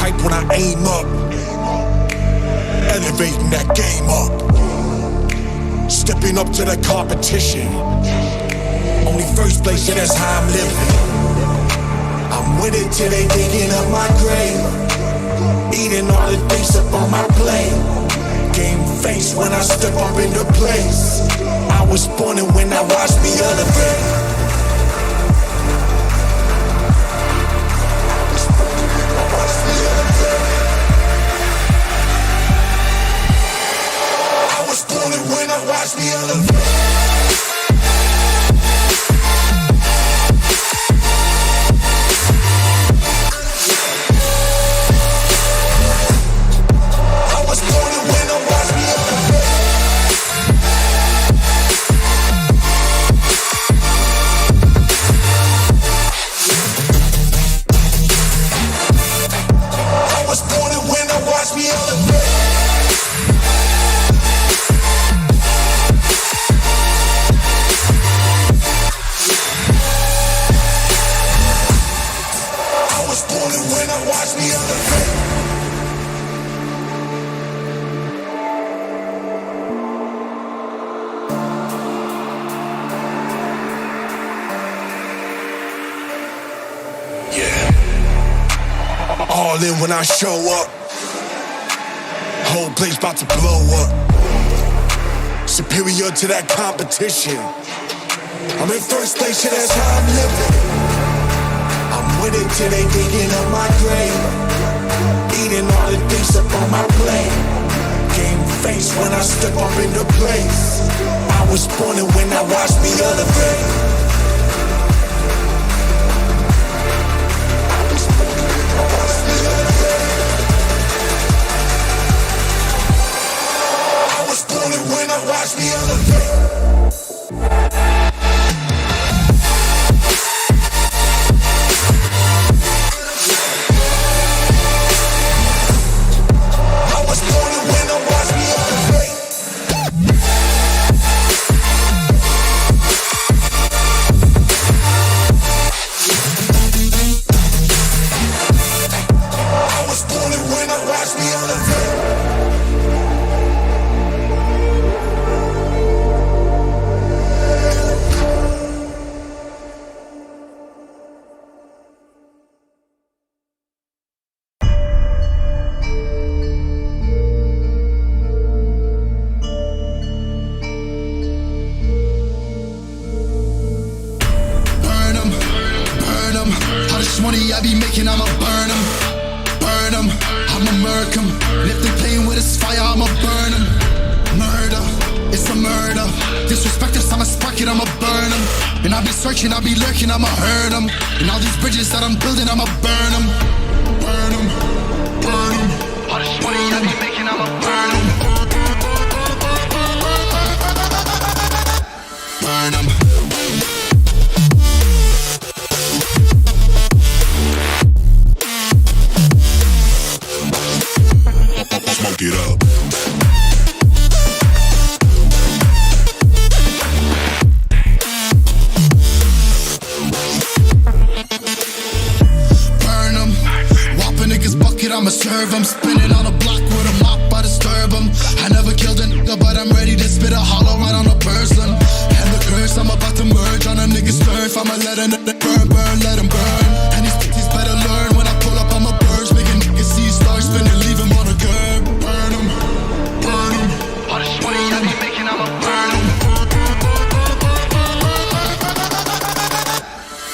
snipe when I aim up, elevating that game up, stepping up to the competition. Only first place, yeah, that's how I'm living. I'm with it till they digging up my grave, eating all the things up on my plate. Game face when I step up into place. I was born and when I watched me elevate. When I watch me elevate. I was born and when I watch me elevate. I was born and when I watch me elevate. Watch me elevate. Yeah. All in when I show up. Whole place about to blow up. Superior to that competition. I'm in first place, yeah, that's how I'm living. With it till they digging up my grave, eating all the things up on my plate. Game face when I step up into place. I was born and when I watched me elevate. I was born and when I watched me elevate. I was born and when I watched me elevate. Money I be making, I'ma burn them, I'ma murk them. And if they playing with this fire, I'ma burn them. Murder, it's a murder. Disrespect us, I'ma spark it, I'ma burn them. And I be searching, I be lurking, I'ma hurt them. And all these bridges that I'm building, I'ma burn them. Burn them, burn them. All this money I be making, I'ma burn them. Burn them. Smoke it up. Burn 'em. Whop a nigga's bucket, I'ma serve 'em. Spinning on a block with a mop, I disturb 'em. I never killed a nigga, but I'm ready to spit a hollow right on a person. And the curse, I'm about to merge on a nigga's turf. I'ma let a nigga burn, burn, let him burn. And these bitches better learn when I pull up, I'ma burst. Making niggas see stars spinning, leave him on a curb. Burn 'em, burn 'em. All this money I be making, I'ma burn 'em.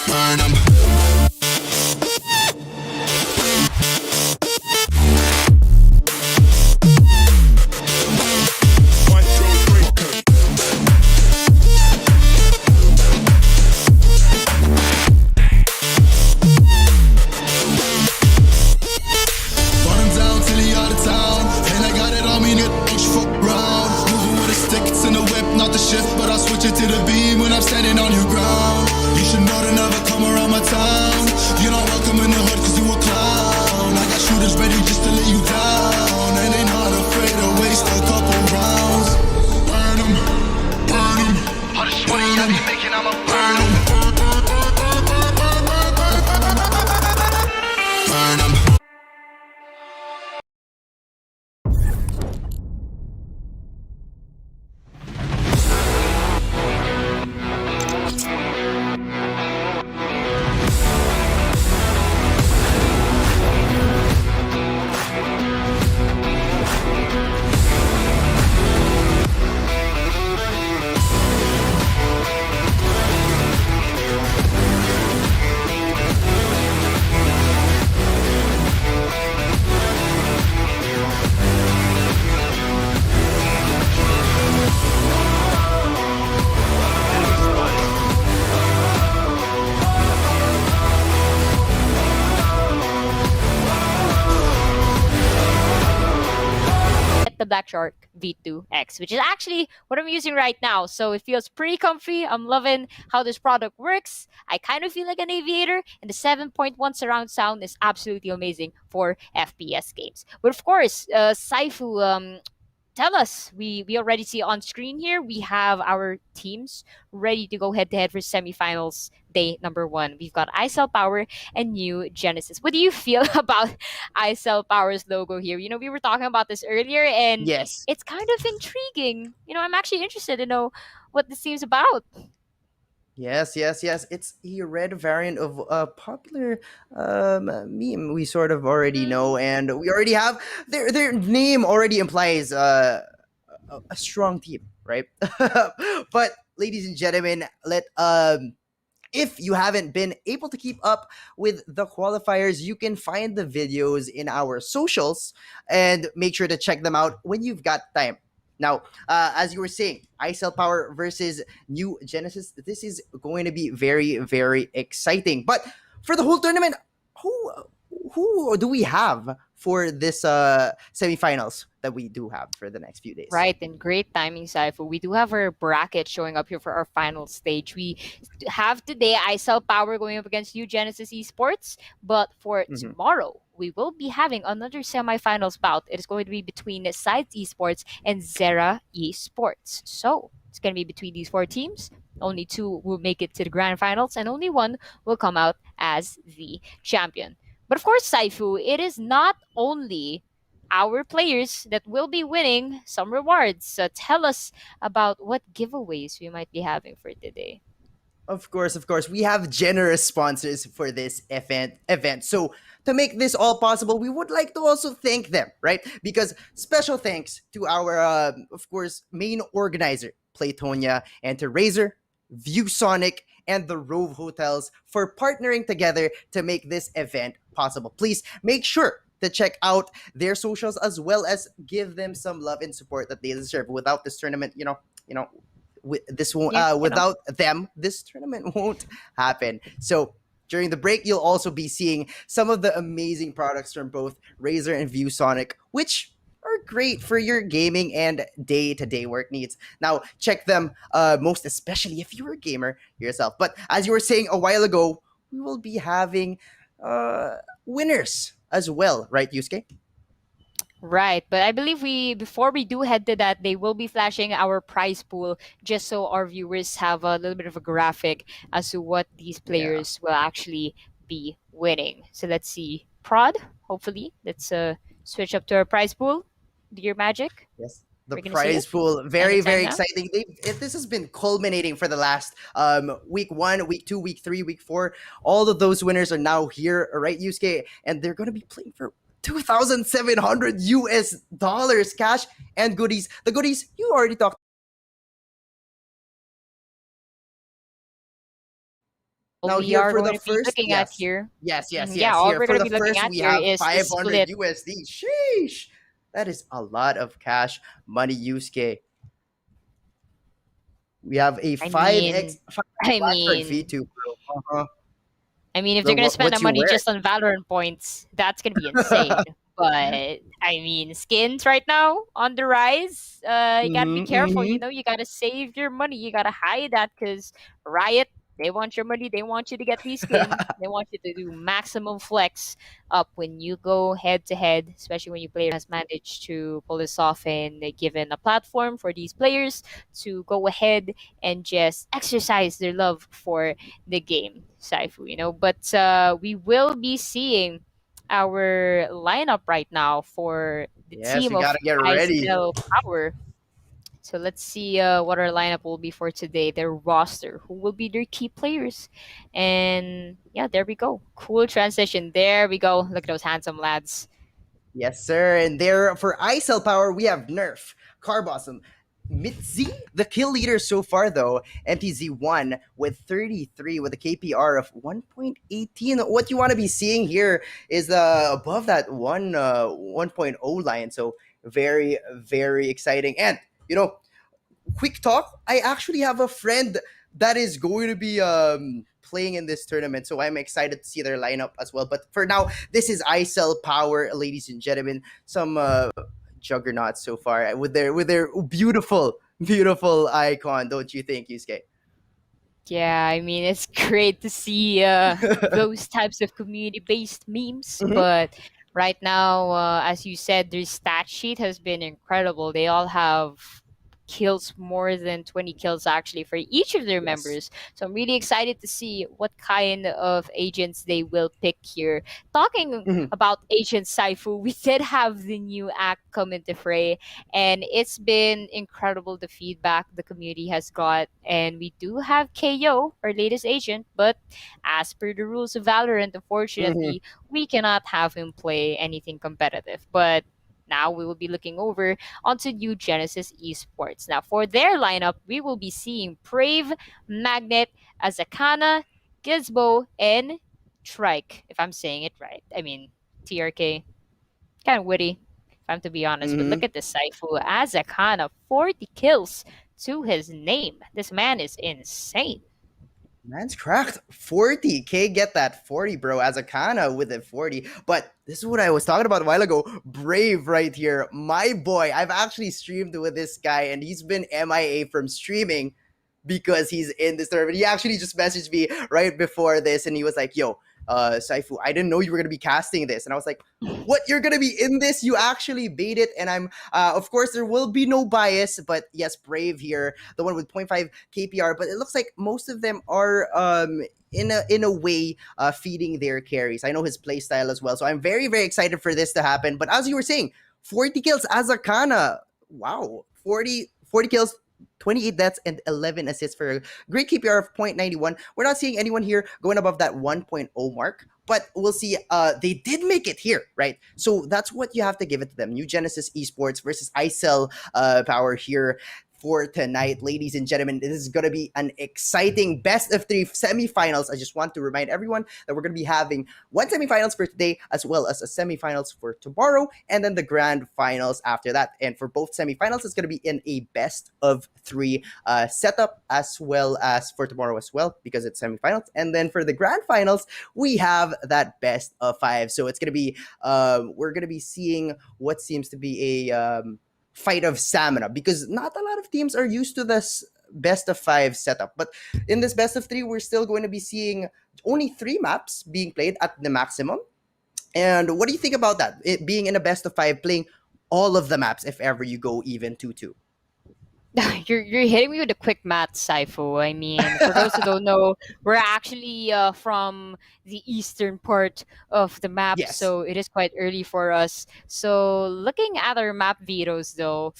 Burn 'em. To the beam when I'm standing on your ground. You should know to never come around my town. You're not welcome in the hood cause you a clown. I got shooters ready just to lay you down. And they not afraid to waste a couple rounds. Burn 'em, burn 'em. All this money I be making, I'ma burn 'em. Burn 'em. the Black Shark V2X, which is actually what I'm using right now. So it feels pretty comfy. I'm loving how this product works. I kind of feel like an aviator, and the 7.1 surround sound is absolutely amazing for FPS games. But of course, Saifu, tell us. We already see on screen here. We have our teams ready to go head to head for semifinals day number 1. We've got iCell Power and New Genesis. What do you feel about iCell Power's logo here? You know, we were talking about this earlier, and Yes. it's kind of intriguing. You know, I'm actually interested to know what this seems about. Yes, yes, yes. It's a red variant of a popular meme we sort of already Mm, know, and we already have their name already implies a strong team, right? But ladies and gentlemen, let if you haven't been able to keep up with the qualifiers, you can find the videos in our socials and make sure to check them out when you've got time. Now, as you were saying, iCell Power versus New Genesis, this is going to be very, very exciting. But for the whole tournament, who who do we have for this semifinals that we do have for the next few days? Right, and great timing, Saifu. We do have our bracket showing up here for our final stage. We have today iCell Power going up against New Genesis Esports, but for Mm-hmm. tomorrow, we will be having another semifinals bout. It is going to be between Sides Esports and Zera Esports. So it's going to be between these 4 teams. Only 2 will make it to the grand finals, and only 1 will come out as the champion. But of course, Saifu, it is not only our players that will be winning some rewards. So tell us about what giveaways we might be having for today. Of course, of course. We have generous sponsors for this event. So to make this all possible, we would like to also thank them, right? Because special thanks to our, of course, main organizer, Playtonia, and to Razer, ViewSonic, and the Rove Hotels for partnering together to make this event possible. Please make sure to check out their socials as well as give them some love and support that they deserve. Without this tournament, this won't Yeah, without them this tournament won't happen. So during the break you'll also be seeing some of the amazing products from both Razer and ViewSonic, which are great for your gaming and day-to-day work needs. Now check them, most especially if you're a gamer yourself. But as you were saying a while ago, we will be having winners as well, right, Yusuke? right. But I believe before we do head to that, they will be flashing our prize pool just so our viewers have a little bit of a graphic as to what these Yeah. players will actually be winning. So let's see. Prod, hopefully. Let's switch up to our prize pool. Dear Magic, Yes. The we're gonna see it prize pool, very, anytime very now. exciting. This has been culminating for the last week 1, week 2, week 3, week 4. All of those winners are now here, right, Yusuke? And they're going to be playing for 2,700 US dollars cash and goodies. The goodies you already talked. All Now we here are for going the to be first, looking at yes, here. yes, yes, Yeah, yes. all Here we're for going to the be looking first, at we here have is the 500 split. USD. Sheesh, that is a lot of cash money, Yusuke. We have a I 5x mean, I Blackbird mean, V2 Pro. I mean, if So they're gonna spend the what you money wear? just on Valorant points, that's gonna be insane. But I mean, skins right now on the rise. You gotta be Mm-hmm, careful. You mm-hmm. know, you gotta save your money. You gotta hide that because Riot, they want your money. They want you to get these skins. They want you to do maximum flex up when you go head to head, especially when your player has managed to pull this off and given a platform for these players to go ahead and just exercise their love for the game, Saifu, you know. But we will be seeing our lineup right now for the Yes, team we of gotta get ready. ICL Power. So let's see what our lineup will be for today. Their roster, who will be their key players, and yeah, there we go. Cool transition. There we go. Look at those handsome lads. Yes, sir. And there for iCell Power, we have Nerf, Carbossom, Mitzi, the kill leader so far, though. MTZ1 with 33 with a KPR of 1.18. What you want to be seeing here is above that 1.0 line. So very, very exciting. And, quick talk, I actually have a friend that is going to be playing in this tournament, so I'm excited to see their lineup as well. But for now, this is iCell Power, ladies and gentlemen. Some juggernaut so far with their beautiful icon, don't you think, Yusuke? Yeah, I mean, it's great to see those types of community-based memes, Mhm. but right now, as you said, their stat sheet has been incredible. They all have kills, more than 20 kills actually for each of their Yes. members. So I'm really excited to see what kind of agents they will pick here. Talking Mhm. about Agent Saifu, we did have the new act come into fray, and it's been incredible the feedback the community has got. And we do have KO, our latest agent, but as per the rules of Valorant, Mhm. unfortunately, we cannot have him play anything competitive. But now we will be looking over onto New Genesis Esports. Now, for their lineup, we will be seeing Brave, Magnet, Azakana, Gizbo, and Trike, if I'm saying it right. I mean, TRK. Kind of witty, if I'm to be honest. But look Mhm. at this Saifu. Azakana, 40 kills to his name. This man is insane. Man's cracked 40K. Get that 40, bro. As a Kana with a 40. But this is what I was talking about a while ago. Brave right here. My boy. I've actually streamed with this guy, and he's been MIA from streaming because he's in this tournament. He actually just messaged me right before this, and he was like, yo, Saifu, I didn't know you were gonna be casting this. And I was like, what, you're gonna be in this? You actually bait it. And I'm of course there will be no bias, but yes, Brave here, the one with 0.5 KPR, but it looks like most of them are in a way feeding their carries. I know his playstyle as well. So I'm very excited for this to happen. But as you were saying, 40 kills as Akana. Wow. 40 kills, 28 deaths, and 11 assists for a great KPR of 0.91. We're not seeing anyone here going above that 1.0 mark, but we'll see. They did make it here, right? So that's what you have to give it to them. New Genesis Esports versus ICEL Power here for tonight, ladies and gentlemen. This is going to be an exciting best of three semifinals. I just want to remind everyone that we're going to be having one semifinals for today, as well as a semifinals for tomorrow, and then the grand finals after that. And for both semifinals, it's going to be in a best of three setup, as well as for tomorrow as well, because it's semifinals. And then for the grand finals, we have that best of five. So it's going to be, we're going to be seeing what seems to be a fight of stamina, because not a lot of teams are used to this best of five setup. But in this best of three, we're still going to be seeing only three maps being played at the maximum. And what do you think about that? It being in a best of five, playing all of the maps if ever you go even 2-2. You're hitting me with a quick math, Saifu. I mean, for those who don't know, we're actually from the eastern part of the map, Yes. so it is quite early for us. So looking at our map vetoes, though,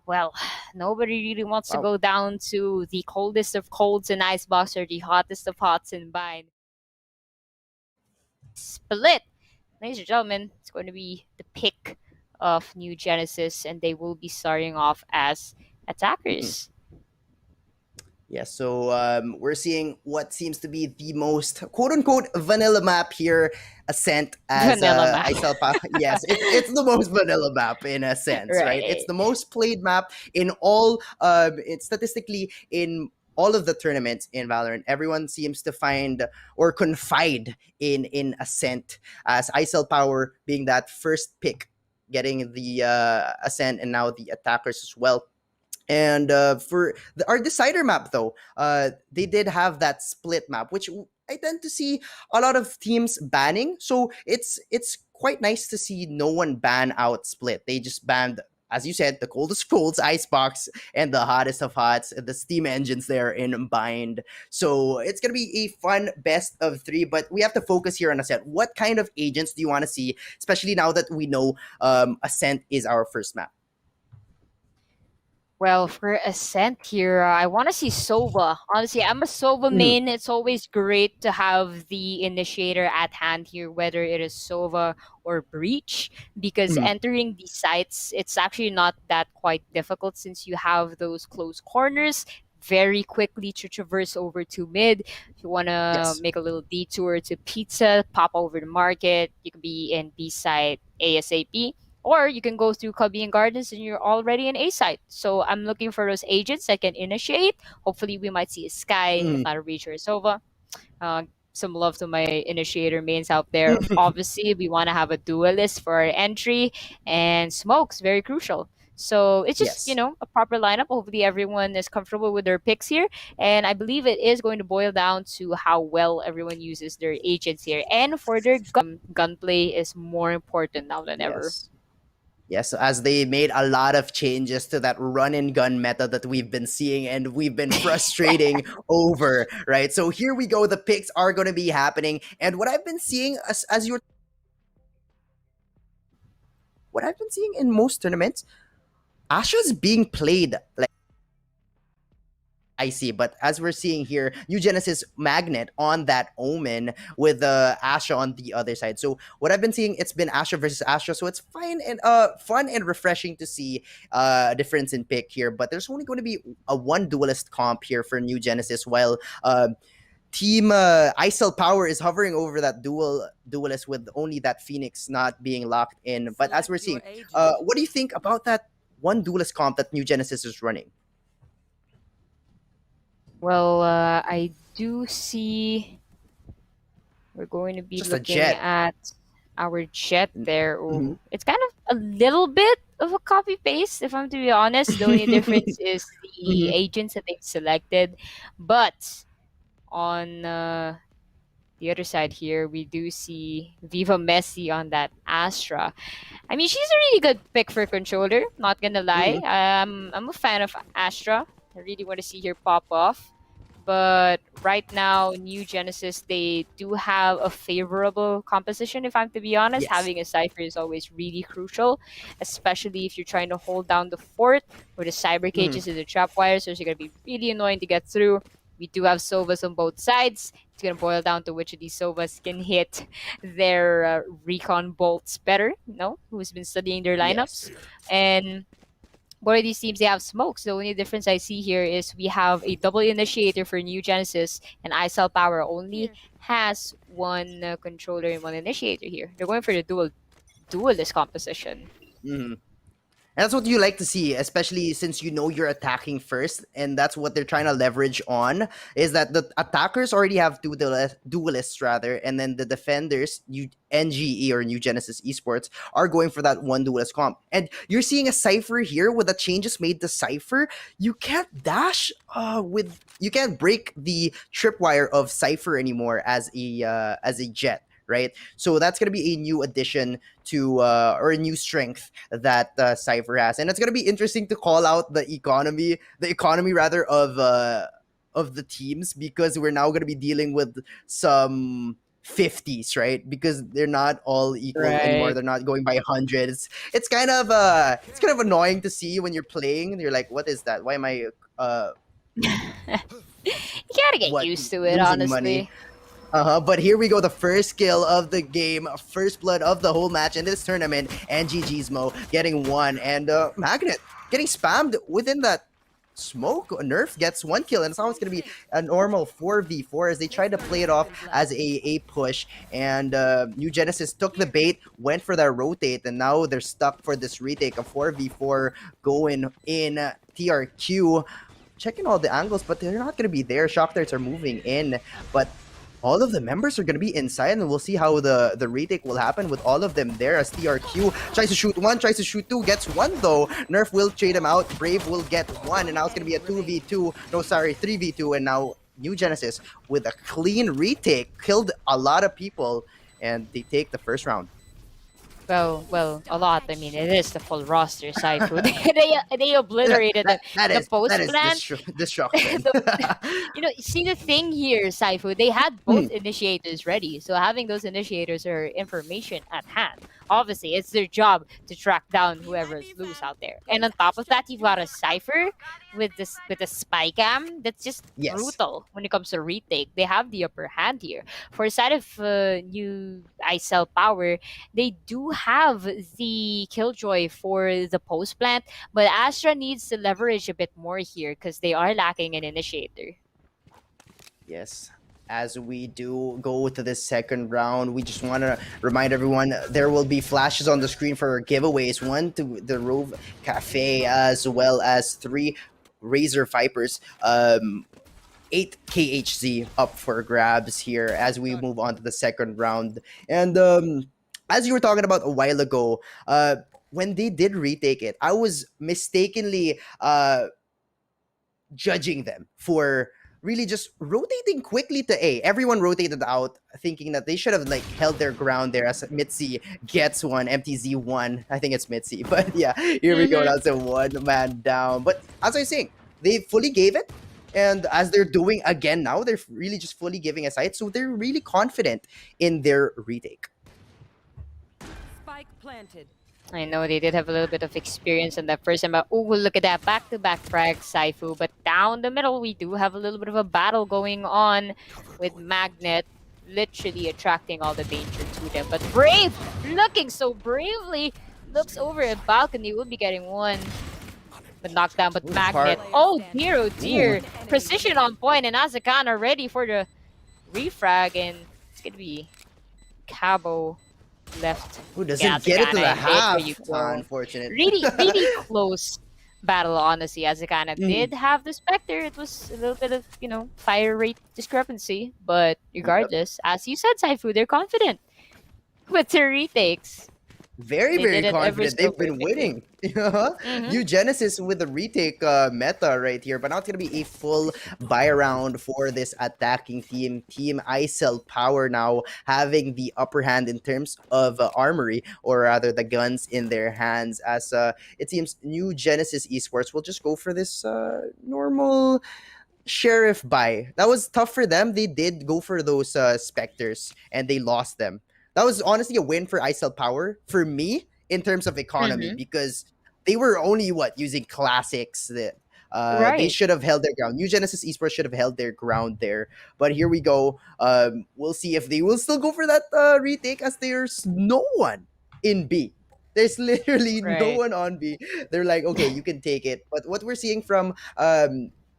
well, nobody really wants to Wow. go down to the coldest of colds in Icebox or the hottest of hots in Bind. Split, ladies and gentlemen, it's going to be the pick of New Genesis, and they will be starting off as Mhm. attackers. Yeah, so we're seeing what seems to be the most quote unquote vanilla map here, Ascent, as Vanilla map. yes, it's the most vanilla map in a sense, right? It's Right. the most played map in all, it's statistically in all of the tournaments in Valorant. Everyone seems to find or confide in Ascent, as ISL Power being that first pick, getting the Ascent, and now the attackers as well. And for our decider map, though, they did have that split map, which I tend to see a lot of teams banning. So it's quite nice to see no one ban out split. They just banned, as you said, the coldest of colds, icebox, and the hottest of hots, the steam engines there in bind. So it's gonna be a fun best of three. But we have to focus here on Ascent. What kind of agents do you want to see, especially now that we know Ascent is our first map? Well, for Ascent here, I want to see Sova. Honestly, I'm a Sova Mhm. main. It's always great to have the initiator at hand here, whether it is Sova or Breach, because Mhm. entering these sites, it's actually not that quite difficult since you have those close corners very quickly to traverse over to mid. If you want to Yes. make a little detour to pizza, pop over the market, you can be in B side ASAP. Or you can go through Cubby and Gardens and you're already in A site. So I'm looking for those agents that can initiate. Hopefully, we might see a Sky, if Mhm. not a Reach or a Sova. Uh, some love to my initiator mains out there. Obviously, we want to have a duelist for our entry, and smokes very crucial. So it's just, Yes. a proper lineup. Hopefully, everyone is comfortable with their picks here. And I believe it is going to boil down to how well everyone uses their agents here. And for their gunplay is more important now than ever. Yes. Yes, as they made a lot of changes to that run and gun meta that we've been seeing and we've been frustrating over, right? So here we go. The picks are going to be happening. And what I've been seeing as you're what I've been seeing in most tournaments, Asha's being played like icy, but as we're seeing here, New Genesis Magnet on that Omen with Asha on the other side. So what I've been seeing, it's been Asha versus Asha, so it's fine and fun and refreshing to see a difference in pick here. But there's only going to be a one duelist comp here for New Genesis, while Team ISL Power is hovering over that duelist with only that Phoenix not being locked in. But as we're seeing, what do you think about that one duelist comp that New Genesis is running? Well, I do see we're going to be Just a looking jet. at our jet there. Mhm. It's kind of a little bit of a copy paste, if I'm to be honest. The only difference is the Mhm. agents that they've selected. But on the other side here, we do see Viva Messi on that Astra. I mean, she's a really good pick for controller, not gonna lie. Mhm. I'm a fan of Astra. I really want to see her pop off. But right now, New Genesis, they do have a favorable composition, if I'm to be honest. Yes. Having a Cypher is always really crucial, especially if you're trying to hold down the fort or the cyber cages and the trap wires, so it's going to be really annoying to get through. We do have Sovas on both sides. It's going to boil down to which of these Sovas can hit their recon bolts better, who's been studying their lineups. Yes. And both of these teams, they have smokes. The only difference I see here is we have a double initiator for New Genesis, and ISL Power only has one controller and one initiator here. They're going for the duelist composition. Mhm. And that's what you like to see, especially since you know you're attacking first, and that's what they're trying to leverage on, is that the attackers already have two duelists rather, and then the defenders, NGE or New Genesis Esports, are going for that one duelist comp. And you're seeing a Cypher here with the changes made to Cypher. You can't dash you can't break the tripwire of Cypher anymore as a jet. Right, so that's gonna be a new addition to or a new strength that Cypher has, and it's gonna be interesting to call out the economy rather of the teams, because we're now gonna be dealing with some 50s, right? Because they're not all equal anymore. Right. They're not going by hundreds. It's kind of annoying to see when you're playing and you're like, what is that? Why am I You gotta get what used to it, losing money? honestly. But here we go, the first kill of the game, first blood of the whole match in this tournament, and Gizmo getting one, and Magnet getting spammed within that smoke. Nerf gets one kill, and it's always going to be a normal 4v4 as they try to play it off as a push, and New Genesis took the bait, went for that rotate, and now they're stuck for this retake, a 4v4 going in TRQ. Checking all the angles, but they're not going to be there. Shock darts are moving in, but all of the members are going to be inside, and we'll see how the retake will happen with all of them there as TRQ tries to shoot one, tries to shoot two, gets one though. Nerf will trade him out. Brave will get one, and now it's going to be a 2v2. No, sorry, 3v2, and now New Genesis with a clean retake killed a lot of people, and they take the first round. Well, a lot. I mean, it is the full roster, Saifu. They obliterated the post plan. Destruction. See the thing here, Saifu. They had both initiators ready, so having those initiators or information at hand, obviously, it's their job to track down whoever's loose out there. And on top of that, you've got a Cypher with a spy cam that's just brutal when it comes to retake. They have the upper hand here. For the side of New ISL Power, they do have the Killjoy for the post plant, but Astra needs to leverage a bit more here because they are lacking an initiator. Yes. As we do go to the second round, we just want to remind everyone there will be flashes on the screen for giveaways. One to the Rove Cafe, as well as 3 Razor Vipers. 8 KHZ up for grabs here as we move on to the second round. And as you were talking about a while ago, when they did retake it, I was mistakenly judging them for really just rotating quickly to A. Everyone rotated out, thinking that they should have like held their ground there as Mitzi gets one, MTZ one. I think it's Mitzi, but yeah, here we go. That's a one man down. But as I was saying, they fully gave it. And as they're doing again now, they're really just fully giving a sight. So they're really confident in their retake. Spike planted. I know they did have a little bit of experience in that first time, but oh, look at that back-to-back frag, Saifu. But down the middle, we do have a little bit of a battle going on with Magnet, literally attracting all the danger to them. But Brave, looking so bravely, looks over at balcony, will be getting one. But knocked down, but Magnet, oh dear, oh dear. Precision on point, and Azakana ready for the refrag, and it's gonna be Cabo left. Who doesn't get it to the Azakana, half? there you go. Unfortunate. Really close battle, honestly. Azakana did have the Spectre. It was a little bit of, fire rate discrepancy. But regardless, as you said, Saifu, they're confident with their retakes. Very, They very did it every confident. They've been perfectly. winning. New Genesis with the retake meta right here, but not going to be a full buy round for this attacking team. Team ISL Power now having the upper hand in terms of armory, or rather the guns in their hands, as it seems New Genesis Esports will just go for this normal Sheriff buy. That was tough for them. They did go for those Spectres, and they lost them. That was honestly a win for ISL Power for me in terms of economy, because they were only using classics that they should have held their ground. New Genesis Esports should have held their ground there. But here we go. We'll see if they will still go for that retake, as there's no one in B. There's literally no one on B. They're like, okay, you can take it. But what we're seeing from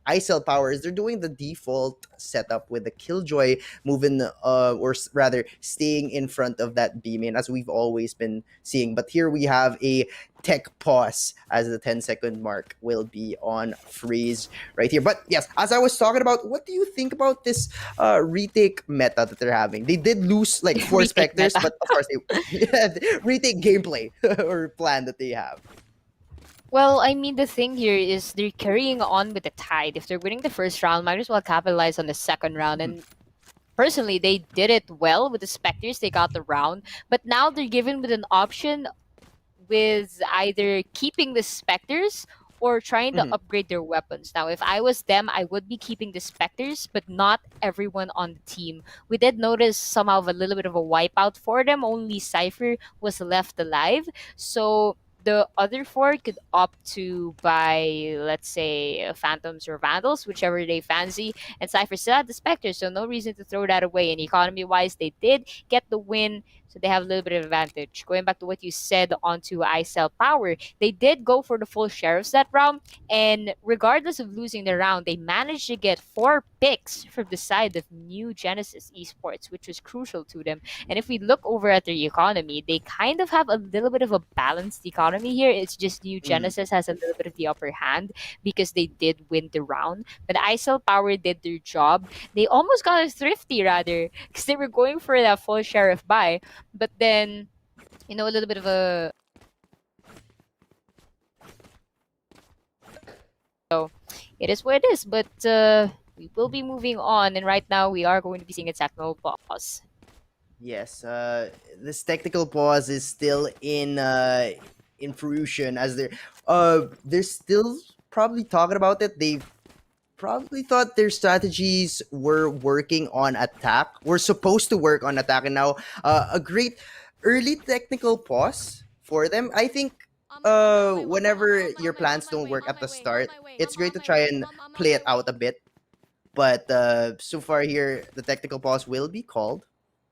ISL Power is they're doing the default setup with the Killjoy moving, or rather staying in front of that B main, as we've always been seeing. But here we have a tech pause as the 10-second mark will be on freeze right here. But yes, as I was talking about, what do you think about this retake meta that they're having? They did lose like 4 Spectres, but of course they retake gameplay or plan that they have. Well, I mean, the thing here is they're carrying on with the tide. If they're winning the first round, might as well capitalize on the second round. And personally, they did it well with the Spectres. They got the round. But now they're given with an option with either keeping the Spectres or trying to upgrade their weapons. Now, if I was them, I would be keeping the Spectres, but not everyone on the team. We did notice somehow a little bit of a wipeout for them. Only Cypher was left alive. So the other 4 could opt to buy, let's say, Phantoms or Vandals, whichever they fancy. And Cypher still had the Spectre, so no reason to throw that away. And economy-wise, they did get the win, so they have a little bit of advantage. Going back to what you said onto ISL Power, they did go for the full Sheriffs that round, and regardless of losing the round, they managed to get 4 picks from the side of New Genesis Esports, which was crucial to them. And if we look over at their economy, they kind of have a little bit of a balanced economy here. It's just New Genesis has a little bit of the upper hand because they did win the round. But ISL Power did their job. They almost got a thrifty, rather, because they were going for that full Sheriff buy. But then, a little bit of a... So, it is what it is. But we will be moving on. And right now, we are going to be seeing a technical pause. Yes, this technical pause is still in fruition, as they're still probably talking about it. They probably thought their strategies were working on attack. We're supposed to work on attack, and now a great early technical pause for them. I think whenever your plans don't work at the start, it's great to try and play it out a bit. But so far here, the technical pause will be called.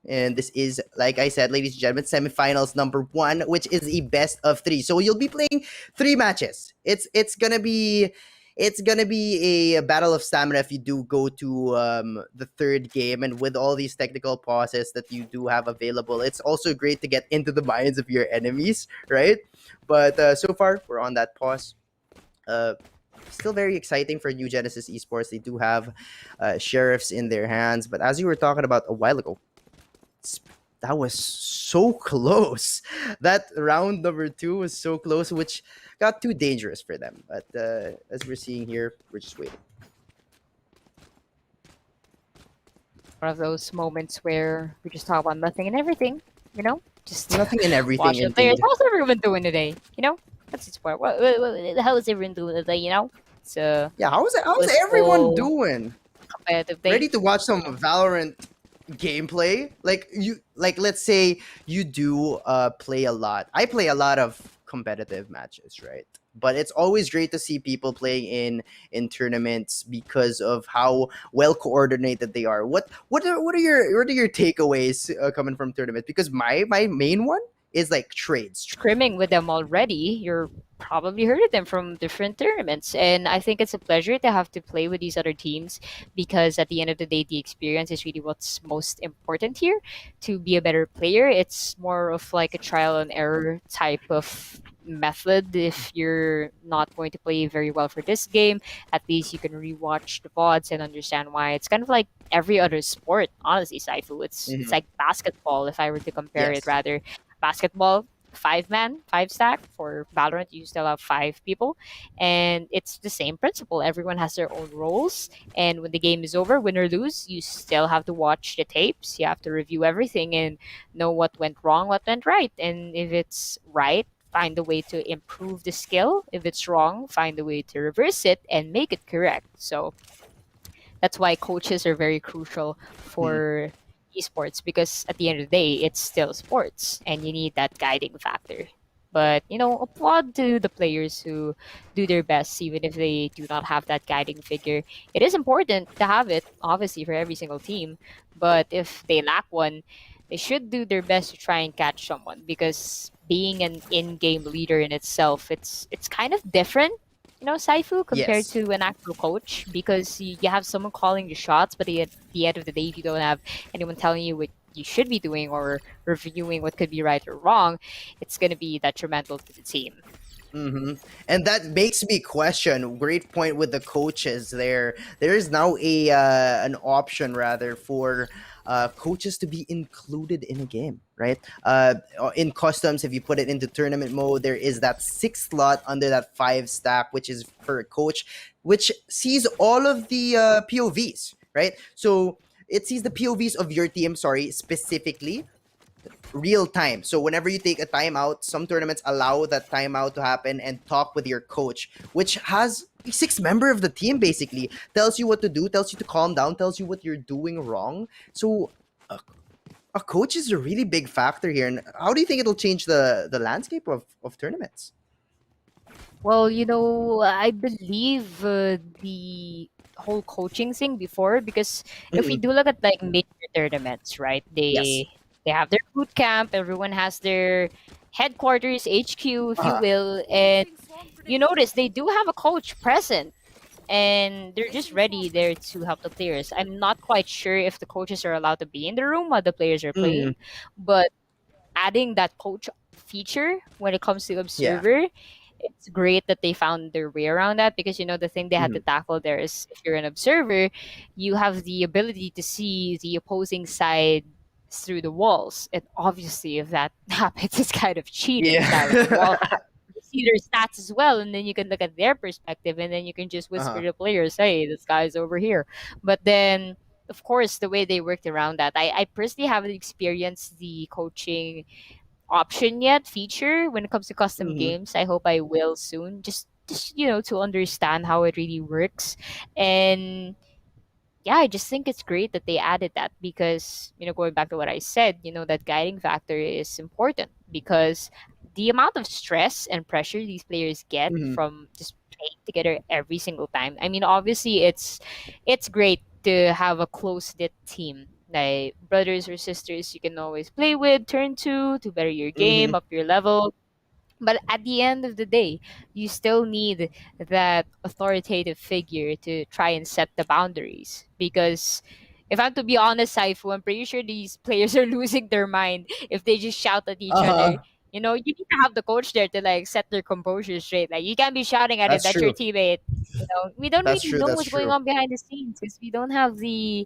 And this is, like I said, ladies and gentlemen, semifinals number 1, which is a best of 3. So you'll be playing 3 matches. It's gonna be a battle of stamina if you do go to the 3rd game. And with all these technical pauses that you do have available, it's also great to get into the minds of your enemies, right? But so far, we're on that pause. still very exciting for New Genesis Esports. They do have sheriffs in their hands, but as you were talking about a while ago, s- that was so close. That round number two was so close, which got too dangerous for them. But as we're seeing here, we're just waiting. One of those moments where we just talk about nothing and everything, you know? Just Nothing and everything, watch the players. indeed. How's everyone doing today? You know? That's its part. What the hell is everyone doing today, you know? It's a Yeah, how's everyone blissful, doing? competitive day. Ready to watch some Valorant gameplay? Like let's say you do play a lot. I play a lot of competitive matches, right? But it's always great to see people playing in tournaments because of how well coordinated they are. What are your takeaways coming from tournaments? Because my main one is like trades. Scrimming with them already, you're probably heard of them from different tournaments. And I think it's a pleasure to have to play with these other teams because at the end of the day, the experience is really what's most important here. To be a better player, it's more of like a trial and error type of method. If you're not going to play very well for this game, at least you can rewatch the VODs and understand why. It's kind of like every other sport, honestly, Saifu. It's Mhm. like basketball if I were to compare it Yes. rather. Basketball, five man, five stack. For Valorant, you still have five people, and it's the same principle. Everyone has their own roles, and when the game is over, win or lose, you still have to watch the tapes. You have to review everything and know what went wrong, what went right, and if it's right, find a way to improve the skill. If it's wrong, find a way to reverse it and make it correct. So that's why coaches are very crucial Mhm. for esports because at the end of the day it's still sports and you need that guiding factor. But applaud to the players who do their best even if they do not have that guiding figure. It is important to have it obviously for every single team, but if they lack one, they should do their best to try and catch someone because being an in-game leader in itself, it's kind of different, Saifu, compared Yes. to an actual coach because you have someone calling the shots, but at the end of the day, if you don't have anyone telling you what you should be doing or reviewing what could be right or wrong, it's going to be detrimental to the team. And that makes me question. Great point with the coaches there. There is now an option rather for coaches to be included in a game, right? In customs, if you put it into tournament mode, there is that sixth slot under that five stack, which is for a coach, which sees all of the POVs, right? So it sees the POVs of your team, sorry, specifically real time. So whenever you take a timeout, some tournaments allow that timeout to happen and talk with your coach, which has a sixth member of the team basically tells you what to do, tells you to calm down, tells you what you're doing wrong. So a coach is a really big factor here. And how do you think it'll change the landscape of tournaments? Well, I believe the whole coaching thing before because if we Mhm. do look at like major tournaments, right? Yes. They have their boot camp. Everyone has their headquarters, HQ, if you Uh-huh. will, and you notice they do have a coach present and they're just ready there to help the players. I'm not quite sure if the coaches are allowed to be in the room while the players are Mhm. playing, but adding that coach feature when it comes to Yeah. observer, it's great that they found their way around that because the thing they had to Mhm. tackle there is if you're an observer, you have the ability to see the opposing side through the walls. And obviously if that happens, it's kind of cheating style of a wall Yeah. hack. You see their stats as well, and then you can look at their perspective and then you can just whisper Uh-huh. to players, hey, this guy's over here. But then of course the way they worked around that, I personally haven't experienced the coaching option yet feature when it comes to custom Mhm. games. I hope I will soon, just to understand how it really works. And yeah, I just think it's great that they added that because, going back to what I said, that guiding factor is important because the amount of stress and pressure these players get Mhm. from just playing together every single time. I mean, obviously it's great to have a close knit team. Like brothers or sisters you can always play with, turn to better your game, Mhm. up your level, but at the end of the day, you still need that authoritative figure to try and set the boundaries. Because if I'm to be honest, Saifu, I'm pretty sure these players are losing their mind if they just shout at each other. Uh-huh. You need to have the coach there to like set their composure straight. Like you can't be shouting at him. That's That's your true. teammate. We don't That's really true. know That's what's going true. on behind the scenes because we don't have the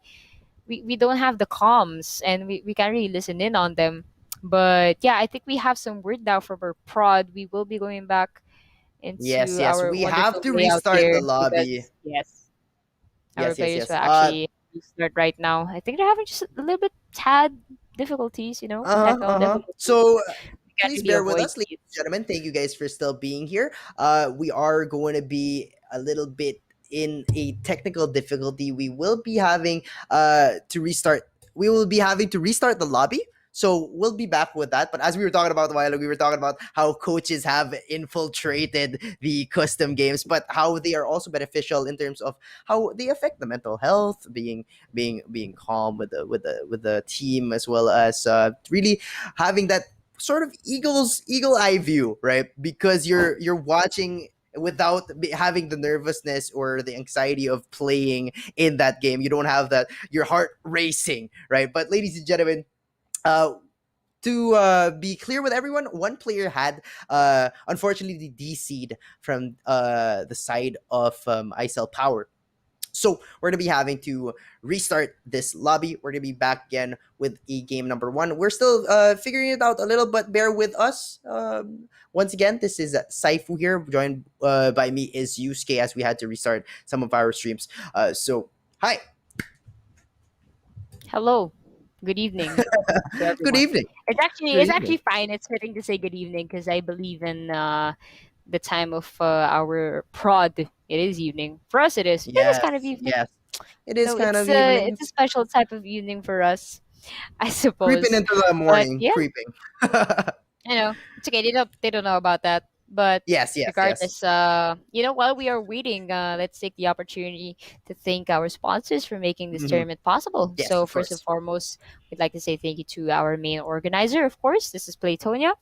comms and we can't really listen in on them. But yeah, I think we have some word now from our prod. We will be going back Yes, into yes. our We have wonderful to layout restart the here lobby. because yes, our Yes, yes, players yes. will actually restart right now. I think they're having just a little bit tad difficulties, Uh-huh, technical uh-huh. difficulties. So We can't please really bear with avoid us, ladies and these. gentlemen. Thank you guys for still being here. We are going to be a little bit in a technical difficulty. We will be having to restart. We will be having to restart the lobby. So we'll be back with that. But as we were talking about a while ago, we were talking about how coaches have infiltrated the custom games, but how they are also beneficial in terms of how they affect the mental health, being calm with the team, as well as really having that sort of eagle eye view, right? Because you're watching without having the nervousness or the anxiety of playing in that game. You don't have that your heart racing, right? But ladies and gentlemen, uh to be clear with everyone, one player had unfortunately DC'd from the side of ICEL Power. So we're gonna be having to restart this lobby. We're gonna be back again with a game number one. We're still figuring it out a little, but bear with us. Once again, this is Saifu here. Joined by me is Yusuke as we had to restart some of our streams. So hi, Hello. Good evening to good everyone. evening. It's Good evening. actually fine. It's fitting to say good evening because I believe in the time of our prod. It is evening. For us it is. It is kind of Yes, evening. yes. It is So kind it's of evening. it's a special type of evening for us, I Creeping suppose. into the But morning. yeah, Creeping. it's okay. They don't know about that. But Yes, yes, yes. regardless, while we are waiting, let's take the opportunity to thank our sponsors for making this Hmm. tournament possible. Yes, So of first and course. foremost, we'd like to say thank you to our main organizer, of course. This is Playtonia,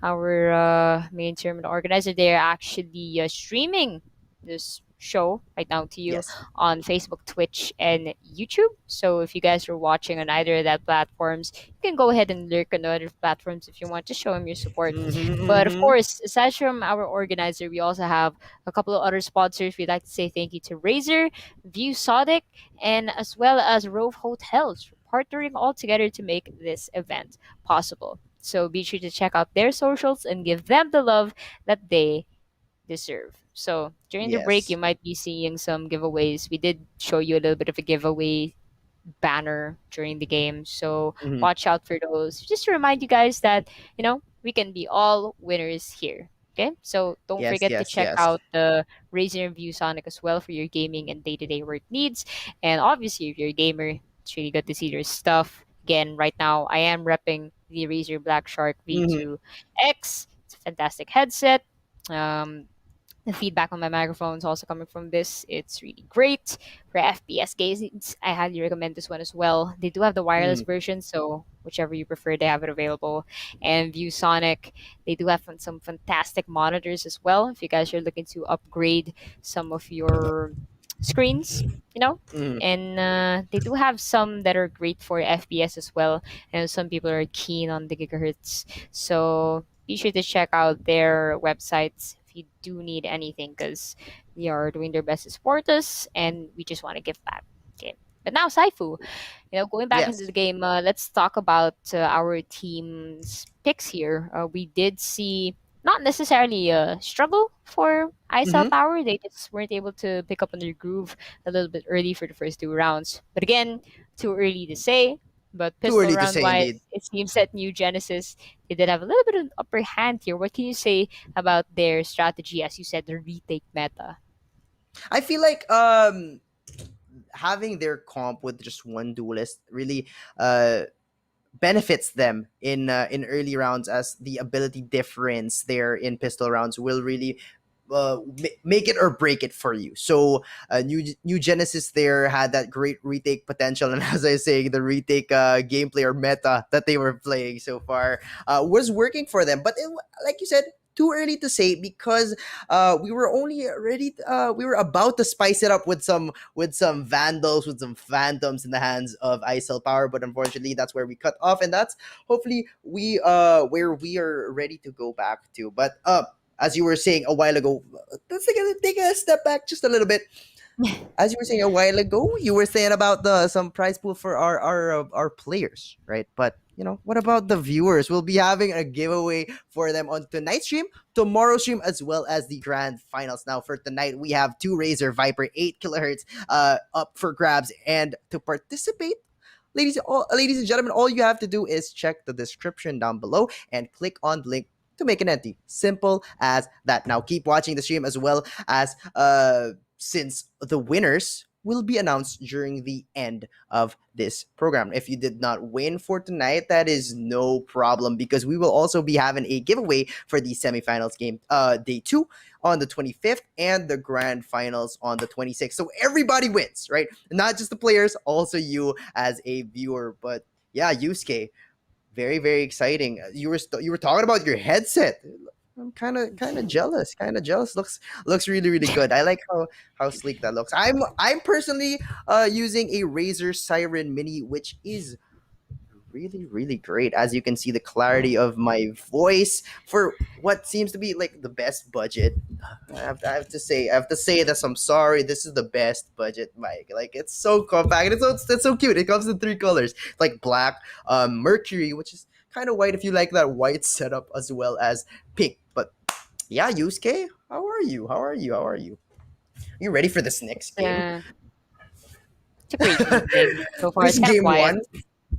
our main tournament organizer. They're actually streaming this show right now to you Yes. on Facebook, Twitch, and YouTube. So if you guys are watching on either of that platforms, you can go ahead and lurk on the other platforms if you want to show them your support. But of Mm-hmm. course, aside from our organizer, we also have a couple of other sponsors. We'd like to say thank you to Razer, ViewSonic, and as well as Rove Hotels for partnering all together to make this event possible. So be sure to check out their socials and give them the love that they deserve. So during the break, you Yes. might be seeing some giveaways. We did show you a little bit of a giveaway banner during the game. So Hmm. watch out for those. Just to remind you guys that, we can be all winners here. Okay? So don't Yes, forget to yes, check yes. out the Razer and ViewSonic as well for your gaming and day to day work needs. And obviously, if you're a gamer, it's really good to see their stuff. Again, right now, I am repping the Razer Black Shark Hmm. V2X. It's a fantastic headset. Um, the feedback on my microphone is also coming from this. It's really great for FPS games. I highly recommend this one as well. They do have the wireless Hmm. version, so whichever you prefer, they have it available. And ViewSonic, they do have some fantastic monitors as well. If you guys are looking to upgrade some of your screens, you know. Hmm. And they do have some that are great for FPS as well. And some people are keen on the gigahertz. So be sure to check out their websites if you do need anything because they are doing their best to support us and we just want to give back. Okay. But now, Saifu, going back into Yes. the game, let's talk about our team's picks here. We did see not necessarily a struggle for ISL Hmm. Power. They just weren't able to pick up on their groove a little bit early for the first two rounds. But again, too early to say. But Too pistol early to round say, indeed. wise, it seems that New Genesis they did have a little bit of upper hand here. What can you say about their strategy, as you said, the retake meta? I feel like having their comp with just one duelist really uh benefits them in early rounds, as the ability difference there in pistol rounds will really make it or break it for you. So new Genesis there had that great retake potential, and as I say, the retake gameplay or meta that they were playing so far was working for them. But like you said, too early to say because we were only ready. We were about to spice it up with some vandals, with some phantoms in the hands of ISL Power, but unfortunately, that's where we cut off, and that's hopefully we where we are ready to go back to. But as you were saying a while ago, let's take a step back just a little bit. As you were saying a while ago, you were saying about the some prize pool for our players, right? But what about the viewers? We'll be having a giveaway for them on tonight's stream, tomorrow's stream, as well as the grand finals. Now, for tonight, we have two Razer Viper 8 kilohertz up for grabs, and to participate, ladies and gentlemen, all you have to do is check the description down below and click on the link to make an entry. Simple as that. Now, keep watching the stream as well as since the winners will be announced during the end of this program. If you did not win for tonight, that is no problem because we will also be having a giveaway for the semifinals game day 2 on the 25th and the grand finals on the 26th. So everybody wins, right? Not just the players, also you as a viewer. But yeah, Yusuke, very, very exciting. You were talking about your headset. I'm kind of jealous. Looks really, really good. I like how sleek that looks. I'm personally using a Razer Siren Mini, which is really, really great. As you can see, the clarity of my voice for what seems to be like the best budget. I have to say this. I'm sorry. This is the best budget mic. Like, it's so compact. It's so cute. It comes in 3 colors, like black, mercury, which is kind of white if you like that white setup, as well as pink. But yeah, Yusuke, how are you? Are you ready for this next game? Yeah. It's a great evening so far. This It's kind of game quiet, 1,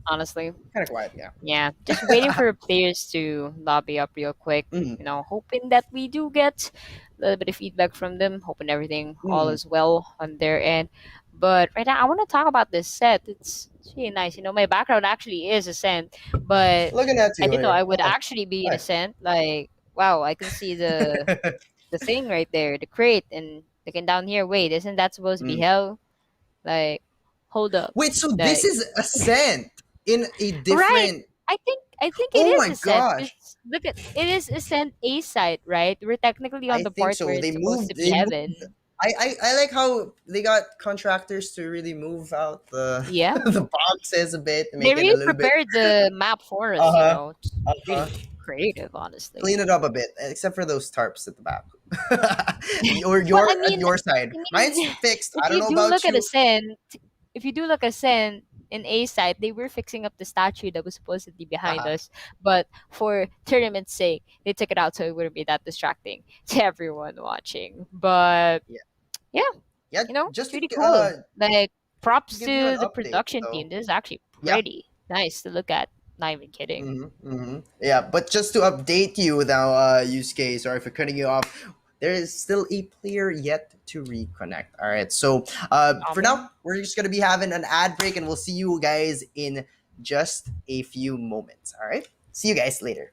honestly. kind of quiet. Yeah. Yeah, just waiting for players to lobby up real quick. Mhm. Hoping that we do get a little bit of feedback from them. Hoping everything all Mhm. is well on their end. But right now, I want to talk about this set. It's really nice. My background actually is a scent, but Looking at I you didn't know here. I would actually be in a Right. scent. Like, wow, I can see the thing right there, the crate, and looking down here. Wait, isn't that supposed to be Mm. hell? Like, hold up. Wait, so this Like, is Ascent in a right. different. I think it Oh is my Ascent. gosh! Because look at it is Ascent A site, right? We're technically on I the think part where so. it's supposed to be They moved. heaven. I like how they got contractors to really move out the Yeah. the boxes a bit to They make it a really little bit. prepared the map for us, Uh huh. It's Uh-huh. really creative, honestly. Clean it up a bit, except for those tarps at the back. or Well, your I at mean, your side. Mine's fixed. if I don't you know do about look at you. Ascent, if you do look at Ascent in A site, they were fixing up the statue that was supposedly behind Uh-huh. us, but for tournament's sake, they took it out so it wouldn't be that distracting to everyone watching. But Yeah. yeah, Yeah. it's Just really to cool. Like, props give you an to the update production team. though. This is actually Yeah. pretty nice to look at. Not even kidding. Yeah, but just to update you now, Yusuke, sorry for cutting you off. There is still a player yet to reconnect. All right, so Oh for man. now, we're just gonna be having an ad break, and we'll see you guys in just a few moments. All right, see you guys later.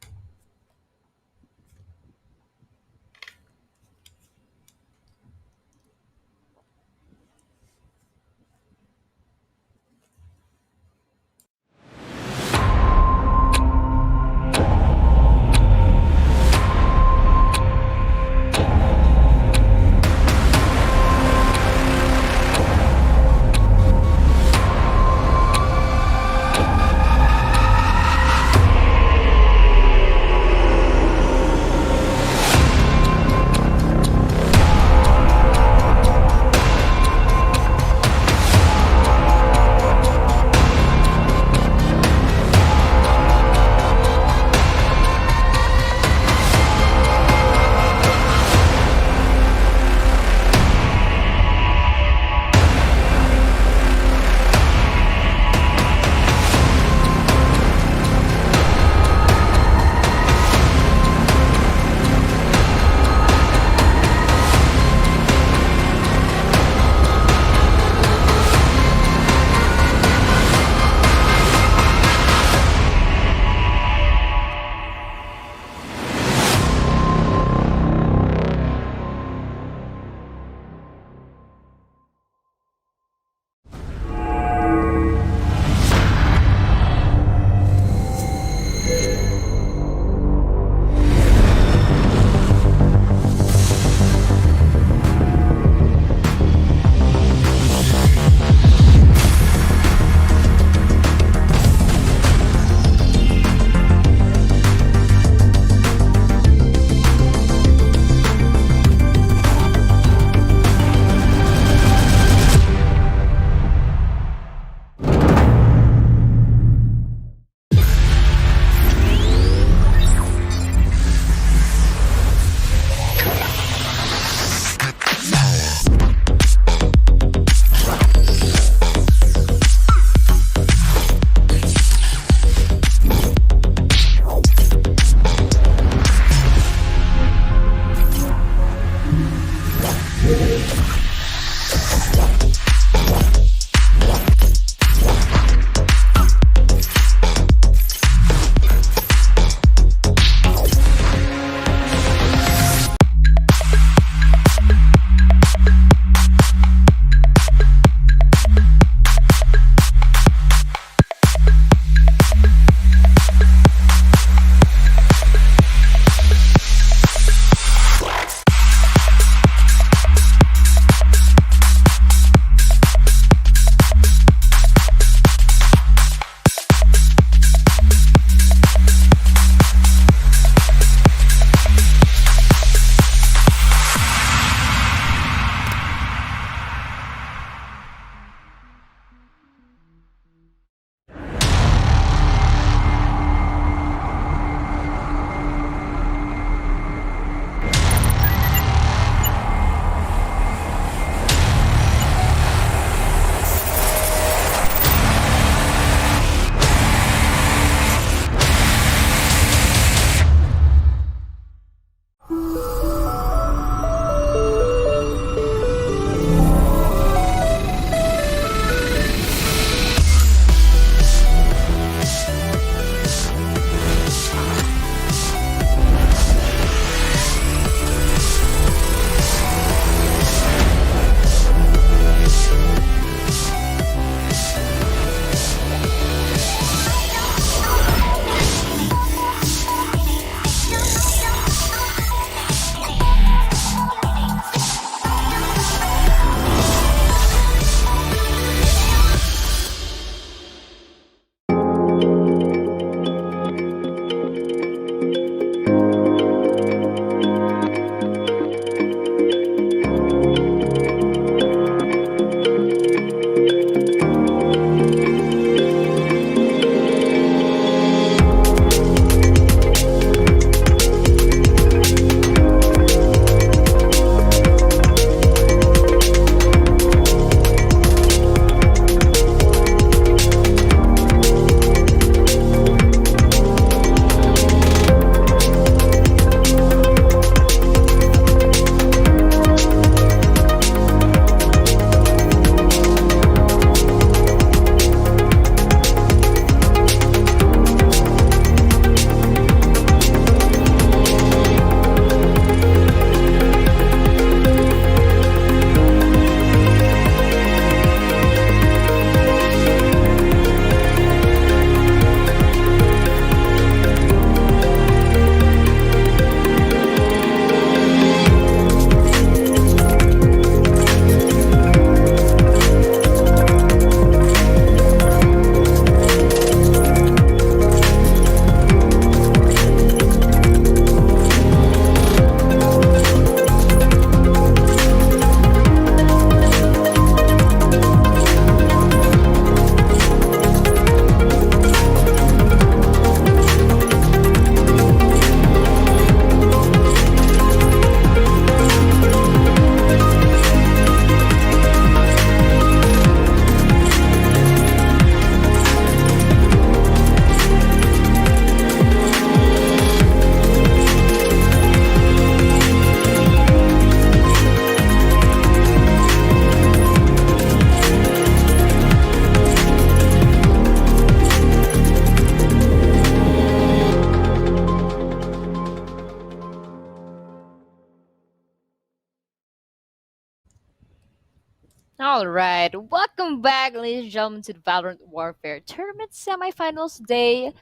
All right, welcome back, ladies and gentlemen, to the Valorant Warfare Tournament Semifinals Day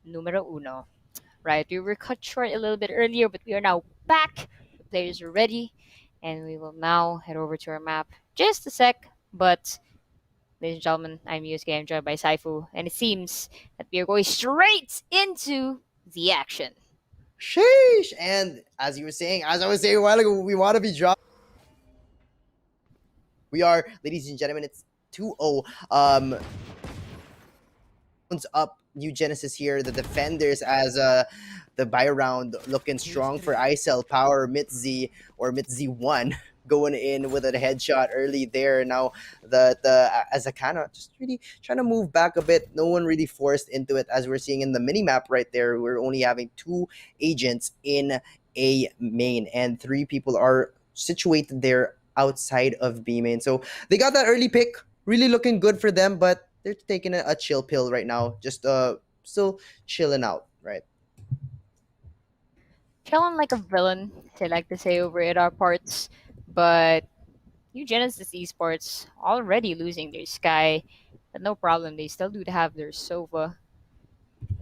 numero uno. Right, we were cut short a little bit earlier, but we are now back. The players are ready, and we will now head over to our map. Just a sec, but ladies and gentlemen, I'm ViewSonic, joined by Saifu, and it seems that we are going straight into the action. Sheesh! And as you were saying, as I was saying a while ago, we want to be dropped. We are, ladies and gentlemen, it's 2-0. Up New Genesis here, the defenders as the buy round looking strong for ISL Power Mitzi or Mitzi 1 going in with a headshot early there. Now the Azakana just really trying to move back a bit. No one really forced into it, as we're seeing in the mini map right there. We're only having 2 agents in a main, and 3 people are situated there outside of B main. So they got that early pick, really looking good for them, but they're taking a chill pill right now, just still chilling out, right? Chilling like a villain, they like to say over at our parts, but New Genesis Esports already losing their Sky, but no problem. They still do have their Sova.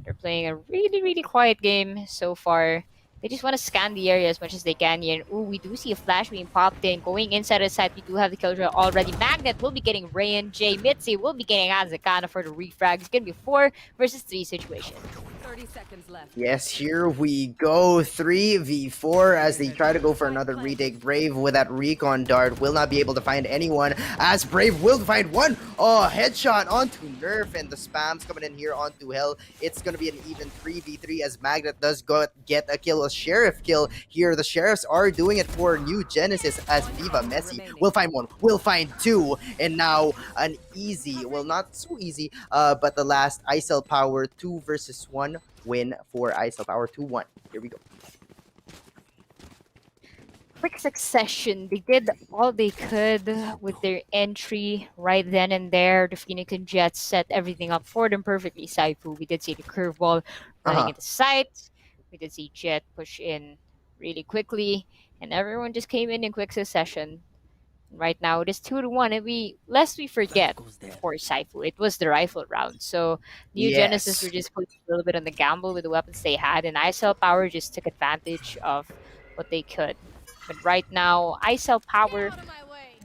They're playing a really, really quiet game so far. They just want to scan the area as much as they can here. Ooh, we do see a flash being popped in. Going inside the site, we do have the killjoy already. Magnet will be getting Rayan. Jay Mitzi will be getting Azakana for the refrag. It's going to be 4 versus 3 situation. 30 seconds left. Yes, here we go. 3v4 as they try to go for another retake. Brave with that recon dart will not be able to find anyone, as Brave will find one. Oh, headshot onto Nerf, and the spams coming in here onto Hell. It's going to be an even 3v3 as Magnet does get a kill, a Sheriff kill here. The Sheriffs are doing it for New Genesis as Viva Messi will find one, will find 2, and now an easy, well, not so easy, but the last ISL Power 2 versus 1 win for ISL Power 2-1. Here we go. Quick succession. They did all they could with their entry right then and there. The Phoenix and Jets set everything up for them perfectly. Saifu, we did see the curveball running into sight. We did see Jet push in really quickly, and everyone just came in quick succession. Right now, it is 2-1, and lest we forget, of course, Saifu, it was the rifle round. So New Genesis were just putting a little bit on the gamble with the weapons they had, and ISL Power just took advantage of what they could. But right now, ISL Power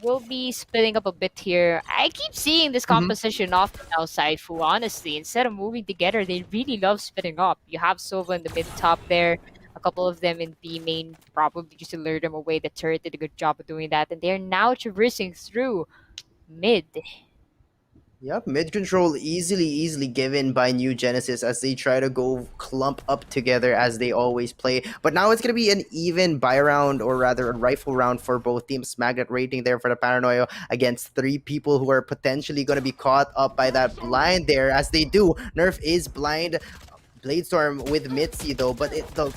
will be splitting up a bit here. I keep seeing this composition often now, Saifu, honestly. Instead of moving together, they really love splitting up. You have Sova in the mid top there, a couple of them in B main, probably just to lure them away. The turret did a good job of doing that, and they're now traversing through mid. Yep, mid control easily given by New Genesis as they try to go clump up together as they always play. But now it's going to be an even buy round, or rather a rifle round for both teams. Magnet rating there for the Paranoia against 3 people who are potentially going to be caught up by that blind there, as they do. Nerf is blind. Bladestorm with Mitzi though, but the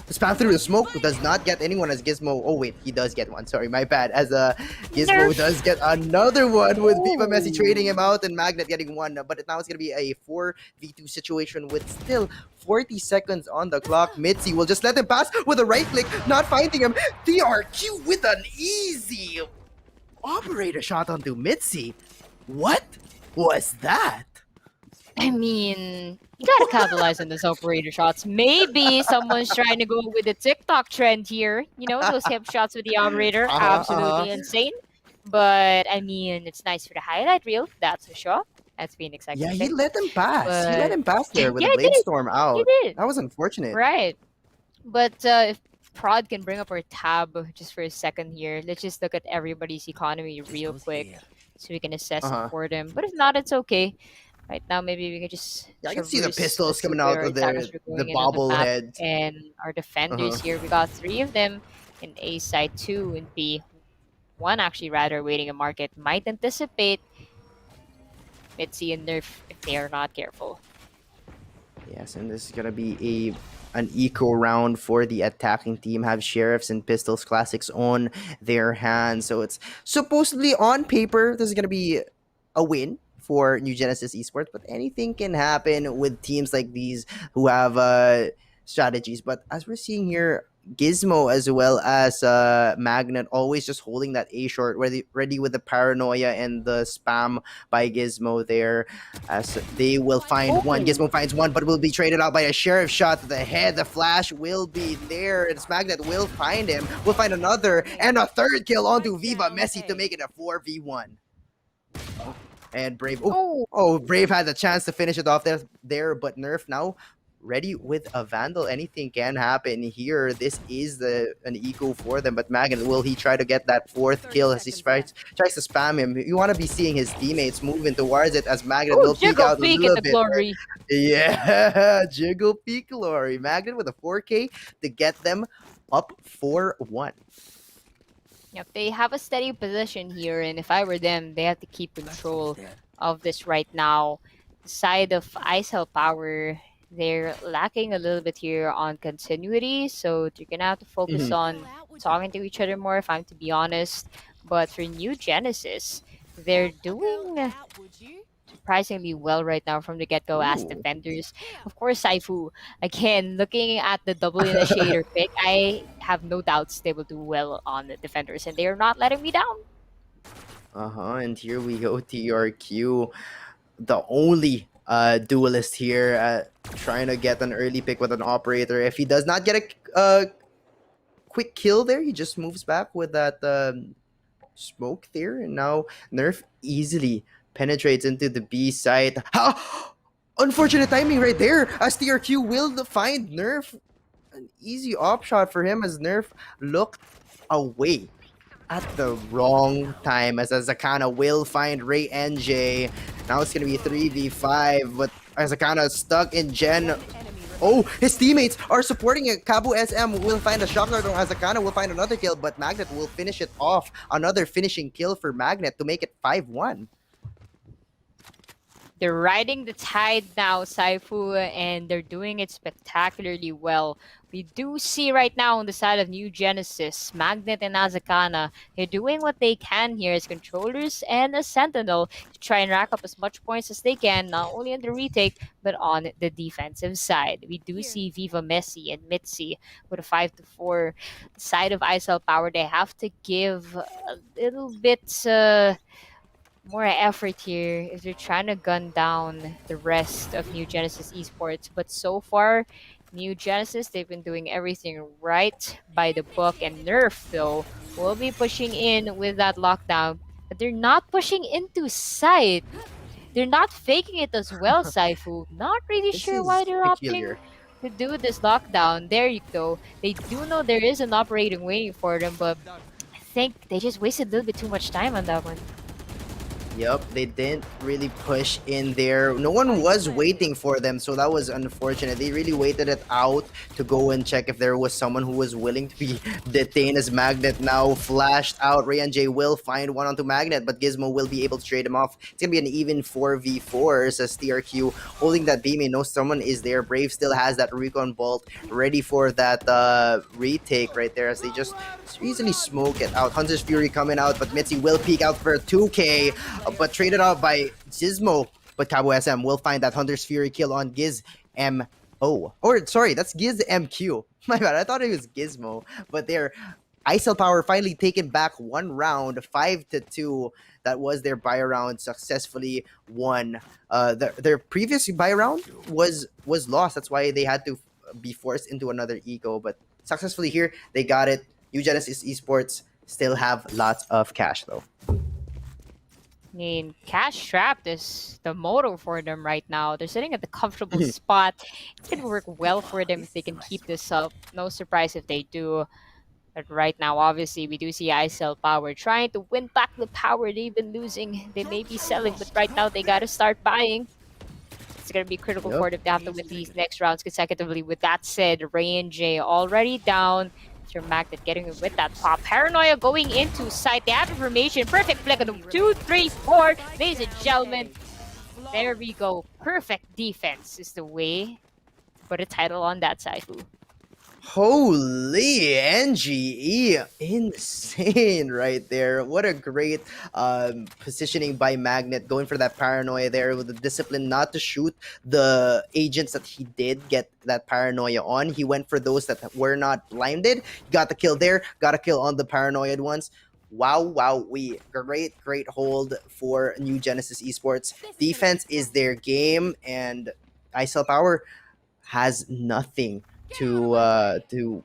spam through the smoke does not get anyone as Gizmo. Oh wait, he does get one. Sorry, my bad. As Gizmo does get another one with Viva Messi trading him out and Magnet getting one. But now it's gonna be a 4v2 situation with still 40 seconds on the clock. Mitzi will just let him pass with a right click, not finding him. DRQ with an easy operator shot onto Mitzi. What was that? I mean, you gotta capitalize on those operator shots. Maybe someone's trying to go with the TikTok trend here. You know, those hip shots with the operator. Absolutely insane. But, I mean, it's nice for the highlight reel. That's for sure. That's Phoenix. Yeah, he let him pass. But... he let him pass there with Yeah, the he did. Bladestorm out. He did. That was unfortunate. Right. But if Prod can bring up our tab just for a second here, let's just look at everybody's economy real quick so we can assess it for them. But if not, it's okay. Right now, maybe we can just. Yeah, I can see the traverse pistols as coming to out where of attackers the are going in on the map. bobblehead. And our defenders here, we got 3 of them in A side, 2 in B. 1 actually rather waiting a market might anticipate Mitzi and Nerf if they are not careful. Yes, and this is gonna be an eco round for the attacking team. Have Sheriffs and Pistols Classics on their hands, so it's supposedly on paper this is gonna be a win for New Genesis Esports, but anything can happen with teams like these who have strategies. But as we're seeing here, Gizmo as well as Magnet always just holding that A short, ready with the paranoia and the spam by Gizmo there. As they will find one. Oh, Gizmo finds one, but will be traded out by a sheriff shot to the head. The flash will be there. And Magnet will find him. Will find another and a third kill onto Viva Messi to make it a 4v1. And Brave. Brave had the chance to finish it off there, but Nerf now ready with a Vandal. Anything can happen here. This is an eco for them, but Magnet, will he try to get that fourth kill as he tries to spam him? You want to be seeing his teammates moving towards it as Magnet will peek out a peek little at the bit. glory. Yeah, Jiggle Peak Glory. Magnet with a 4K to get them up 4-1. Yep, they have a steady position here, and if I were them, they have to keep control of this right now. The side of ISL Power, they're lacking a little bit here on continuity, so they're gonna have to focus on talking to each other more, if I'm to be honest. But for New Genesis, they're doing surprisingly well right now from the get-go as Ooh. defenders. Of course, Saifu, again, looking at the double initiator pick, I have no doubts they will do well on the defenders, and they are not letting me down. And here we go, TRQ, the only duelist here, trying to get an early pick with an operator. If he does not get a quick kill there, he just moves back with that smoke there, and now Nerf easily penetrates into the B side. Unfortunate timing right there, as TRQ will find Nerf. An easy op shot for him as Nerf looked away at the wrong time, as Azakana will find Ray NJ. Now it's gonna be 3v5, but Azakana stuck in Gen. Oh, his teammates are supporting it. Kabu SM will find a shocker. Azakana will find another kill, but Magnet will finish it off. Another finishing kill for Magnet to make it 5-1. They're riding the tide now, Saifu, and they're doing it spectacularly well. We do see right now on the side of New Genesis, Magnet and Azakana, they're doing what they can here as controllers and as Sentinel to try and rack up as much points as they can, not only on the retake, but on the defensive side. We do see Viva Messi and Mitzi with a 5-4 side of ISL Power. They have to give a little bit more effort here if they're trying to gun down the rest of New Genesis Esports. But so far, New Genesis, they've been doing everything right by the book. And Nerf, though, will be pushing in with that lockdown. But they're not pushing into site. They're not faking it as well, Saifu. Not really This sure is why they're peculiar. opting to do this lockdown. There you go. They do know there is an operating waiting for them, but I think they just wasted a little bit too much time on that one. Yep, they didn't really push in there. No one was waiting for them, so that was unfortunate. They really waited it out to go and check if there was someone who was willing to be detained, as Magnet now flashed out. Ray and Jay will find one onto Magnet, but Gizmo will be able to trade him off. It's going to be an even 4v4 as TRQ holding that B main. No, someone is there. Brave still has that recon bolt ready for that retake right there, as they just easily smoke it out. Hunter's Fury coming out, but Mitzi will peek out for a 2k. But traded out by Gizmo. But Cabo SM will find that Hunter's Fury kill on Giz M. Or sorry, that's Giz MQ. My bad, I thought it was Gizmo. But their ISL Power finally taken back one round, 5-2. That was their buy round, successfully won. Their previous buy round was lost. That's why they had to be forced into another eco. But successfully here, they got it. New Genesis Esports still have lots of cash though. I mean, cash strapped is the motto for them right now. They're sitting at the comfortable spot. It's going to work well for them if they can keep this up. No surprise if they do. But right now, obviously, we do see ISL Power trying to win back the power they've been losing. They may be selling, but right now they got to start buying. It's going to be critical for them to have to win these next rounds consecutively. With that said, Ray and Jay already down. Magnet getting with that pop. Paranoia going into site. They have information. Perfect flick on them. 2, 3, 4. Ladies and gentlemen, there we go. Perfect defense is the way to put a title on that side. Holy NGE, insane right there. What a great positioning by Magnet, going for that paranoia there with the discipline not to shoot the agents that he did get that paranoia on. He went for those that were not blinded. Got the kill there, got a kill on the paranoid ones. Wow, great hold for New Genesis Esports. Defense is their game, and ISL Power has nothing to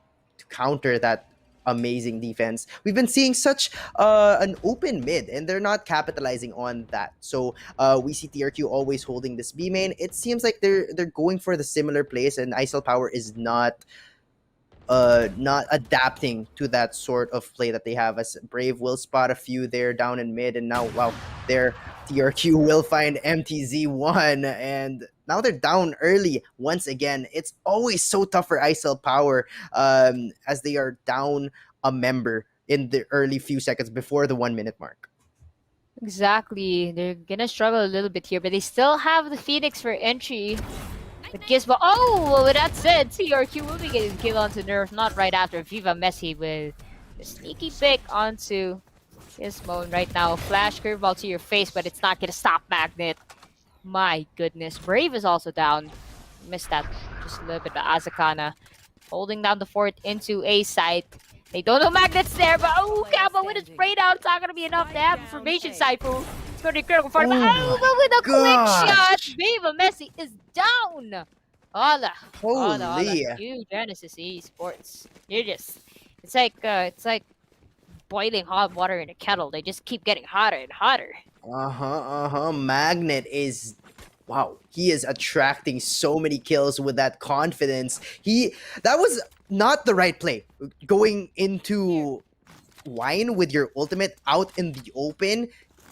counter that amazing defense. We've been seeing such an open mid, and they're not capitalizing on that. So we see TRQ always holding this B main. It seems like they're going for the similar plays, and ISL Power is not adapting to that sort of play that they have, as Brave will spot a few there down in mid, and now wow, their TRQ will find MTZ1, and now they're down early once again. It's always so tough for ISL Power as they are down a member in the early few seconds before the 1 minute mark. Exactly. They're gonna struggle a little bit here, but they still have the Phoenix for entry. But Gizmo, well, with that said, TRQ will be getting kill onto Nerf, not right after Viva Messi with a sneaky pick onto Gizmo. And right now, flash curveball to your face, but it's not gonna stop Magnet. My goodness. Brave is also down. Missed that just a little bit, but Azakana holding down the fort into A site. They don't know Magnet's there, but Kappa with his spray down, it's not gonna be enough to have information Saifu. It's gonna be critical for him. But with a quick shot, Viva Messi is down. Hola. Holy. You Genesis Esports. You're just it's like boiling hot water in a kettle. They just keep getting hotter and hotter. Magnet is wow, he is attracting so many kills with that confidence. That was not the right play. Going into wine with your ultimate out in the open,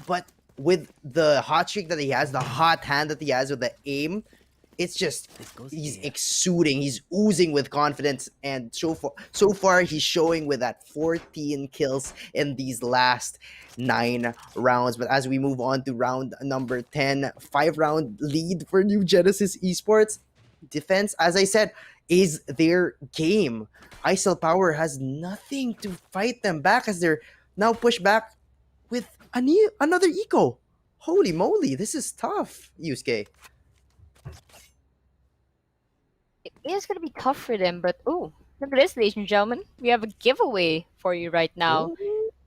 but with the hot streak that he has, the hot hand that he has with the aim, it's just he's exuding, he's oozing with confidence, and so far he's showing with that 14 kills in these last 9 rounds. But as we move on to round number 10, 5-round lead for New Genesis Esports. Defense, as I said, is their game. ISL Power has nothing to fight them back as they're now pushed back with another eco. Holy moly, this is tough, Yusuke. It is gonna be tough for them, but look at this, ladies and gentlemen. We have a giveaway for you right now.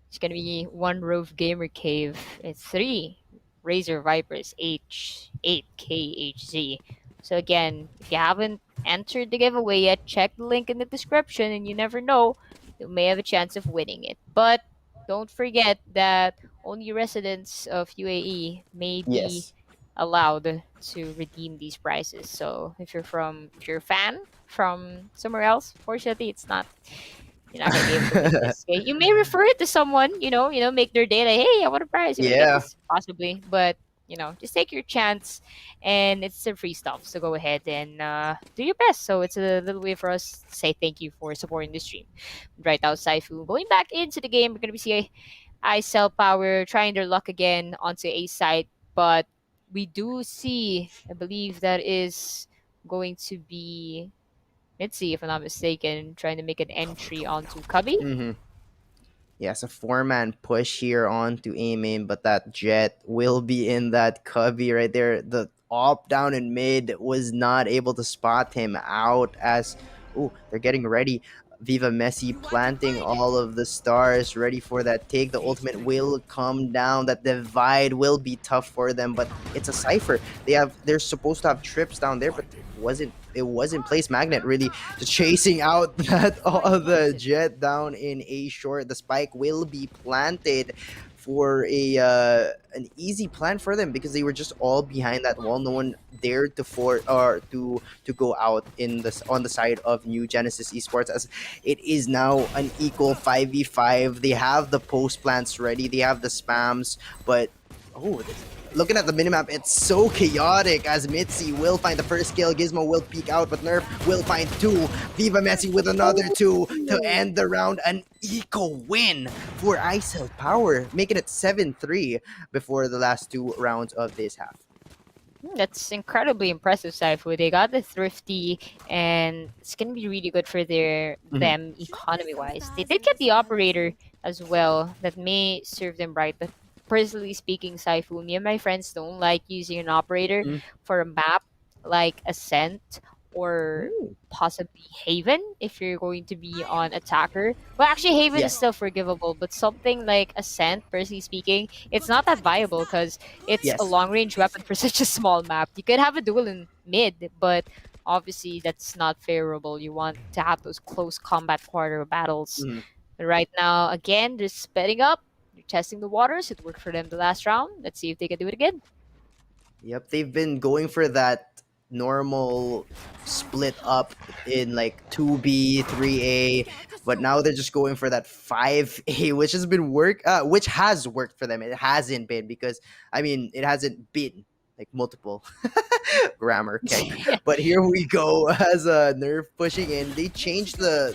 It's gonna be 1 Rove Gamer Cave. It's 3 Razor Vipers H8KHZ. So again, if you haven't entered the giveaway yet, check the link in the description, and you never know, you may have a chance of winning it. But don't forget that only residents of UAE may be allowed to redeem these prizes. So if you're a fan from somewhere else, fortunately it's not, you're not gonna be able to win this. Okay? You may refer it to someone, make their day like, hey, I want a prize. You may get this, possibly, but just take your chance, and it's some free stuff. So go ahead and do your best. So it's a little way for us to say thank you for supporting the stream. Right now, Saifu going back into the game. We're gonna be seeing ISL Power trying their luck again onto A side, but we do see, I believe that is going to be Mitzi, if I'm not mistaken, trying to make an entry onto Cubby. Yes, a 4-man push here onto A main, but that Jet will be in that Cubby right there. The op down in mid was not able to spot him out as they're getting ready. Viva Messi planting all of the stars, ready for that take. The ultimate will come down. That divide will be tough for them, but it's a cipher. They're supposed to have trips down there, but it wasn't placed. Magnet really just chasing out the Jet down in A short. The spike will be planted for an easy plan for them because they were just all behind that wall. No one dared to go out on the side of New Genesis Esports, as it is now an equal 5v5. They have the post plants ready, they have the spams, but looking at the minimap, it's so chaotic as Mitzi will find the first kill. Gizmo will peek out, but Nerf will find 2. Viva Messi with another 2 to end the round. An eco win for ISL Power, making it 7-3 before the last 2 rounds of this half. That's incredibly impressive, Saifu. They got the thrifty, and it's gonna be really good for Mhm. them economy wise. They did get the operator as well that may serve them right, but personally speaking, Saifu, me and my friends don't like using an operator Mhm. for a map like Ascent or Ooh. possibly Haven if you're going to be on attacker. Well, actually, Haven is Yes. still forgivable, but something like Ascent, personally speaking, it's not that viable because it's a Yes. long range weapon for such a small map. You could have a duel in mid, but obviously that's not favorable. You want to have those close combat quarter battles. Mhm. But right now, again, they're speding up. They're testing the waters. It worked for them the last round. Let's see if they can do it again. Yep, they've been going for that normal split up in like 2B, 3A, but now they're just going for that 5A, which which has worked for them. It hasn't been because I mean, it hasn't been like multiple grammar, okay. But here we go as a Nerf pushing in. They changed the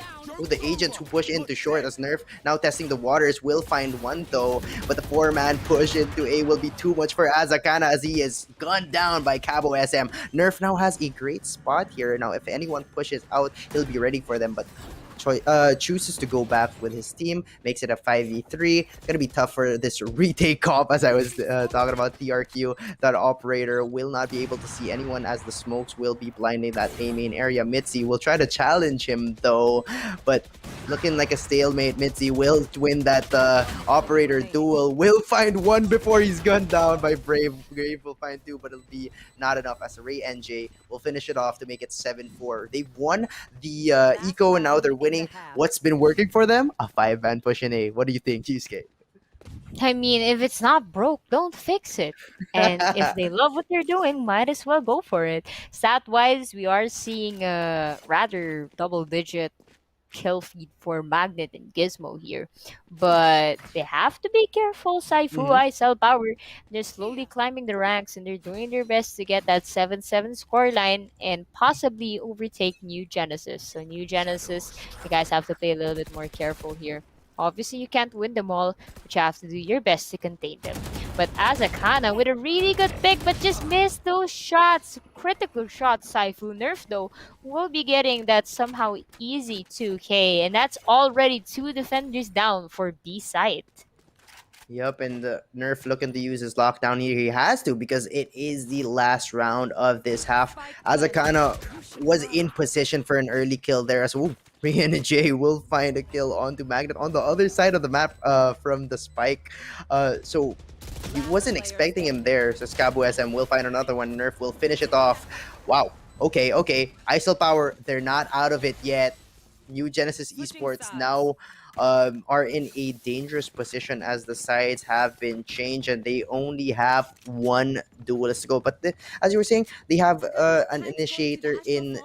agents who push into short as Nerf now testing the waters. Will find one though, but the four-man push into A will be too much for Azakana as he is gunned down by Cabo SM. Nerf now has a great spot here. Now, if anyone pushes out, he'll be ready for them, but chooses to go back with his team, makes it a 5v3. Gonna be tough for this retake comp, as I was talking about TRQ. That operator will not be able to see anyone as the smokes will be blinding that A main area. Mitzi will try to challenge him though, but looking like a stalemate. Mitzi will win that operator duel. Will find one before he's gunned down by Brave. Brave will find two, but it'll be not enough as Ray NJ will finish it off to make it 7-4. They've won the eco and now they're winning. What's been working for them? A 5-man push in A. What do you think, Cheesecake? I mean, if it's not broke, don't fix it. And if they love what they're doing, might as well go for it. Stat wise, we are seeing a rather double digit kill feed for Magnet and Gizmo here. But they have to be careful. Saifu, Mhm. I sell power. They're slowly climbing the ranks and they're doing their best to get that 7-7 scoreline and possibly overtake New Genesis. So, New Genesis, you guys have to play a little bit more careful here. Obviously, you can't win them all, but you have to do your best to contain them. But Azakana with a really good pick, but just missed those shots. Critical shots, Saifu. Nerf, though, will be getting that somehow easy 2K, and that's already two defenders down for B site. Yep, and Nerf looking to use his lockdown here. He has to because it is the last round of this half. Azakana was in position for an early kill there as well. Rihanna J will find a kill onto Magnet on the other side of the map from the spike. So he wasn't expecting him there. So Scabu SM will find another one. Nerf will finish it off. Wow. Okay, okay. ISO power. They're not out of it yet. New Genesis Esports now are in a dangerous position as the sides have been changed and they only have one duelist to go. But as you were saying, they have an initiator in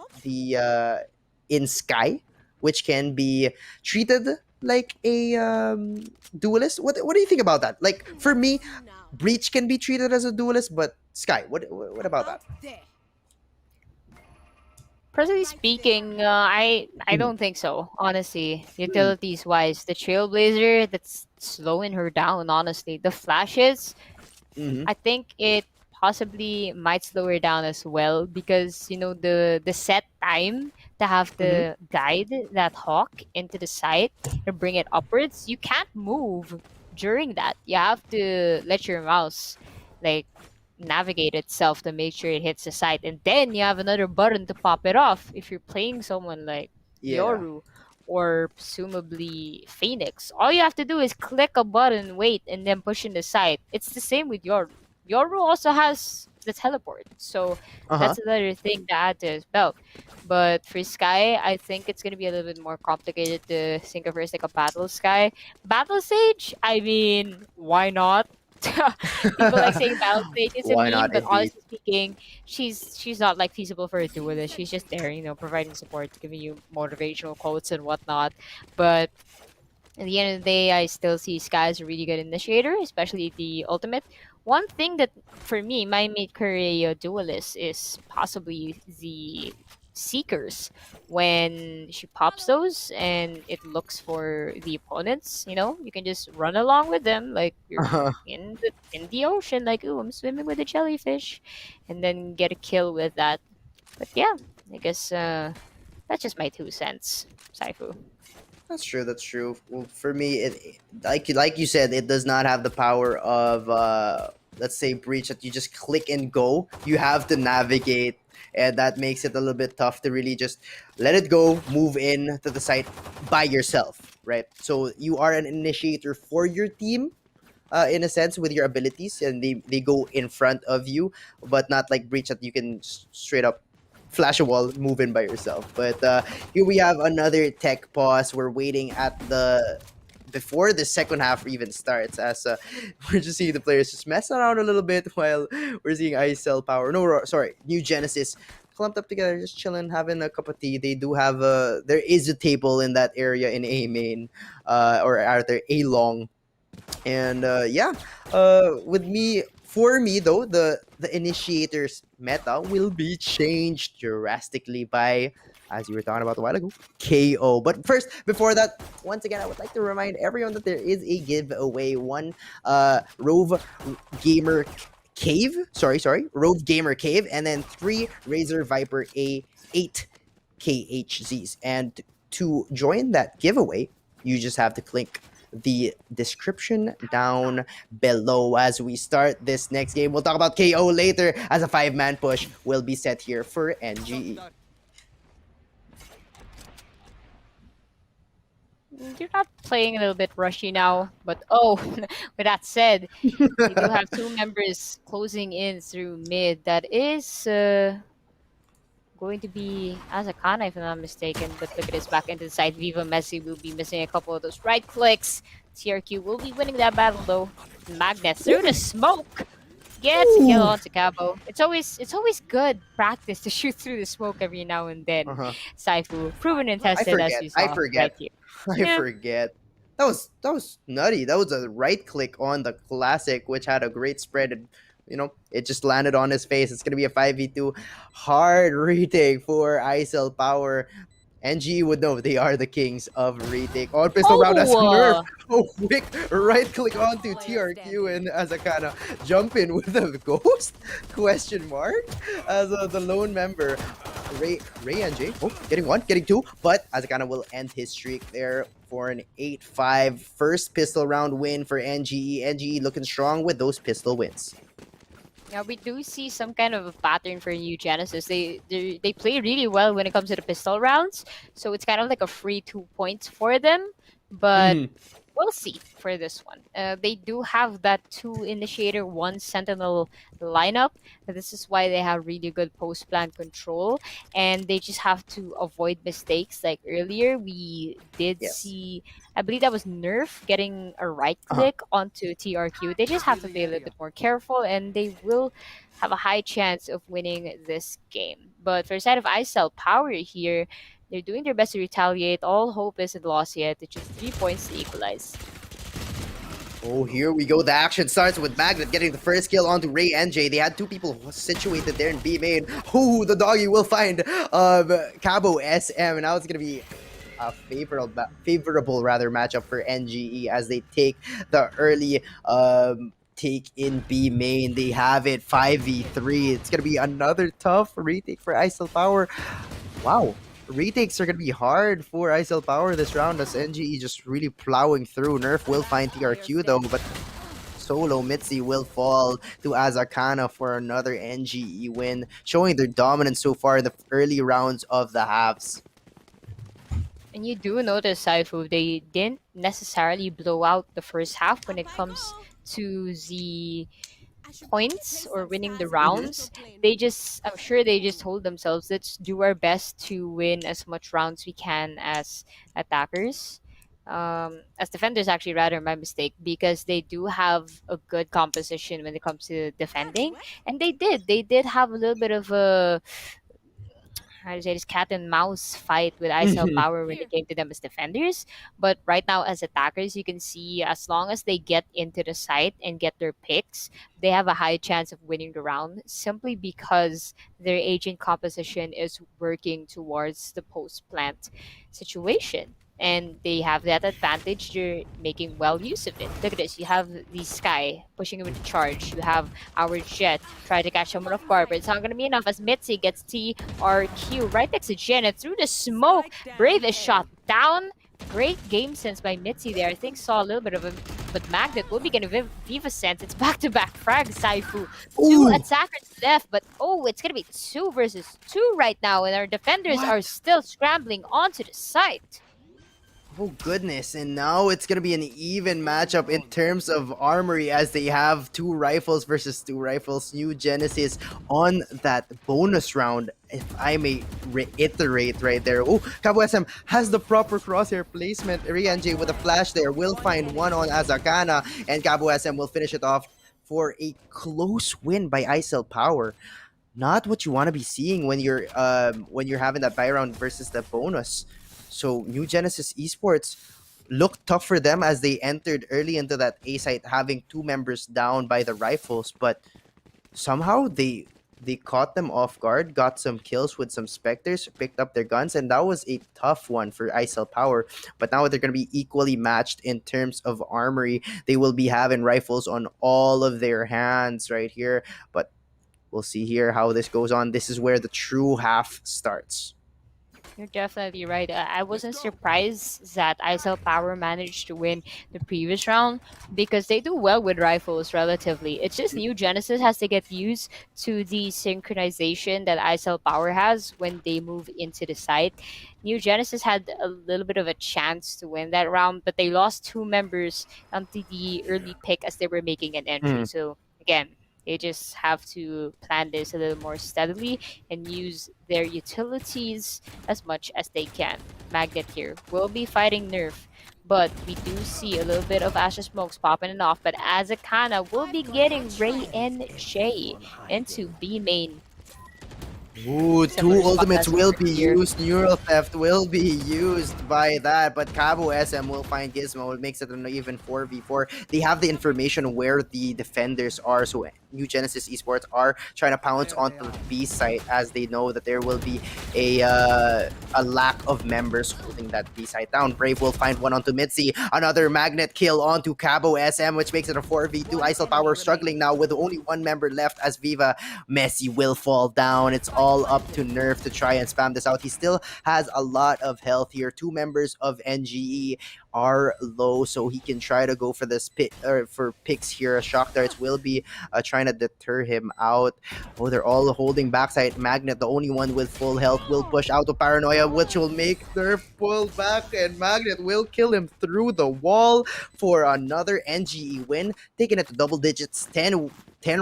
Sky, which can be treated like a duelist. What do you think about that? Like for me, Breach can be treated as a duelist, but Sky, what about that? Personally speaking, I Mhm. don't think so. Honestly, utilities wise, the Trailblazer that's slowing her down. Honestly, the flashes, Mm-hmm. I think it possibly might slow her down as well because the set time to have Mm-hmm. to guide that hawk into the site and bring it upwards. You can't move during that. You have to let your mouse like navigate itself to make sure it hits the site, and then you have another button to pop it off. If you're playing someone like Yeah. Yoru or presumably Phoenix, all you have to do is click a button, wait, and then push in the site. It's the same with Yoru. Yoru also has the teleport, so Uh-huh. that's another thing to add to his belt. But for Sky, I think it's gonna be a little bit more complicated to think of her as like a battle Sky. Battle Sage, I mean, why not? People like saying Battle Stage is a Why meme, not but indeed? honestly speaking, she's not like feasible for a duelist. She's just there, providing support, giving you motivational quotes and whatnot. But at the end of the day, I still see Sky as a really good initiator, especially the ultimate. One thing that for me might make her a duelist is possibly the seekers. When she pops those and it looks for the opponents, you can just run along with them like you're in the ocean, like, ooh, I'm swimming with a jellyfish, and then get a kill with that. But yeah, I guess that's just my 2 cents, Saifu. That's true. That's true. Well, for me, like you said, it does not have the power of let's say breach that you just click and go. You have to navigate, and that makes it a little bit tough to really just let it go, move in to the site by yourself, right? So you are an initiator for your team, in a sense, with your abilities, and they go in front of you, but not like breach that you can straight up flash a wall, move in by yourself. But here we have another tech pause. We're waiting at the before the second half even starts, as we're just seeing the players just mess around a little bit while we're seeing ISL Power. No, sorry, New Genesis clumped up together, just chilling, having a cup of tea. They do have there is a table in that area in A main, or rather A long, and yeah, with me, for me though, the initiators meta will be changed drastically by, as you were talking about a while ago, KO. But first, before that, once again, I would like to remind everyone that there is a giveaway. One Rove Gamer Cave, sorry, Rove Gamer Cave, and then 3 Razor Viper A8 KHZs. And to join that giveaway, you just have to click the description down below as we start this next game. We'll talk about KO later, as a 5-man push will be set here for NGE. You're not playing a little bit rushy now, but oh, with that said, you do have 2 members closing in through mid. That is going to be Azakana, if I'm not mistaken. But look at this, back into the side. Viva Messi will be missing a couple of those right clicks. TRQ will be winning that battle though. Magnet through the smoke gets a kill onto Cabo. It's always good practice to shoot through the smoke every now and then. Saifu, proven and tested, as you saw. I forget. Right here. I Yeah. forget. That was nutty. That was a right click on the classic, which had a great spread, and it just landed on his face. It's gonna be a 5v2. Hard retake for ISL Power. NG would know they are the kings of retake. On pistol round as Nerf. Oh, quick right click onto TRQ, and as a kind of jump in with a ghost question mark as the lone member. Ray NJ. Oh, getting 1, getting 2, but Azakana will end his streak there for an 8-5 first pistol round win for NGE. NGE looking strong with those pistol wins. Yeah, we do see some kind of a pattern for New Genesis. They play really well when it comes to the pistol rounds, so it's kind of like a free 2 points for them. But we'll see for this one. They do have that 2 initiator, 1 sentinel lineup. This is why they have really good post plan control, and they just have to avoid mistakes. Like earlier, we did see, I believe that was Nerf getting a right click onto TRQ. They just have to be a little bit more careful, and they will have a high chance of winning this game. But for the side of ISL Power here, they're doing their best to retaliate. All hope isn't lost yet. It's just 3 points to equalize. Oh, here we go. The action starts with Magnet getting the first kill onto Ray NJ. They had 2 people situated there in B main. Oh, the doggy will find Cabo SM. Now it's going to be a favorable matchup for NGE as they take the early take in B main. They have it 5v3. It's going to be another tough retake for ISL Power. Wow. Retakes are going to be hard for ISL Power this round as NGE just really plowing through. Nerf will find TRQ though, but solo Mitzi will fall to Azakana for another NGE win, showing their dominance so far in the early rounds of the halves. And you do notice, Saifu, they didn't necessarily blow out the first half when it comes to the points or winning the rounds. I'm sure they just told themselves, let's do our best to win as much rounds we can as attackers. As defenders, actually, rather, my mistake, because they do have a good composition when it comes to defending, and they did have a little bit of a how to say this, cat and mouse fight with ISL Power when it came to them as defenders. But right now, as attackers, you can see as long as they get into the site and get their picks, they have a high chance of winning the round simply because their agent composition is working towards the post plant situation. And they have that advantage. They're making well use of it. Look at this. You have the Sky pushing him with the charge. You have our Jet try to catch someone off guard, but it's not going to be enough as Mitzi gets TRQ right next to Jen and through the smoke. Brave is shot down. Great game sense by Mitzi there. I think saw a little bit of him, but Magnet will be getting Viva sense. It's back-to-back frag, Saifu. Two attackers left, but it's going to be 2 versus 2 right now, and our defenders are still scrambling onto the site. Oh goodness, and now it's gonna be an even matchup in terms of armory as they have 2 rifles versus 2 rifles. New Genesis on that bonus round, if I may reiterate right there. Oh, Cabo SM has the proper crosshair placement. Rianj with a flash there will find one on Azakana, and Cabo SM will finish it off for a close win by ISL Power. Not what you want to be seeing when you're having that buy round versus the bonus. So New Genesis Esports looked tough for them as they entered early into that A site, having 2 members down by the rifles, but somehow they caught them off guard, got some kills with some Spectres, picked up their guns, and that was a tough one for ISL Power. But now they're going to be equally matched in terms of armory. They will be having rifles on all of their hands right here, but we'll see here how this goes on. This is where the true half starts. You're definitely right. I wasn't surprised that ISL Power managed to win the previous round because they do well with rifles relatively. It's just New Genesis has to get used to the synchronization that ISL Power has when they move into the site. New Genesis had a little bit of a chance to win that round, but they lost 2 members onto the early pick as they were making an entry. So again, they just have to plan this a little more steadily and use their utilities as much as they can. Magnet here will be fighting Nerf, but we do see a little bit of Ashes Smokes popping it off. But Azakana will be getting Ray and Shay into B main. Ooh, 2 ultimates will be used. Neural Theft will be used by that, but Cabo SM will find Gizmo. It makes it an even 4v4. They have the information where the defenders are, so New Genesis Esports are trying to pounce onto the B site as they know that there will be a lack of members holding that B site down. Brave will find one onto Mitzi. Another Magnet kill onto Cabo SM, which makes it a 4v2. ISL Power struggling now with only 1 member left as Viva. Messi will fall down. It's all up to Nerf to try and spam this out. He still has a lot of health here. 2 members of NGE are low, so he can try to go for this for picks here. Shock darts will be trying to deter him out. Oh, they're all holding backside. Magnet, the only one with full health, will push out to Paranoia, which will make Nerf pull back, and Magnet will kill him through the wall for another NGE win, taking it to double digits. 10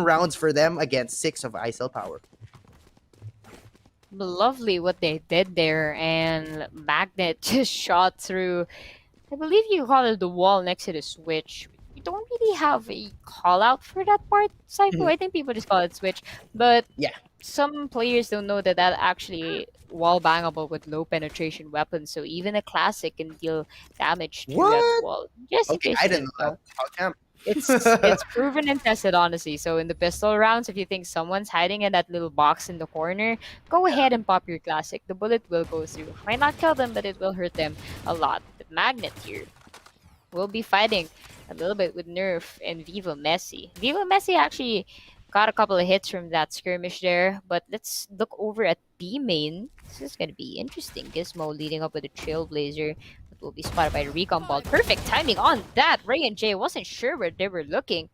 rounds for them against 6 of ISL Power. Lovely what they did there, and Magnet just shot through, I believe you call it the wall next to the switch. We don't really have a call out for that part, Saifu. I think people just call it switch, but yeah, some players don't know that actually wall bangable with low penetration weapons, so even a classic can deal damage to that wall. Just okay, I didn't know that. How come? It's proven and tested, honestly. So in the pistol rounds, if you think someone's hiding in that little box in the corner, go ahead and pop your classic. The bullet will go through. Might not kill them, but it will hurt them a lot. The Magnet here will be fighting a little bit with Nerf and Viva Messi. Viva Messi actually got a couple of hits from that skirmish there, but let's look over at B main. This is going to be interesting. Gizmo leading up with a Trailblazer that will be spotted by the recon ball. Perfect timing on that. Ray and Jay wasn't sure where they were looking,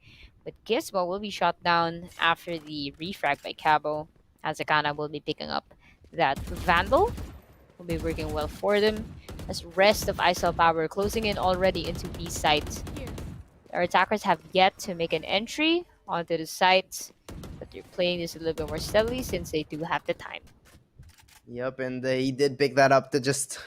but Gizmo will be shot down after the refrag by Cabo. Azakana will be picking up that Vandal. Will be working well for them as rest of ISL Power closing in already into B site. Our attackers have yet to make an entry onto the site, but they're playing this a little bit more steadily since they do have the time. Yep, and he did pick that up to just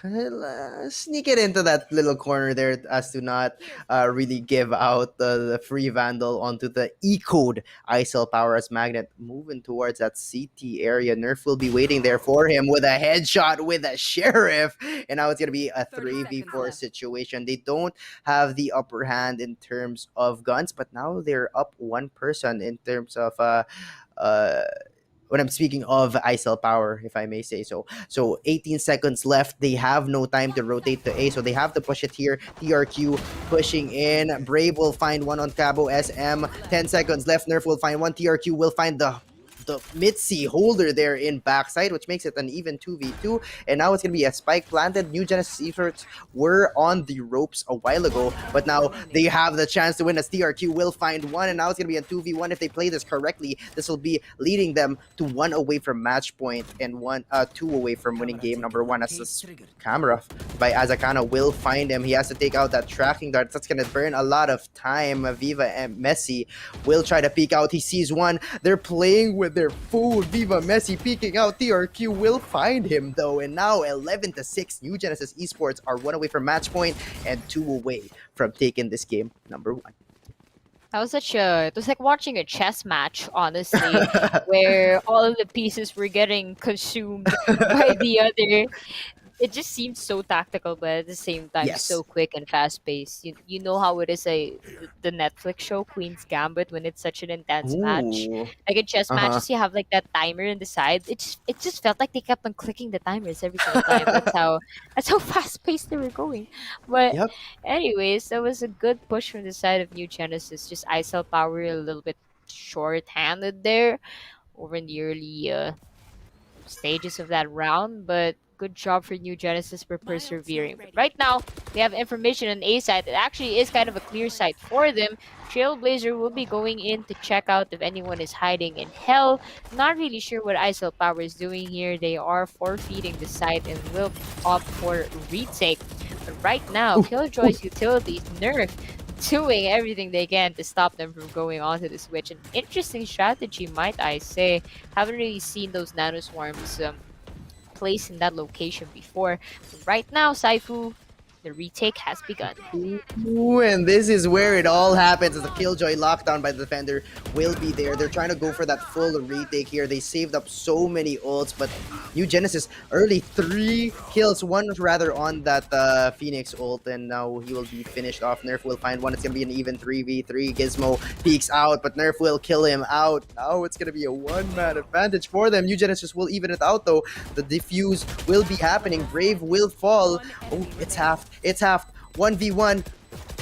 sneak it into that little corner there as to not really give out the free vandal onto the E-code ISL power as Magnet moving towards that CT area. Nerf will be waiting there for him with a headshot with a sheriff, and now it's gonna be a 30 seconds 3v4 left. situation. They don't have the upper hand in terms of guns, but now they're up one person in terms of uh when I'm speaking of ISL power, if I may say so. So 18 seconds left. They have no time to rotate to A, so they have to push it here. TRQ pushing in. Brave will find one on Cabo SM. 10 seconds left. Nerf will find one. TRQ will find the Mitzi holder there in backside, which makes it an even 2v2. And now it's going to be a spike planted. New Genesis Esports were on the ropes a while ago, but now they have the chance to win as TRQ will find one. And now it's going to be a 2v1 if they play this correctly. This will be leading them to one away from match point and two away from winning game number one as this camera by Azakana will find him. He has to take out that tracking dart. That's going to burn a lot of time. Viva and Messi will try to peek out. He sees one. They're playing with their food. Viva Messi peeking out. TRQ will find him though. And now 11-6. New Genesis Esports are one away from match point and two away from taking this game number one. That was it was like watching a chess match, honestly, where all of the pieces were getting consumed by the other. It just seemed so tactical, but at the same time Yes. so quick and fast paced. You know how it is the Netflix show Queen's Gambit when it's such an intense match. Ooh. Like in chess Uh-huh. matches, you have like that timer in the side. It just felt like they kept on clicking the timers every single time. That's how fast paced they were going. But Yep. anyways, that was a good push from the side of New Genesis. Just ISL power a little bit short handed there over in the early stages of that round, but good job for New Genesis for persevering. But right now, we have information on A side. It actually is kind of a clear site for them. Trailblazer will be going in to check out if anyone is hiding in hell. Not really sure what ISL Power is doing here. They are forfeiting the site and will opt for retake. But right now, Killjoy's utilities, Nerf, doing everything they can to stop them from going onto the switch. An interesting strategy, might I say. Haven't really seen those nano swarms placed in that location before. But right now, Saifu, the retake has begun. Ooh, and this is where it all happens as the Killjoy lockdown by the defender will be there. They're trying to go for that full retake here. They saved up so many ults, but New Genesis early 3 kills, one rather on that Phoenix ult, and now he will be finished off. Nerf will find one. It's going to be an even 3v3. Gizmo peeks out, but Nerf will kill him out. Now it's going to be a one-man advantage for them. New Genesis will even it out though. The defuse will be happening. Brave will fall. Oh, it's half. It's half. 1v1.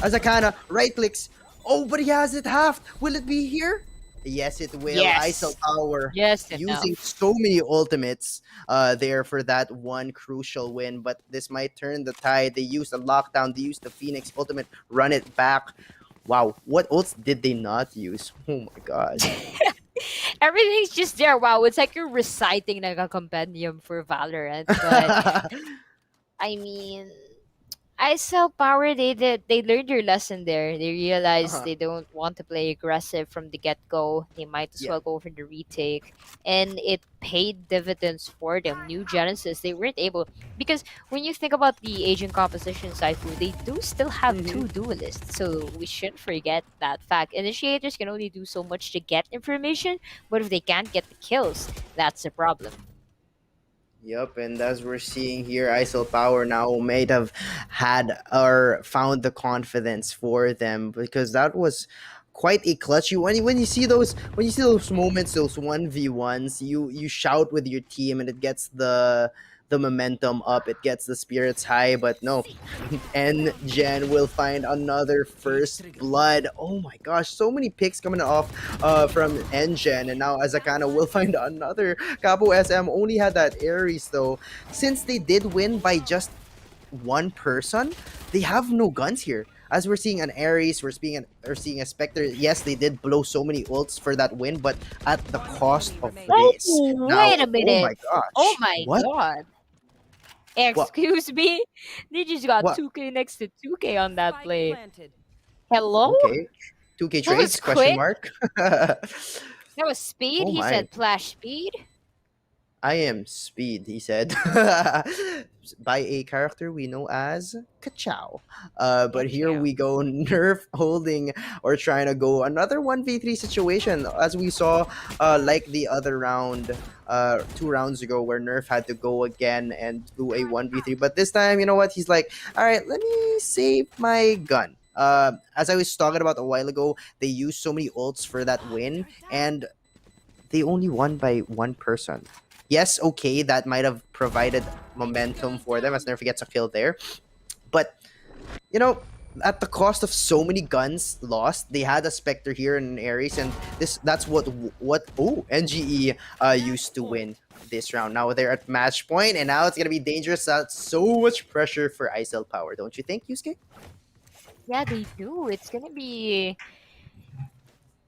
Azakana right clicks. Oh, but he has it half. Will it be here? Yes, it will. Yes. ISO power Yes, using enough. so many ultimates there for that one crucial win. But this might turn the tide. They use the lockdown. They use the Phoenix ultimate. Run it back. Wow. What ults did they not use? Oh my god. Everything's just there. Wow, it's like you're reciting like a compendium for Valorant. But I mean, ISL Power, they learned their lesson there. They realized Uh-huh. they don't want to play aggressive from the get go. They might as Yeah. well go for the retake, and it paid dividends for them. New Genesis, they weren't able because when you think about the agent composition, Saifu, they do still have two duelists, so we shouldn't forget that fact. Initiators can only do so much to get information, but if they can't get the kills, that's a problem. Yep, and as we're seeing here, ISO Power now might have had or found the confidence for them because that was quite a clutch. When you see those moments, those 1v1s, you shout with your team and it gets the momentum up, it gets the spirits high, but no. And Jen will find another first blood. Oh my gosh, so many picks coming off from Engen, and now Azakana will find another. Capo SM only had that Ares though. Since they did win by just one person, they have no guns here. As we're seeing an Ares, we're seeing a Spectre. Yes, they did blow so many ults for that win, but at the cost of this. Oh, Now, wait a minute. Oh my gosh. Oh my What? god. Excuse me? They just got What? 2K next to 2K on that Spike play. planted. Hello? Okay. 2K That was trades? Question quick. mark. That was speed? Oh He my. said flash speed? I am Speed, he said, by a character we know as Kachow. But here Gotcha. we go, Nerf holding or trying to go another 1v3 situation, as we saw, like the other round, 2 rounds ago, where Nerf had to go again and do a 1v3. But this time, you know what? He's like, all right, let me save my gun. As I was talking about a while ago, they used so many ults for that win, and they only won by one person. Yes, okay, that might have provided momentum for them as Nerf gets a kill there. But, you know, at the cost of so many guns lost, they had a Spectre here and an Ares, and that's what NGE used to win this round. Now they're at match point, and now it's gonna be dangerous. That's so much pressure for ISL Power, don't you think, Yusuke? Yeah, they do. It's gonna be,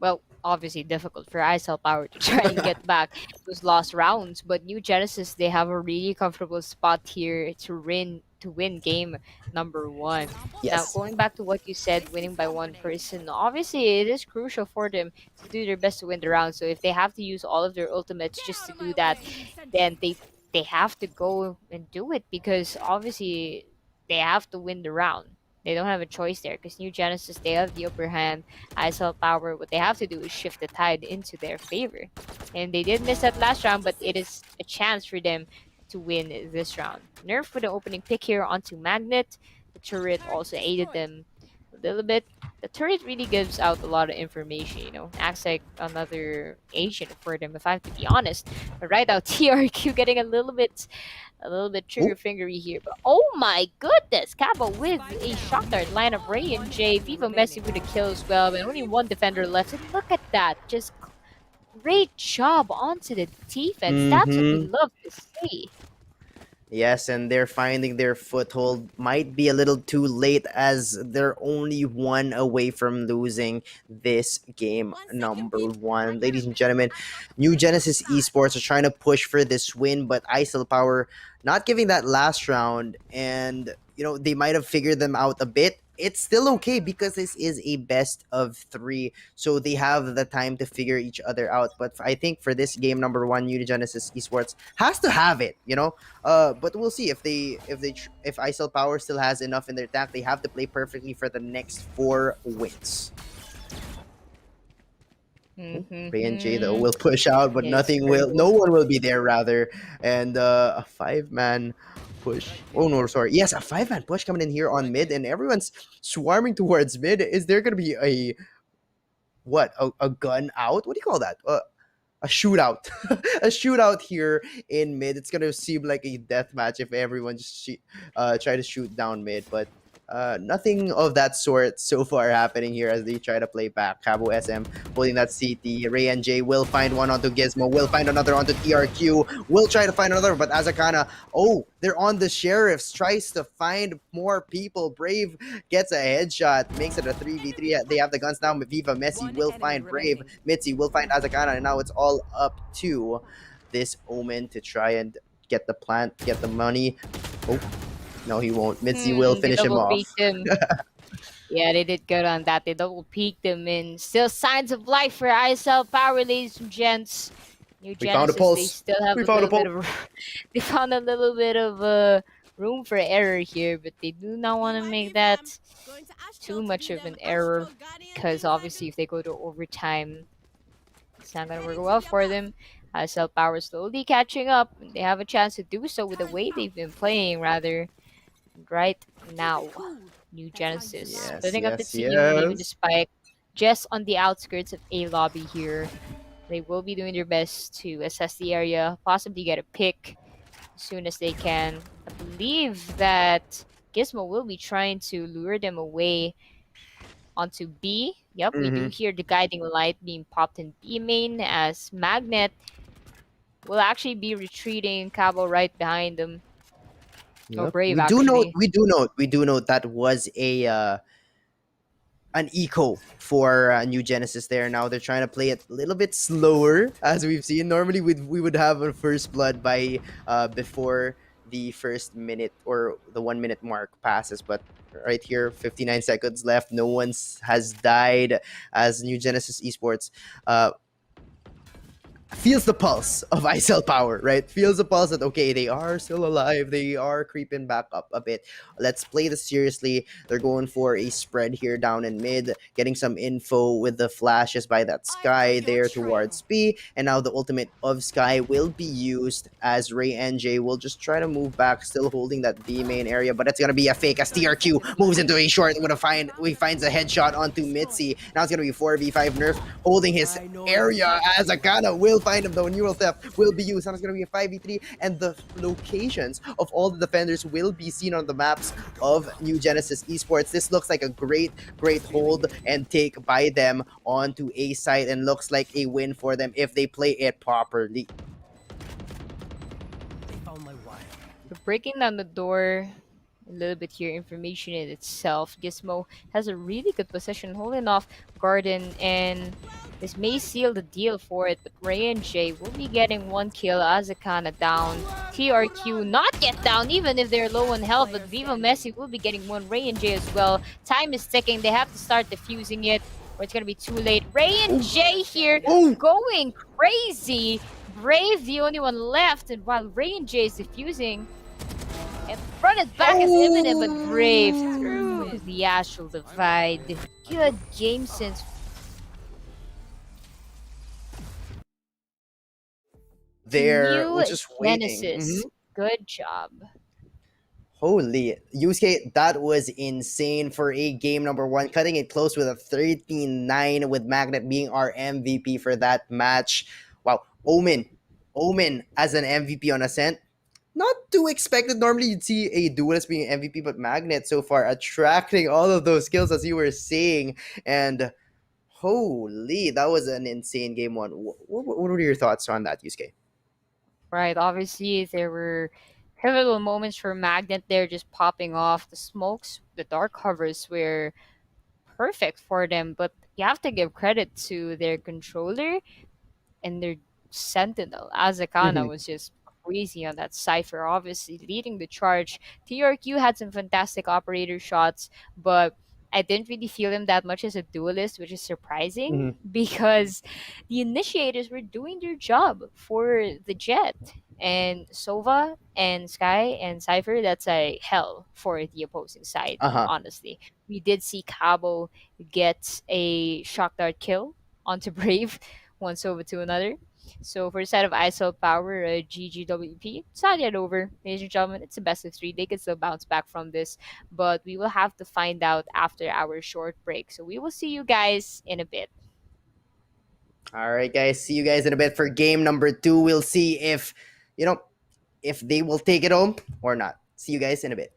well, obviously difficult for ISL Power to try and get back those lost rounds. But New Genesis, they have a really comfortable spot here to win game number one. Now, Yes. going back to what you said, winning by one person, obviously it is crucial for them to do their best to win the round. So if they have to use all of their ultimates just to do that, then they have to go and do it, because obviously they have to win the round. They don't have a choice there because New Genesis, they have the upper hand. ISL Power, what they have to do is shift the tide into their favor. And they did miss that last round, but it is a chance for them to win this round. Nerf with the opening pick here onto Magnet. The turret also aided them a little bit. The turret really gives out a lot of information, acts like another agent for them, if I have to be honest. But right now, TRQ getting a little bit Oh, trigger fingery here. But oh my goodness, Cabo with a shot dart lineup. Ray and Jay, Viva Messi with a kill as well, and only one defender left. And look at that, just great job onto the defense. That's what we mm-hmm. love to see. Yes, and they're finding their foothold. Might be a little too late as they're only one away from losing this game number one. Ladies and gentlemen, New Genesis Esports are trying to push for this win, but ISL Power not giving that last round, and they might have figured them out a bit. It's still okay because this is a best of three, so they have the time to figure each other out. But I think for this game number one, New Genesis Esports has to have it. But we'll see if ISL Power still has enough in their tank. They have to play perfectly for the next 4 wins. Ray and Jay though Mm-hmm. will push out, but Yes, nothing will. true. No one will be there rather, and a 5-man push. Oh no, sorry. Yes, a 5-man push coming in here on mid, and everyone's swarming towards mid. Is there gonna be a what? A gun out? What do you call that? A shootout, a shootout here in mid. It's gonna seem like a death match if everyone just try to shoot down mid, but nothing of that sort so far happening here as they try to play back. Cabo SM holding that CT. Ray and Jay will find one onto Gizmo, will find another onto TRQ, will try to find another, but Azakana, they're on the Sheriffs, tries to find more people. Brave gets a headshot, makes it a 3v3. They have the guns now. Viva Messi will find Brave. Mitzi will find Azakana, and now it's all up to this Omen to try and get the plant, get the money. Oh, no, he won't. Mitzi will They finish him double off. peeked him. Yeah, they did good on that. They double peeked him in. Still signs of life for ISL Power, ladies and gents. New We found a Genesis, they pulse. still have We a found a little bit pulse. of they found a little bit of room for error here, but they do not want to make that too much of an error, because obviously if they go to overtime, it's not gonna work well for them. ISL Power slowly catching up, and they have a chance to do so with the way they've been playing rather right now. New Genesis Yes, splitting up the yes, team, leaving the yes. spike just on the outskirts of A lobby here. They will be doing their best to assess the area, possibly get a pick as soon as they can. I believe that Gizmo will be trying to lure them away onto B. Yep, we do Mm-hmm. hear the guiding light being popped in B main as Magnet will actually be retreating. Cabo right behind them. Oh, Yep. Brave We do note. actually. We do note that was a an eco for New Genesis there. Now they're trying to play it a little bit slower, as we've seen. Normally, we would have a first blood by before the first minute or the 1 minute mark passes, but right here, 59 seconds left. No one has died as New Genesis Esports. Uh, feels the pulse of ISL power, right? Feels the pulse that, okay, they are still alive. They are creeping back up a bit. Let's play this seriously. They're going for a spread here down in mid, getting some info with the flashes by that Sky there towards B. And now the ultimate of Sky will be used as Ray and Jay will just try to move back, still holding that B main area, but it's going to be a fake as TRQ moves into a short. He finds a headshot onto Mitzi. Now it's going to be 4v5 Nerf holding his area as Akana will find him though. Neural theft will be used. Now it's going to be a 5v3 and the locations of all the defenders will be seen on the maps of New Genesis Esports. This looks like a great hold and take by them onto A site and looks like a win for them if they play it properly. We're breaking down the door a little bit here. Information in itself. Gizmo has a really good position holding off Garden, and this may seal the deal for it, but Ray and Jay will be getting one kill. Azakana down. TRQ not get down even if they're low on health, but Viva Messi will be getting one. Ray and Jay as well. Time is ticking. They have to start defusing it or it's gonna be too late. Ray and Jay here going crazy. Brave the only one left, and while Ray and Jay is defusing, and front and back is imminent, but Brave through the astral divide. Good game sense. There, New we're just waiting. Genesis. Good job. Holy, Yusuke, that was insane for a game number one, cutting it close with a 13-9 with Magnet being our MVP for that match. Wow, Omen as an MVP on Ascent. Not too expected. Normally you'd see a duelist being an MVP, but Magnet so far attracting all of those skills as you were saying. And holy, that was an insane game one. What were your thoughts on that, Yusuke? Right, obviously there were pivotal moments for Magnet there just popping off. The smokes, the dark covers were perfect for them, but you have to give credit to their controller and their sentinel. Azakana was just crazy on that cipher, obviously leading the charge. TRQ had some fantastic operator shots, but I didn't really feel him that much as a duelist, which is surprising because the initiators were doing their job for the Jet. And Sova and Sky and Cypher, that's a hell for the opposing side, honestly. We did see Cabo get a shock dart kill onto Brave, one Sova to another. So for the side of ISL Power, GGWP, it's not yet over, ladies and gentlemen. It's a best of three. They can still bounce back from this, but we will have to find out after our short break. So we will see you guys in a bit. All right, guys. See you guys in a bit for game number two. We'll see if, if they will take it home or not. See you guys in a bit.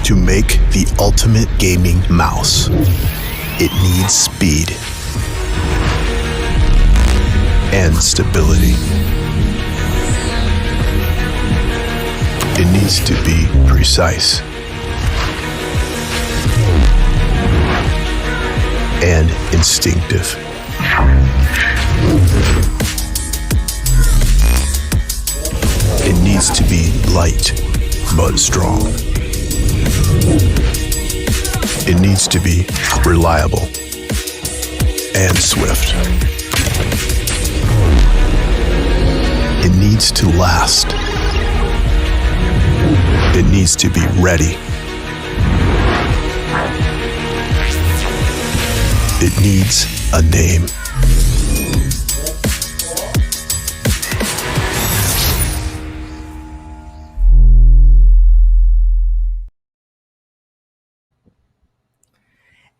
To make the ultimate gaming mouse, it needs speed and stability. It needs to be precise and instinctive. It needs to be light but strong. It needs to be reliable and swift. It needs to last. It needs to be ready. It needs a name.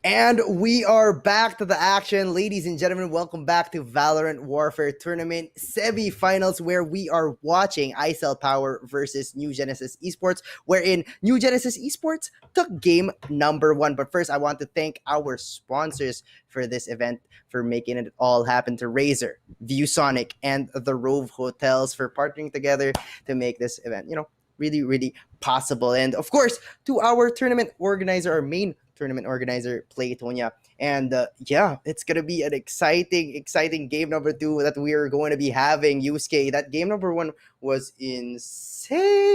And we are back to the action. Ladies and gentlemen, welcome back to Valorant Warfare Tournament semi-finals, where we are watching ISL Power versus New Genesis Esports, wherein New Genesis Esports took game number 1. But first, I want to thank our sponsors for this event, for making it all happen, to Razer, ViewSonic, and the Rove Hotels for partnering together to make this event, really, really possible. And of course, to our tournament organizer, our main tournament organizer, Playtonia. And yeah, it's gonna be an exciting game number 2 that we are going to be having. Yusuke, that game number 1 was insane.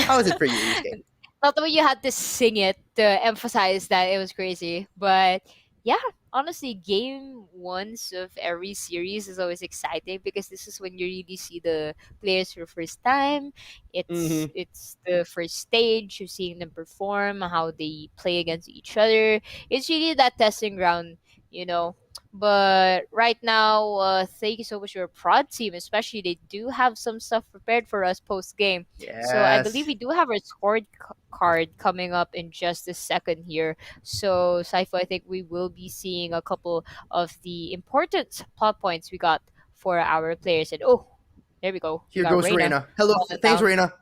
How was it for you, Yusuke? Not the way you had to sing it to emphasize that it was crazy, but yeah, honestly, game ones of every series is always exciting because this is when you really see the players for the first time. It's Mm-hmm. it's the first stage. You're seeing them perform, how they play against each other. It's really that testing ground, you know. But right now, thank you so much to your prod team, especially they do have some stuff prepared for us post game. So I believe Yes. we do have our card coming up in just a second here. So Saifo, I think we will be seeing a couple of the important plot points we got for our players. And oh, there we go. We Here got goes Reina Reina. Hello, falling thanks, down. Reina.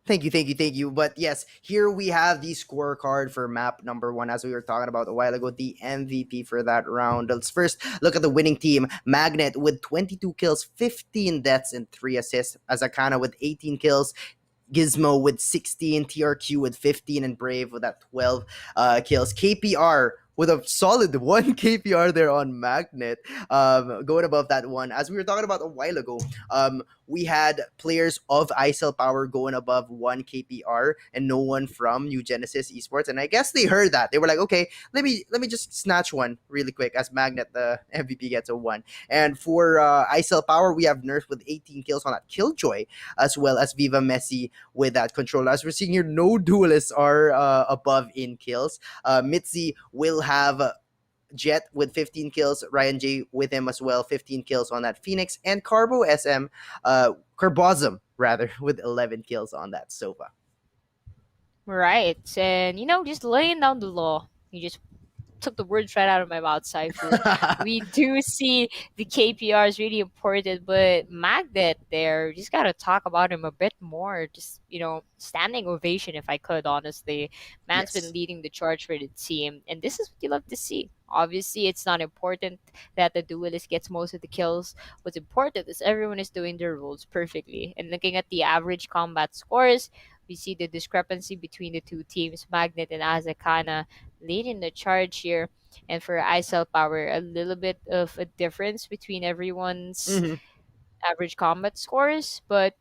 Thank you. But yes, here we have the scorecard for map number 1, as we were talking about a while ago, the MVP for that round. Let's first look at the winning team. Magnet with 22 kills, 15 deaths, and 3 assists. Azakana with 18 kills. Gizmo with 16, TRQ with 15, and Brave with that 12 kills. KPR with a solid 1 KPR there on Magnet, going above that one. As we were talking about a while ago, we had players of ISL Power going above 1 KPR and no one from New Genesis Esports. And I guess they heard that. They were like, okay, let me just snatch one really quick, as Magnet, the MVP, gets a 1. And for ISL Power, we have Nerf with 18 kills on that Killjoy, as well as Viva Messi with that controller. As we're seeing here, no duelists are above in kills. Mitzi will have Jet with 15 kills, Ryan J with him as well, 15 kills on that Phoenix, and Carbo SM, Carbosm rather, with 11 kills on that Sova. Right. And just laying down the law. You just took the words right out of my mouth, Saifu. We do see the KPR is really important, but Magnet there, just gotta talk about him a bit more. Just standing ovation if I could, honestly. Man's been Yes. leading the charge for the team, and this is what you love to see. Obviously, it's not important that the duelist gets most of the kills. What's important is everyone is doing their roles perfectly. And looking at the average combat scores, we see the discrepancy between the two teams, Magnet and Azakana leading the charge here. And for ISL Power, a little bit of a difference between everyone's Hmm. average combat scores, but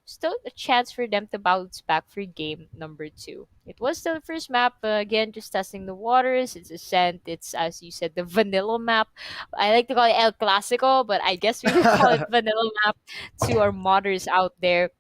still a chance for them to bounce back for game number 2. It was still the first map, again, just testing the waters. It's Ascent, it's, as you said, the vanilla map. I like to call it El Clasico, but I guess we will call it vanilla map to our modders out there.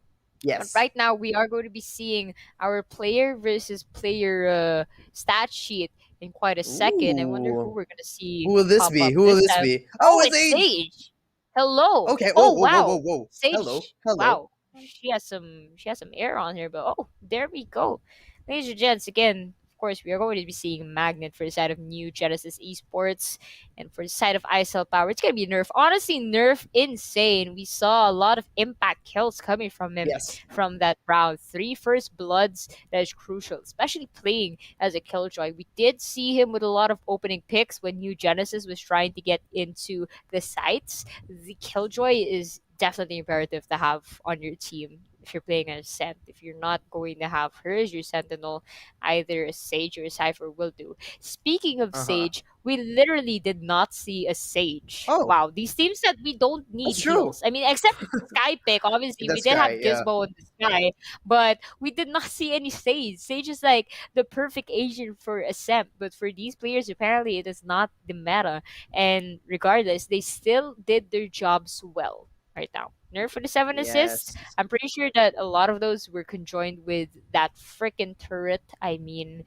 But Yes. right now, we are going to be seeing our player versus player stat sheet in quite a second. I wonder who Ooh. we're going to see Who will this pop be? up Who will this this time. be? Oh, Oh, it's it's Age! Sage. Hello. Okay. Oh, Oh, whoa, whoa, whoa, wow. whoa. Hello. Sage. Hello. Wow. She has some air on her, but oh, there we go. Ladies and gents, again, of course, we are going to be seeing Magnet for the side of New Genesis Esports, and for the side of ISL Power, it's gonna be Nerf. Honestly, Nerf insane. We saw a lot of impact kills coming from him Yes. from that round. 3 first bloods, that is crucial, especially playing as a Killjoy. We did see him with a lot of opening picks when New Genesis was trying to get into the sites. The Killjoy is definitely imperative to have on your team if you're playing as Sent. If you're not going to have her as your Sentinel, either a Sage or a Cypher will do. Speaking of Uh-huh. Sage, we literally did not see a Sage. Oh, Wow, these teams that we don't need that's true. heals. I mean, except Sky pick, obviously we That's did have guy, yeah. Gizmo in the Sky, but we did not see any Sage. Sage is like the perfect agent for Ascent, but for these players, apparently it is not the meta. And regardless, they still did their jobs well right now. Nerf for the 7 assists. Yes. I'm pretty sure that a lot of those were conjoined with that freaking turret. I mean,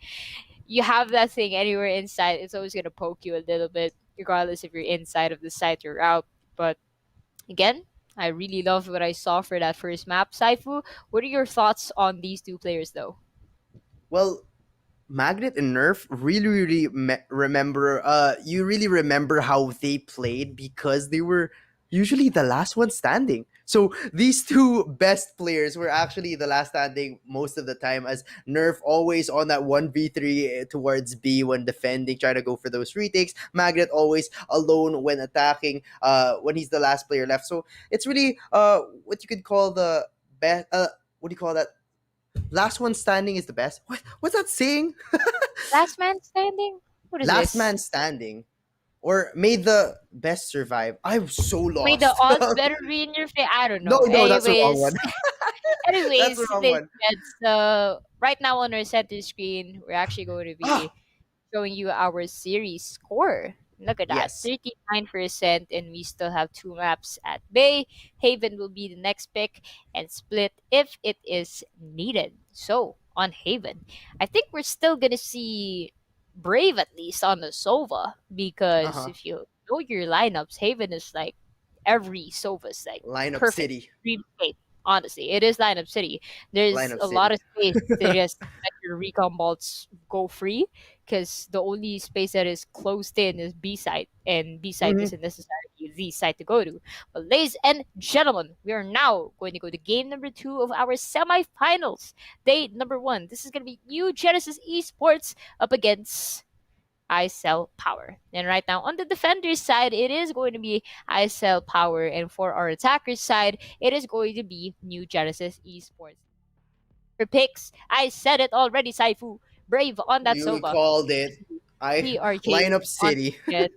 you have that thing anywhere inside, it's always gonna poke you a little bit, regardless if you're inside of the site or out. But again, I really loved what I saw for that first map. Saifu, what are your thoughts on these two players though? Well, Magnet and Nerf really remember you really remember how they played because they were usually the last one standing. So these two best players were actually the last standing most of the time, as Nerf always on that 1v3 towards B when defending, trying to go for those retakes. Magnet always alone when attacking, when he's the last player left. So it's really what you could call the best, what do you call that? Last one standing is the best. What's that saying? Last man standing? What is Last this? man standing, or may the best survive. I'm so May the lost. odds better be in your favor. I don't No, know. no, that's the wrong Anyways, one. That's anyways, the wrong ladies one. and gents, right now on our center screen, we're actually going to Ah, be showing you our series score. Look at that, yes. 39%, and we still have 2 maps at bay. Haven will be the next pick, and Split if it is needed. So, on Haven, I think we're still gonna see Brave at least on the Sova, Uh because huh. if you know your lineups, Haven is like every Sova's like Lineup perfect City. dream state. Honestly, it is lineup city. There's Lineup a lot City. of space to just let your recon bolts go free, because the only space that is closed in is B site, and B site Hmm. isn't necessarily the site to go to. But ladies and gentlemen, we are now going to go to game number 2 of our semifinals. Day number 1. This is going to be New Genesis Esports up against I Sell Power. And right now, on the defender's side, it is going to be I Sell Power. And for our attacker's side, it is going to be New Genesis Esports. For picks, I said it already, Saifu. Brave on that You Sova. called it. I PRG Lineup on City. the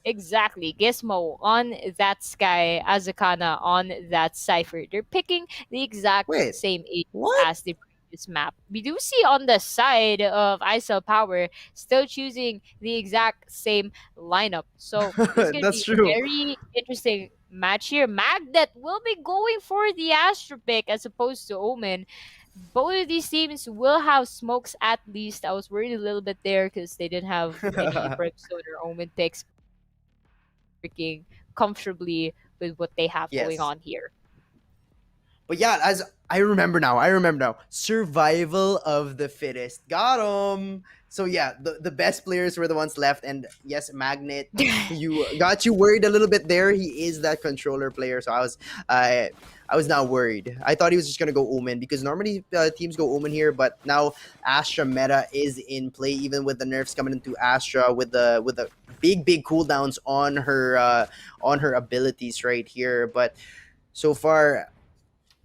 exactly. Gizmo on that Sky, Azakana on that Cypher. They're picking the exact Wait, same agents what? as the previous map. We do see on the side of ISL Power still choosing the exact same lineup. So this is going to That's be a true. very interesting match here. Magnet will be going for the Astro pick as opposed to Omen. Both of these teams will have smokes at least. I was worried a little bit there because they didn't have any Brimstone or Omen picks, working comfortably with what they have going Yes. on here. But yeah, as I remember now. Survival of the fittest. Got him. So yeah, the best players were the ones left, and yes, Magnet, you got you worried a little bit there. He is that controller player, so I was not worried. I thought he was just gonna go Omen because normally teams go Omen here, but now Astra meta is in play, even with the nerfs coming into Astra with the big cooldowns on her abilities right here. But so far,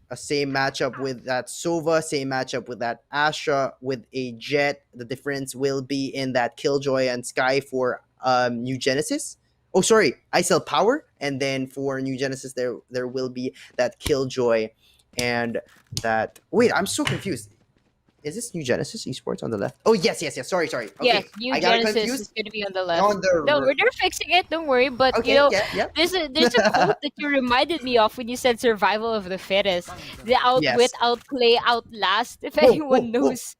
a same matchup with that Sova, same matchup with that Astra, with a Jet. The difference will be in that Killjoy and Sky for New Genesis. Oh, sorry, I sell Power, and then for New Genesis, there will be that Killjoy and that. Wait, I'm so confused. Is this New Genesis Esports on the left? Oh yes. Sorry. Okay, Yes, New I got Genesis is confused going to be on the left. on the. No, they're fixing it. Don't worry. But Okay, yeah. there's a quote that you reminded me of when you said "survival of the fittest." The outwit, Yes. outplay, outlast. If Whoa, anyone whoa. knows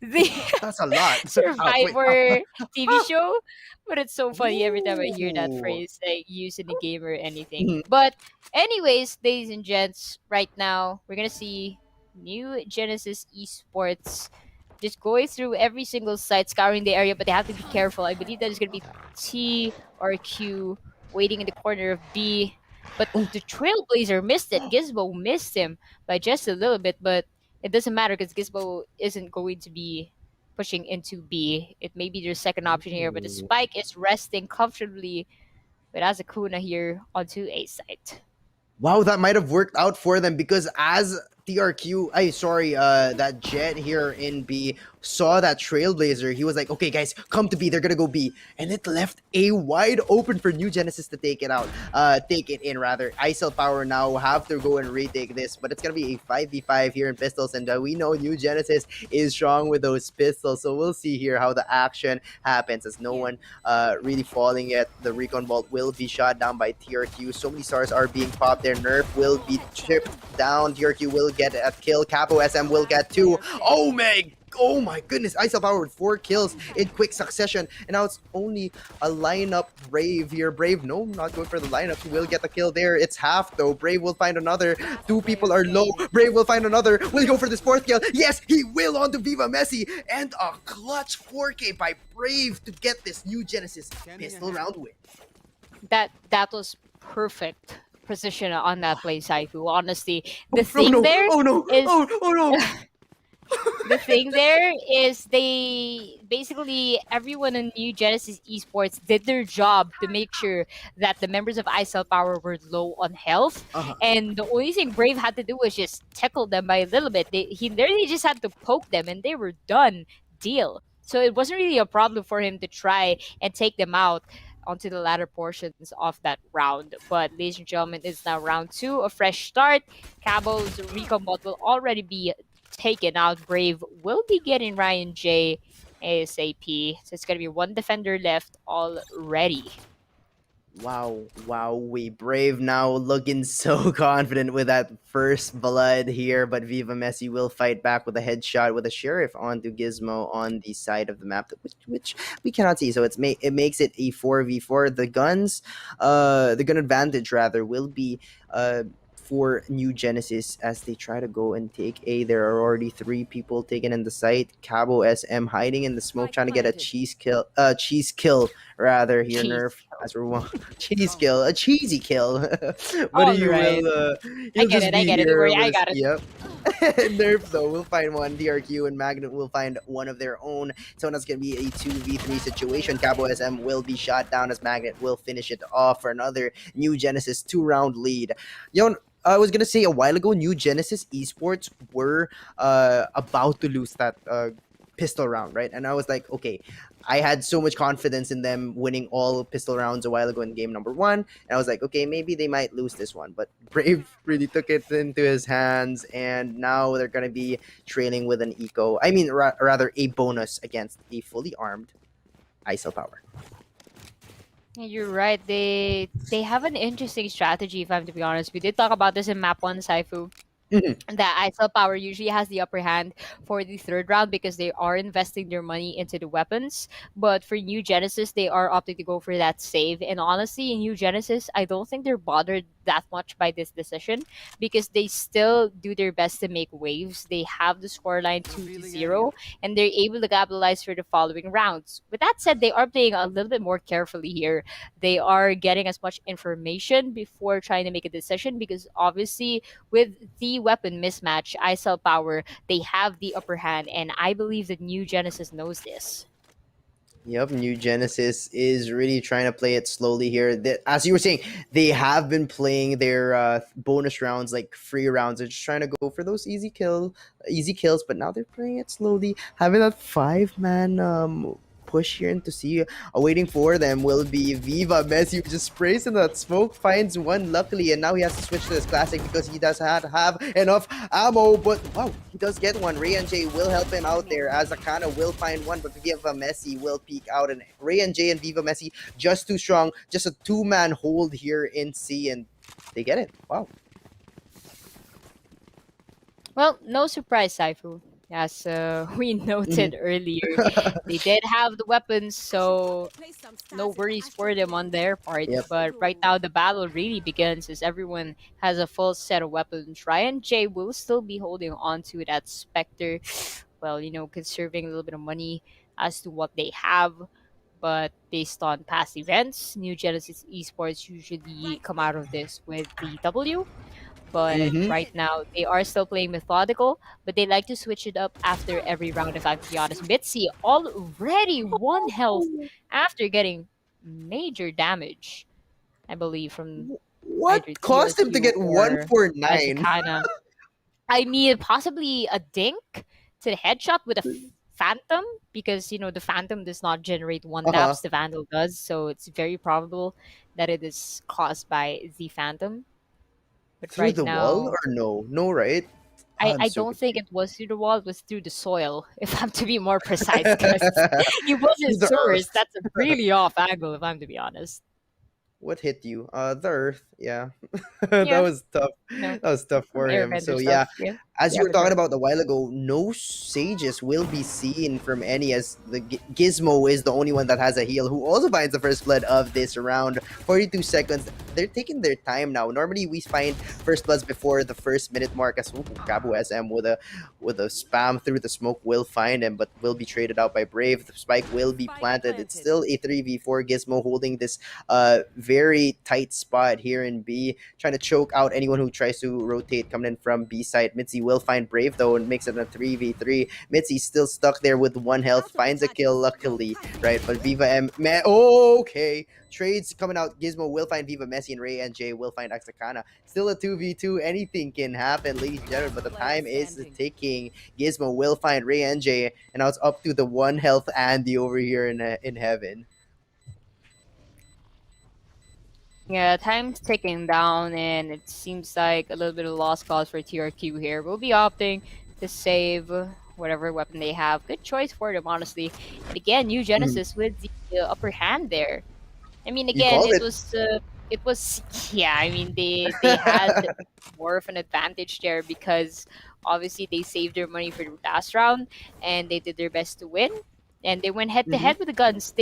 the That's a lot. Wait. Survivor TV show, but it's so funny every time I hear that Ooh. phrase, like used in a game or anything. Mhm. But anyways, ladies and gents, right now we're gonna see New Genesis Esports just going through every single site, scouring the area, but they have to be careful. I believe that it's going to be T or Q waiting in the corner of B. But Oh, the Trailblazer missed it. Gizmo missed him by just a little bit, but it doesn't matter because Gizmo isn't going to be pushing into B. It may be their second option here, but the ooh. Spike is resting comfortably with Azakuna here onto A site. Wow, that might have worked out for them because as TRQ, that Jet here in B saw that Trailblazer, he was like, okay, guys, come to B, they're gonna go B. And it left A wide open for New Genesis to take it out, take it in rather. ISL Power now have to go and retake this, but it's gonna be a 5v5 here in pistols, and we know New Genesis is strong with those pistols, so we'll see here how the action happens as no one really falling yet. The Recon Bolt will be shot down by TRQ. So many stars are being popped there. Nerf will be chipped down. TRQ will get a kill. Capo SM will get 2. Oh my goodness, ISL Power with 4 kills in quick succession. And now it's only a lineup Brave here. Brave, no, not going for the lineup. He will get the kill there. It's half though. Brave will find another. 2 people are low. Brave will find another. Will he go for this 4th kill? Yes, he will onto Viva Messi. And a clutch 4K by Brave to get this New Genesis pistol round win. That was perfect precision on that play, Saifu. Honestly, Oh, the thing no. there Oh no. is Oh no. the thing there is they basically everyone in New Genesis Esports did their job to make sure that the members of ISL Power were low on health, Uh-huh. and the only thing Brave had to do was just tickle them by a little bit. He literally just had to poke them, and they were done. Deal. So it wasn't really a problem for him to try and take them out onto the latter portions of that round. But ladies and gentlemen, it's now round 2, a fresh start. Cabo's recon bot will already be taken out. Brave will be getting Ryan J ASAP. So it's gonna be 1 defender left already. Wow, we Brave now looking so confident with that first blood here, but Viva Messi will fight back with a headshot with a Sheriff onto Gizmo on the side of the map, which we cannot see. So it makes it a 4v4. The gun advantage rather will be for New Genesis as they try to go and take A. There are already 3 people taken in the site. Cabo SM hiding in the smoke, trying to get a cheese kill rather here. Jeez. Nerf as we're one cheese kill, a cheesy kill. But All he right. will. I He'll get just it, be I get it. here Don't worry, with I his- got it. Yep. Nerf though will find one. DRQ and Magnet will find one of their own. So that's gonna be a 2v3 situation. Cabo SM will be shot down as Magnet will finish it off for another New Genesis 2-round lead. I was gonna say a while ago, New Genesis Esports were about to lose that pistol round, right? And I was like, okay, I had so much confidence in them winning all pistol rounds a while ago in game number 1, and I was like, okay, maybe they might lose this one. But Brave really took it into his hands, and now they're gonna be trailing with an eco. I mean, rather a bonus against a fully armed ISL Power. Yeah, you're right. They have an interesting strategy, if I'm to be honest. We did talk about this in map 1, Saifu. That ISL Power usually has the upper hand for the 3rd round because they are investing their money into the weapons. But for New Genesis, they are opting to go for that save. And honestly, in New Genesis, I don't think they're bothered that much by this decision because they still do their best to make waves. They have the scoreline 2-0, and they're able to capitalize for the following rounds. With that said, they are playing a little bit more carefully here. They are getting as much information before trying to make a decision because obviously with the weapon mismatch, ISL Power, they have the upper hand, and I believe that New Genesis knows this. Yep, New Genesis is really trying to play it slowly here. As you were saying, they have been playing their bonus rounds like free rounds. They're just trying to go for those easy kills, but now they're playing it slowly. Having that 5-man push here and to see waiting for them will be Viva Messi, who just sprays in that smoke, finds one luckily, and now he has to switch to his classic because he does not have enough ammo. But wow, he does get one. Ray and Jay will help him out there as Akana will find one, but Viva Messi will peek out, and Ray and Jay and Viva Messi just too strong, just a 2-man hold here in C, and they get it. Wow. Well, no surprise, Saifu. As we noted earlier, they did have the weapons, so no worries for them on their part. Yep. But right now, the battle really begins as everyone has a full set of weapons. Ryan J will still be holding on to that Spectre. well, conserving a little bit of money as to what they have. But based on past events, New Genesis Esports usually come out of this with the W. But Mm-hmm. right now, they are still playing methodical, but they like to switch it up after every round, if I'm to be honest. Mitzi already one health after getting major damage, I believe, from What either caused him to TRQ get or 149? Azakana. I mean, possibly a dink to the headshot with a phantom, because the phantom does not generate one Uh-huh. taps, the vandal does, so it's very probable that it is caused by the phantom. But Through right the wall now, or no? No, right? I, I'm I so don't think confused. it was through the wall, it was through the soil, if I'm to be more precise, because it Through wasn't the sewers. earth. That's a really off angle, if I'm to be honest. What hit you? The earth. Yeah, that Yeah, was tough. you know, That was tough some for him. airbender So stuff. yeah, Yeah, as you yeah, were for talking sure. about a while ago, no sages will be seen from any, as the Gizmo is the only one that has a heal, who also finds the first blood of this round. 42 seconds. They're taking their time now. Normally we find first bloods before the first minute mark, as Gabu SM with a spam through the smoke will find him, but will be traded out by Brave. The spike will be Spike planted. It's planted. still a 3v4. Gizmo holding this very tight spot here in B, trying to choke out anyone who tries to rotate coming in from B side. Mitzi will find Brave though and makes it a 3v3. Mitzi's still stuck there with one health, finds a kill luckily, right? But Viva okay. Trades coming out. Gizmo will find Viva Messi, and Ray and Jay will find Axakana. Still a 2v2. Anything can happen, ladies and gentlemen, but the time is ticking. Gizmo will find Ray and Jay, and now it's up to the one health Andy over here in heaven. Yeah, time's ticking down, and it seems like a little bit of lost cause for TRQ here. We'll be opting to save whatever weapon they have. Good choice for them, honestly. And again, New Mhm. Genesis with the upper hand there. I mean, You again, called it it. was, yeah. I mean, they had more of an advantage there because obviously they saved their money for the last round and they did their best to win, and they went head to Mhm. head with the guns.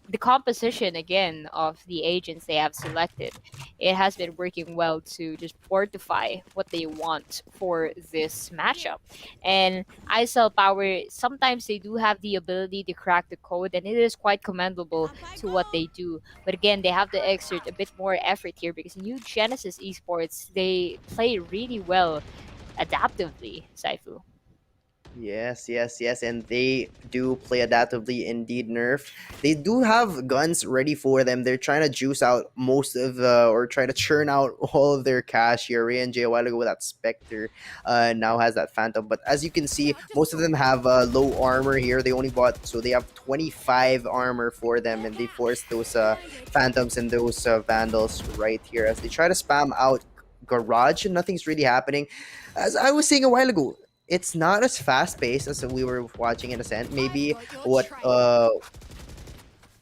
The composition again of the agents they have selected, it has been working well to just fortify what they want for this matchup. And ISL Power, sometimes they do have the ability to crack the code, and it is quite commendable to what they do. But again, they have to exert a bit more effort here because New Genesis Esports, they play really well adaptively, Saifu. Yes, yes, yes, and they do play adaptively indeed, Nerf. They do have guns ready for them. They're trying to juice out most of the, or try to churn out all of their cash here. Ray and Jay a while ago with that Spectre now has that Phantom. But as you can see, most of them have low armor here. They only bought, so they have 25 armor for them, and they forced those Phantoms and those Vandals right here as they try to spam out Garage, and nothing's really happening. As I was saying a while ago, it's not as fast paced as we were watching in Ascent. Maybe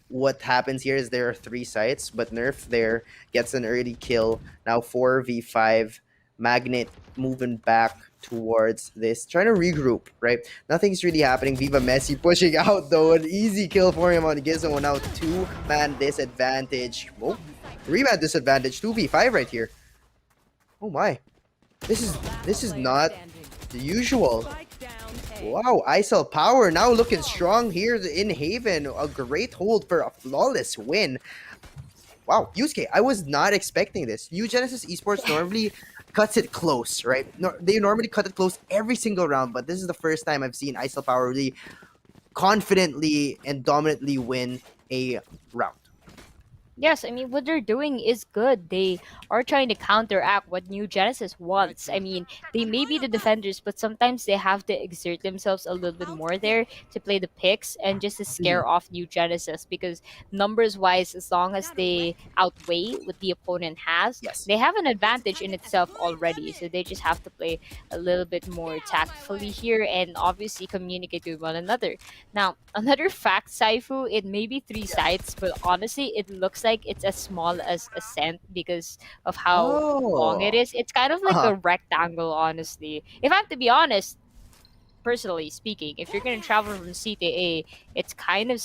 what happens here is there are three sites, but Nerf there gets an early kill. Now 4v5. Magnet moving back towards this, trying to regroup, right? Nothing's really happening. Viva Messi pushing out though. An easy kill for him on Gizmo. Now 2-man disadvantage. Oh, 3-man disadvantage. 2v5 right here. Oh my. This is not the usual. Wow, ISL Power now looking strong here in Haven. A great hold for a flawless win. Wow, Yusuke, I was not expecting this. New Genesis Esports normally cuts it close, right? No, they normally cut it close every single round, but this is the first time I've seen ISL Power really confidently and dominantly win a round. Yes, I mean, what they're doing is good. They are trying to counteract what New Genesis wants. I mean, they may be the defenders, but sometimes they have to exert themselves a little bit more there to play the picks and just to Mhm. scare off New Genesis, because numbers wise, as long as they outweigh what the opponent has, Yes. they have an advantage in itself already. So they just have to play a little bit more tactfully here and obviously communicate with one another. Now, another fact, Saifu, it may be three sites, but honestly, it looks like it's as small as a cent because of how long it Oh. is. It's kind of like Uh-huh. a rectangle, honestly. If I have to be honest, personally speaking, if you're going to travel from C to A, it's kind of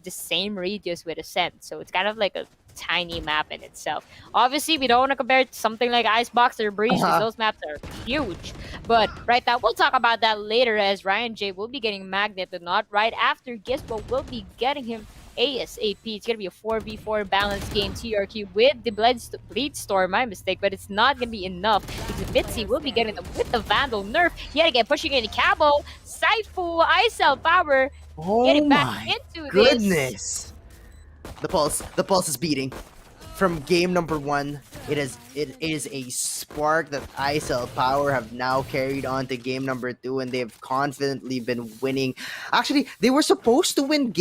the same radius with a cent. So it's kind of like a tiny map in itself. Obviously, we don't want to compare it to something like Icebox or Breeze because those maps are huge. But right now, we'll talk about that later as Ryan J will be getting Magnet the Not right after Gizmo will be getting him ASAP. It's going to be a 4v4 balanced game TRQ with the Bleed Storm, my mistake, but it's not going to be enough because Mitzi will be getting them with the Vandal nerf. Yet again, pushing in Cabo, Saifu, Icel Power, Oh getting back my into this. goodness! The pulse is beating. From game number 1, it is a spark that ISL Power have now carried on to game number 2, and they've confidently been winning. Actually, they were supposed to win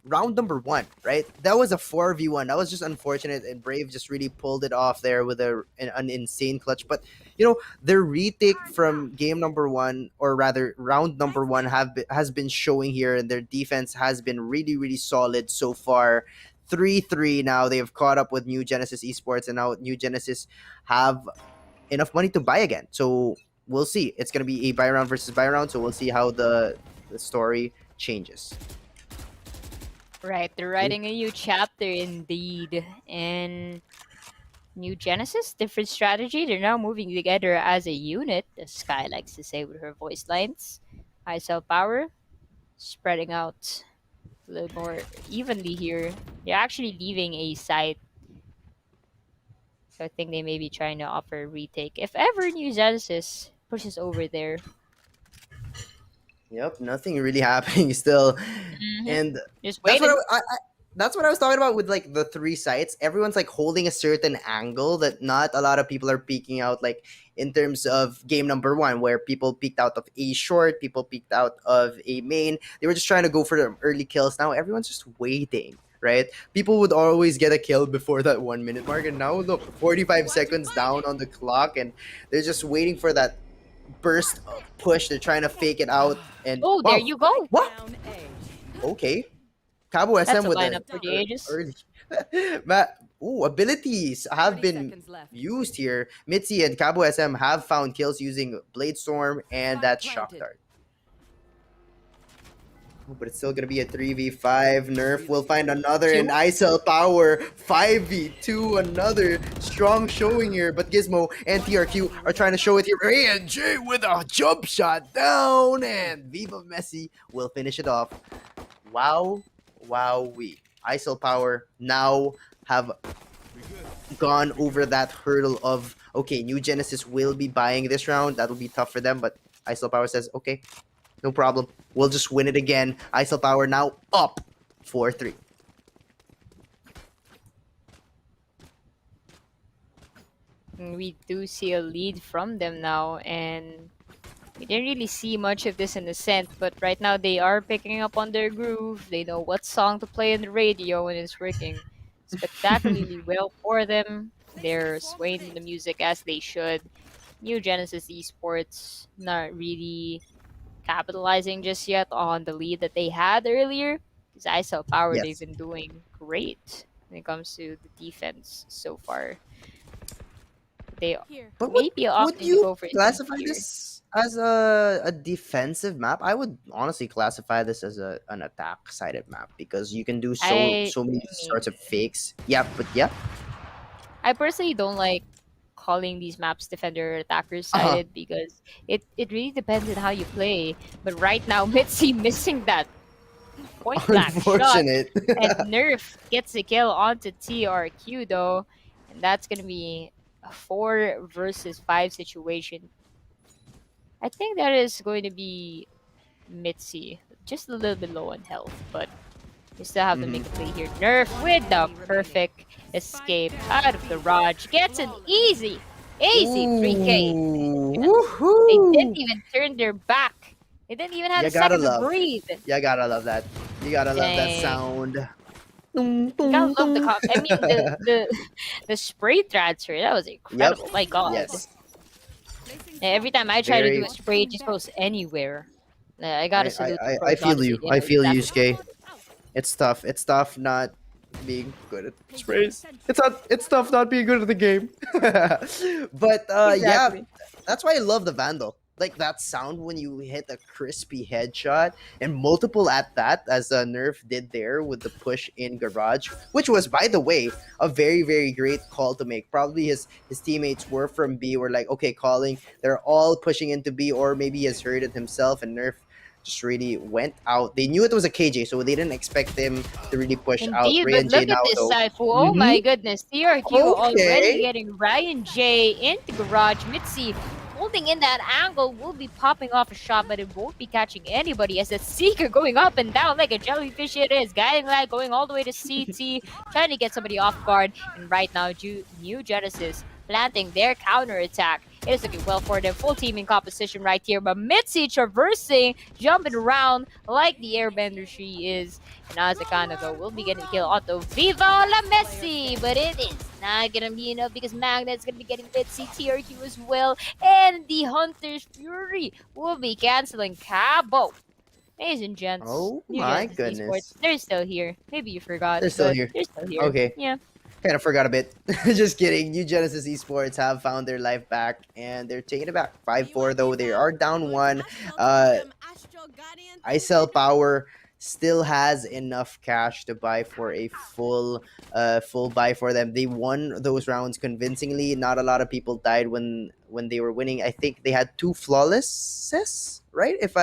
round number 1, right? That was a 4v1. That was just unfortunate, and Brave just really pulled it off there with an insane clutch. But you know, their retake from game number 1, or rather round number 1, has been showing here, and their defense has been really solid so far. 3-3 now. They have caught up with New Genesis Esports, and now New Genesis have enough money to buy again. So we'll see. It's gonna be a buy round versus buy round, so we'll see how the story changes. Right, they're writing a new chapter indeed. And New Genesis, different strategy. They're now moving together as a unit, as Sky likes to say with her voice lines. ISL Power spreading out a little more evenly here. They're actually leaving a site. So I think they may be trying to offer a retake. If ever New Genesis pushes over there. Yep, nothing really happening still. And Just that's waiting. what that's what I was talking about with like the 3 sites. Everyone's like holding a certain angle that not a lot of people are peeking out, like in terms of game number 1, where people peeked out of a short, people peeked out of a main. They were just trying to go for the early kills. Now everyone's just waiting, right? People would always get a kill before that 1 minute mark, and now look, 45 seconds down on the clock, and they're just waiting for that burst of push. They're trying to fake it out, and Oh, there you go. What? Down A. Okay. Cabo SM That's a with lineup for the ages. early. Abilities have 30 been seconds left. used here. Mitzi and Cabo SM have found kills using Blade Storm and Spike that Shock planted. Dart. Oh, but it's still gonna be a 3v5. Nerf will find another, and ISL Power 5v2. Another strong showing here, but Gizmo and TRQ are trying to show it here. And Jay with a jump shot down, and Viva Messi will finish it off. Wowee. ISL Power now have gone over that hurdle of, okay, New Genesis will be buying this round. That'll be tough for them, but ISL Power says, okay, no problem. We'll just win it again. ISL Power now up 4-3. We do see a lead from them now, and we didn't really see much of this in the scent, but right now they are picking up on their groove. They know what song to play on the radio, and it's working spectacularly well for them. They're swaying to the music as they should. New Genesis Esports not really capitalizing just yet on the lead that they had earlier. Because ISL Power, Yes. they've been doing great when it comes to the defense so far. They But maybe would opting to you go for classify here. this as a defensive map? I would honestly classify this as an attack-sided map, because you can do so many sorts of fakes. Yeah, but yeah. I personally don't like calling these maps defender or attacker sided because it really depends on how you play. But right now, Mitzi missing that point blank shot, Unfortunate. and Nerf gets a kill onto TRQ though, and that's gonna be a 4 versus 5 situation. I think that is going to be Mitzi, just a little bit low on health, but we still have to make a play here. Nerf with the perfect escape out of the Raj. Gets an easy 3K. They Woohoo! didn't even turn their back. They didn't even have You a gotta second to love. breathe. You gotta love that. You gotta love that Dang. sound. You gotta love I mean the spray transfer. That was incredible. My God. Yes. Every time I try to do Very- a spray, it just goes anywhere. I gotta salute the I pros, feel honestly. you. They I know feel you, exactly- Skay. It's tough. It's tough not being good at sprays. It's tough not being good at the game. But yeah, Exactly. that's why I love the Vandal. like that sound when you hit a crispy headshot, and multiple at that, as Nerf did there with the push in garage, which was, by the way, a very, very great call to make. Probably his teammates were from B, were like, okay, calling, they're all pushing into B, or maybe he has heard it himself, and Nerf just really went out. They knew it was a KJ, so they didn't expect him to really push out Indeed, Ray but and J look now, at this though. Saifu. Oh my goodness. TRQ already Okay. getting Ryan J into garage. Mitzi holding in that angle will be popping off a shot, but it won't be catching anybody as the Seeker going up and down like a jellyfish it is. Guiding lag going all the way to CT, trying to get somebody off guard. And right now, New Genesis planting their counter attack. It is looking well for them. Full team in composition right here, but Mitzi traversing, jumping around like the airbender she is. And Azakana, though, will be getting the kill onto Viva la Messi, but it is not gonna be enough because Magnet's gonna be getting Mitzi, TRQ as well, and the Hunter's Fury will be canceling Cabo. Ladies and gents, Oh New my Genesis goodness. Esports, they're still here. Maybe you forgot. They're still but here. They're still here. Okay. Yeah. Kind of forgot a bit. Just kidding. New Genesis Esports have found their life back, and they're taking it back. 5-4, though. They are down 1. ISL Power still has enough cash to buy for a full buy for them. They won those rounds convincingly. Not a lot of people died when they were winning. I think they had 2 flawlesses, right? If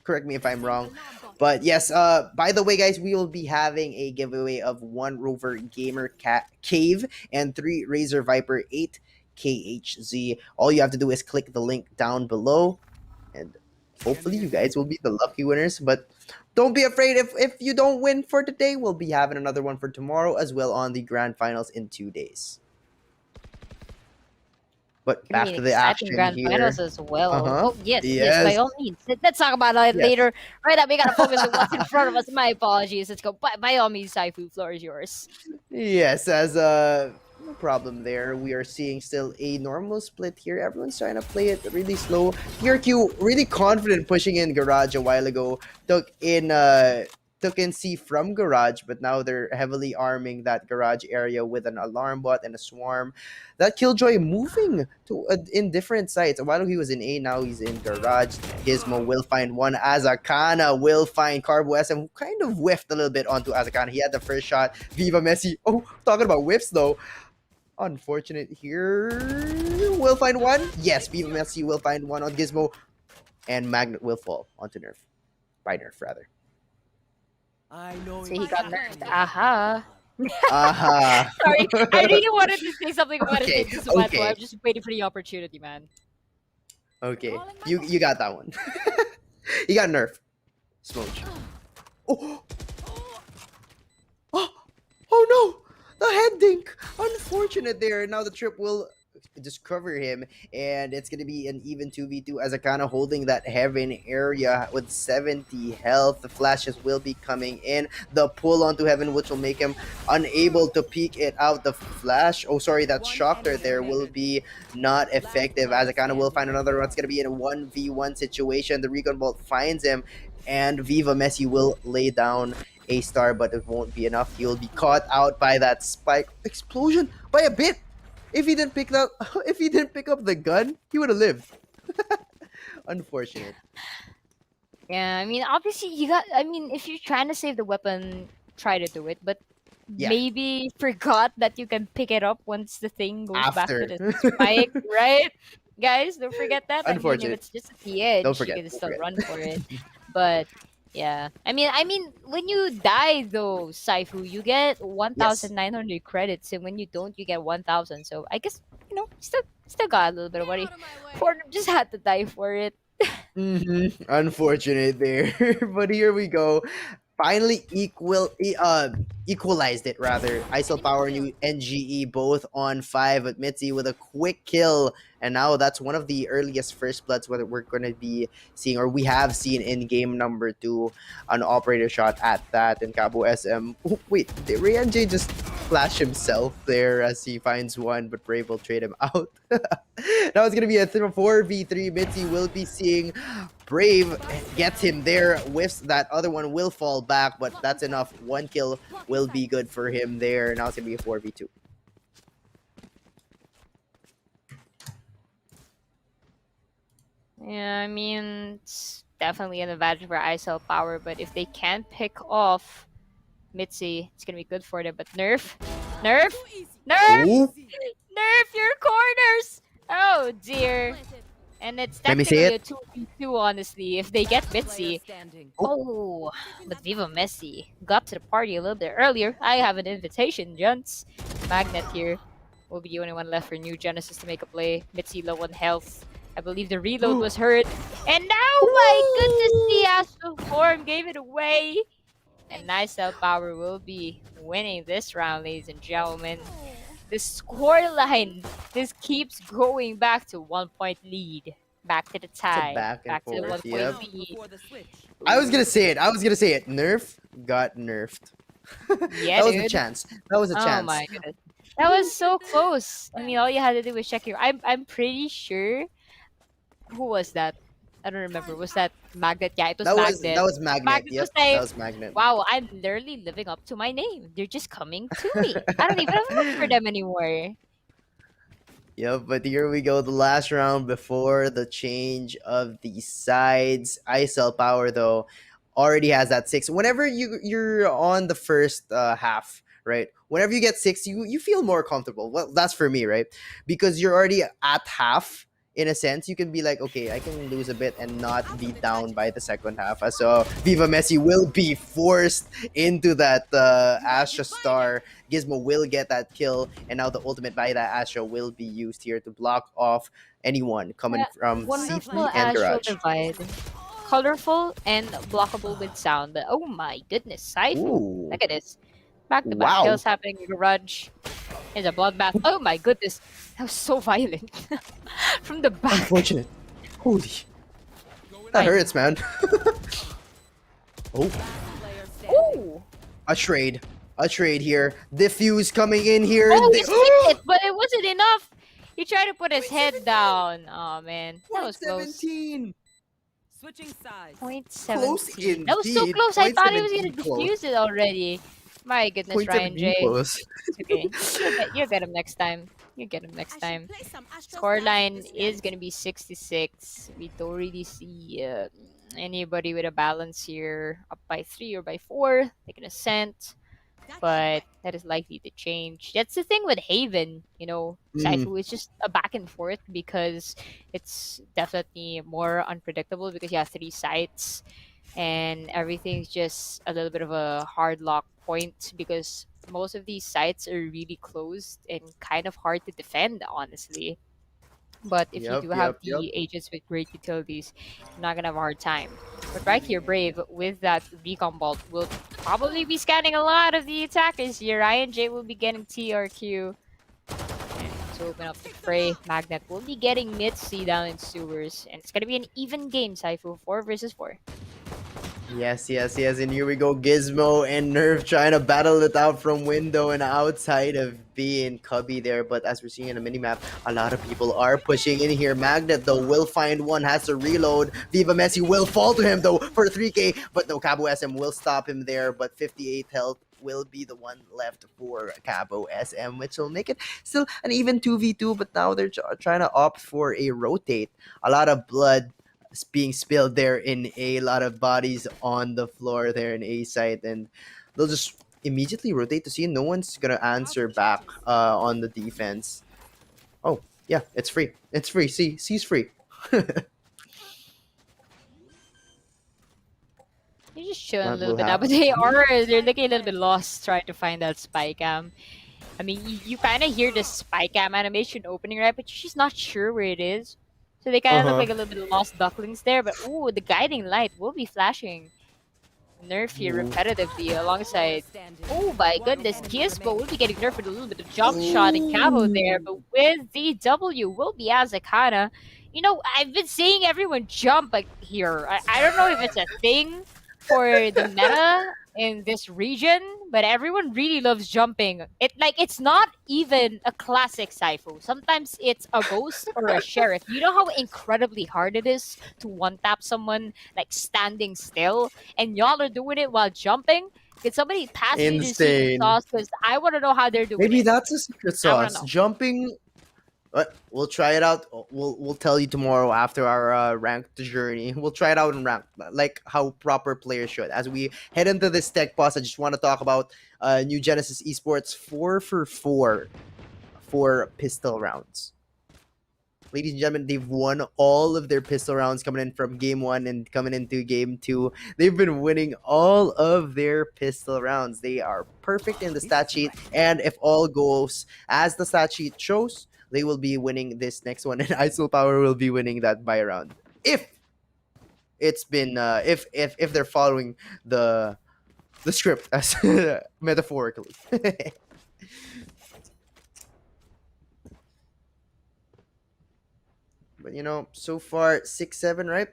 correct me if I'm wrong. But yes, by the way, guys, we will be having a giveaway of 1 Rover Gamer Cave and 3 Razor Viper 8 KHZ. All you have to do is click the link down below, and hopefully you guys will be the lucky winners. But don't be afraid if you don't win for today. We'll be having another one for tomorrow as well on the grand finals in 2 days. But back to the action grand here. finals as well. Oh yes, by all means. Let's talk about it later. Right now, we gotta focus on what's in front of us. My apologies. Let's go. By all means, Saifu, floor is yours. Yes, as no problem there. We are seeing still a normal split here. Everyone's trying to play it really slow. TRQ really confident pushing in garage a while ago. Took in C from garage, but now they're heavily arming that garage area with an alarm bot and a swarm. That Killjoy moving to in different sites. A while ago he was in A, now he's in garage. Gizmo will find one. Azakana will find Carbo SM, who kind of whiffed a little bit onto Azakana. He had the first shot. Viva Messi. Oh, talking about whiffs though. Unfortunate here. Will find one. Yes, Viva Messi will find one on Gizmo. And Magnet will fall onto Nerf. By Nerf, rather. So he got nerfed. Aha. Aha. Sorry, I really wanted to say something about Okay, it. So okay. I'm just waiting for the opportunity, man. Okay, you got that one. You got Nerf. Smooch. Oh. Oh no! The head dink! Unfortunate there. Now the trip will just cover him, and it's gonna be an even 2v2 as Akana holding that heaven area with 70 health. The flashes will be coming in. The pull onto heaven, which will make him unable to peek it out. The flash, oh sorry, that shocker there will be not effective as Akana will find another one. It's gonna be in a 1v1 situation. The recon bolt finds him, and Viva Messi will lay down a star, but it won't be enough. He will be caught out by that spike explosion by a bit. If he didn't pick up the gun, he would have lived. Unfortunate. Yeah, I mean, obviously if you're trying to save the weapon, try to do it, but Yeah. maybe forgot that you can pick it up once the thing goes back After. to the spike, right? Guys, don't forget that. Unfortunate. If it's just at the edge, Don't forget, you can don't still forget. run for it. But yeah, I mean, when you die though, Saifu, you get 1,900 credits, and when you don't, you get 1,000. So I guess still got a little bit of money. Fordham just had to die for it. Unfortunate there. But here we go. Finally equalized it rather. ISL Power and NGE both on 5, but Mitzi with a quick kill. And now that's one of the earliest first bloods whether we're going to be seeing, or we have seen in game number 2, an operator shot at that. And Cabo SM. Oh, wait, did Ray J just flash himself there as he finds one, but Brave will trade him out. Now it's going to be a 4v3. Mitzi will be seeing Brave gets him there, whiffs that other one, will fall back, but that's enough. 1 kill will be good for him there. Now it's going to be a 4v2. Yeah, I mean, it's definitely an advantage for ISL power, but if they can't pick off Mitzi, it's gonna be good for them. But nerf, nerf, nerf, Ooh, nerf your corners! Oh dear. And it's let me see technically it. a 2v2, honestly, if they get Player Mitzi. standing. Oh, but Viva Messi got to the party a little bit earlier. I have an invitation, gents. Magnet here will be the only one left for New Genesis to make a play. Mitzi low on health. I believe the reload was hurt. And now, my goodness, the Astral Form gave it away. And Nice Cell Power will be winning this round, ladies and gentlemen. The scoreline just keeps going back to 1 point lead. Back to the It's a tie. back and Back to the forth. 1 point Yep. lead. Before the switch. I was gonna say it. I was gonna say it. Nerf got nerfed. Yeah, That was a dude. chance. That was a Oh chance. my goodness. That was so close. I mean, all you had to do was check your. I'm pretty sure. Who was that? I don't remember. Was that Magnet? Yeah, it was Magnet. That was Magnet. Magnet Yep, was like, that was Magnet. wow, I'm literally living up to my name. They're just coming to me. I don't even have to look for them anymore. Yep, but here we go. The last round before the change of the sides. ISL Power though already has that 6. Whenever you're on the first half, right? Whenever you get 6, you feel more comfortable. Well, that's for me, right? Because you're already at half. In a sense, you can be like, okay, I can lose a bit and not be down by the second half. So Viva Messi will be forced into that Astra Star. Gizmo will get that kill, and now the ultimate by that Astra will be used here to block off anyone coming Yeah, from wonderful C3 and Astral Garage. Divide. Colorful and blockable with sound. But oh my goodness, Saifu. Ooh. Look at this. Back to back Wow. kills happening in Garage. It's a bloodbath. Oh my goodness. That was so violent. From the back. Unfortunate. Holy. That hurts, man. Oh, Player standing. Ooh. a trade. A trade here. Diffuse coming in here. Oh, Di- he hit it, but it wasn't enough. He tried to put his head down. Oh man, that was close. 17. Switching sides. Point Close 17. That was so indeed. close. I Point thought he was 17 gonna close. defuse it already. My goodness, Point Ryan 17 J. close. It's okay. You'll get him next time. You get him next time. Scoreline is gonna be 66. We don't really see anybody with a balance here, up by 3 or by 4. They can ascent, but that is likely to change. That's the thing with Haven. Saifu is just a back and forth because it's definitely more unpredictable because you have 3 sites and everything's just a little bit of a hard lock point because most of these sites are really closed and kind of hard to defend, honestly. But if you do have the agents with great utilities, you're not gonna have a hard time. But right here, Brave, with that recon bolt, will probably be scanning a lot of the attackers here. Ryan J will be getting TRQ. And to open up the fray, Magnet will be getting Mitzi down in sewers. And it's gonna be an even game, Saifu. 4 versus 4. Yes. And here we go. Gizmo and Nerf trying to battle it out from window and outside of B and Cubby there. But as we're seeing in the minimap, a lot of people are pushing in here. Magnet, though, will find one, has to reload. Viva Messi will fall to him, though, for 3K. But no, Cabo SM will stop him there. But 58 health will be the one left for Cabo SM, which will make it still an even 2v2. But now they're trying to opt for a rotate. A lot of blood being spilled there in A lot of bodies on the floor there in A site, and they'll just immediately rotate to C. No one's gonna answer back on the defense. Oh yeah, it's free. It's free. C's free. You're just chilling a That little will bit now, but they're looking a little bit lost trying to find that spy cam. I mean, you kind of hear the spy cam animation opening, right? But you're just not sure where it is. So they kind of look like a little bit lost ducklings there. But ooh, the guiding light will be flashing. Nerf here repetitively alongside. Oh my goodness, Gizmo will be getting nerfed with a little bit of jump shot and camo there. But with the W will be Azakana. I've been seeing everyone jump here. I don't know if it's a thing for the meta in this region, but everyone really loves jumping. It's not even a classic Saifu. Sometimes it's a ghost or a sheriff. You know how incredibly hard it is to one-tap someone standing still, and y'all are doing it while jumping? Can somebody pass me the secret Insane. sauce? Because I want to know how they're doing Maybe it. that's a secret I wanna sauce. know. But we'll try it out. We'll tell you tomorrow after our ranked journey. We'll try it out in rank, like how proper players should. As we head into this tech pause, I just want to talk about New Genesis Esports 4-for-4 for pistol rounds. Ladies and gentlemen, they've won all of their pistol rounds coming in from game 1 and coming into game 2. They've been winning all of their pistol rounds. They are perfect in the stat sheet, and if all goes as the stat sheet shows, they will be winning this next one, and ISO Power will be winning that buy round. If it's been if they're following the script as metaphorically. But so far 6-7, right?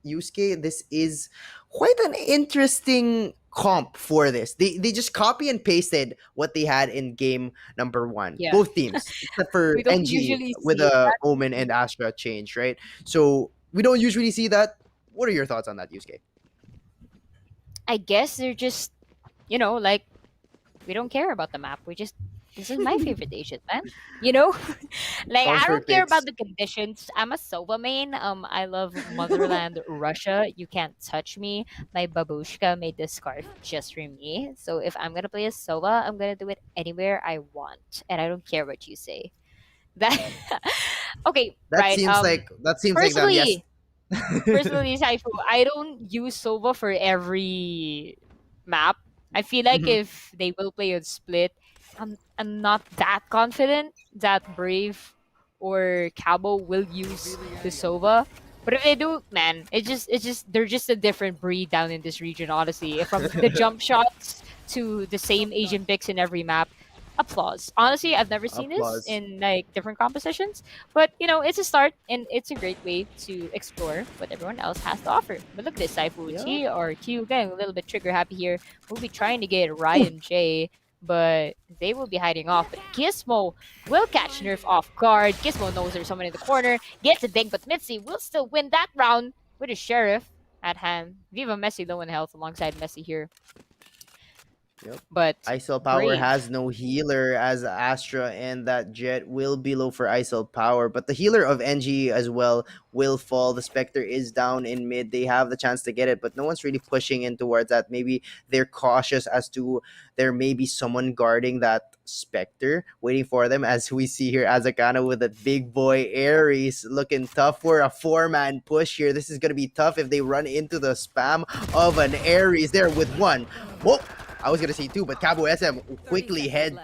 Yusuke, this is quite an interesting comp for this. They just copy and pasted what they had in game number 1. Yeah. Both teams, except for We don't NG usually with see a Omen and Astra change, right? So we don't usually see that. What are your thoughts on that, Yusuke? I guess they're just, like, we don't care about the map. This is my favorite Asian, man. Like, I don't care about the conditions. I'm a Sova main. I love Motherland, Russia. You can't touch me. My babushka made this scarf just for me. So if I'm gonna play a Sova, I'm gonna do it anywhere I want, and I don't care what you say. That okay, That right? seems like them. Yes. Personally, Saifu, I don't use Sova for every map. I feel like Mhm. if they will play a split, I'm not that confident that Brave or Cabo will use the Sova. But if they do, man, it's just they're just a different breed down in this region, honestly. From the jump shots to the same Asian picks in every map. Applause. Honestly, I've never seen this Applause. in like different compositions. But it's a start and it's a great way to explore what everyone else has to offer. But look at this, Saifu Yeah. T or Q getting a little bit trigger happy here. We'll be trying to get Ryan J, but they will be hiding off. But Gizmo will catch Nerf off guard. Gizmo knows there's someone in the corner, gets a ding, but Mitzi will still win that round with a Sheriff at hand. Viva Messi low in health alongside Messi here. Yep. But ISO Power Brave. has no healer as Astra, and that Jet will be low for ISO Power. But the healer of NG as well will fall. The Spectre is down in mid. They have the chance to get it, but no one's really pushing in towards that. Maybe they're cautious as to there may be someone guarding that Spectre waiting for them, as we see here Azakana with a big boy Ares looking tough for a 4-man push here. This is going to be tough if they run into the spam of an Ares there with one. Whoa! I was gonna say 2, but Cabo SM quickly head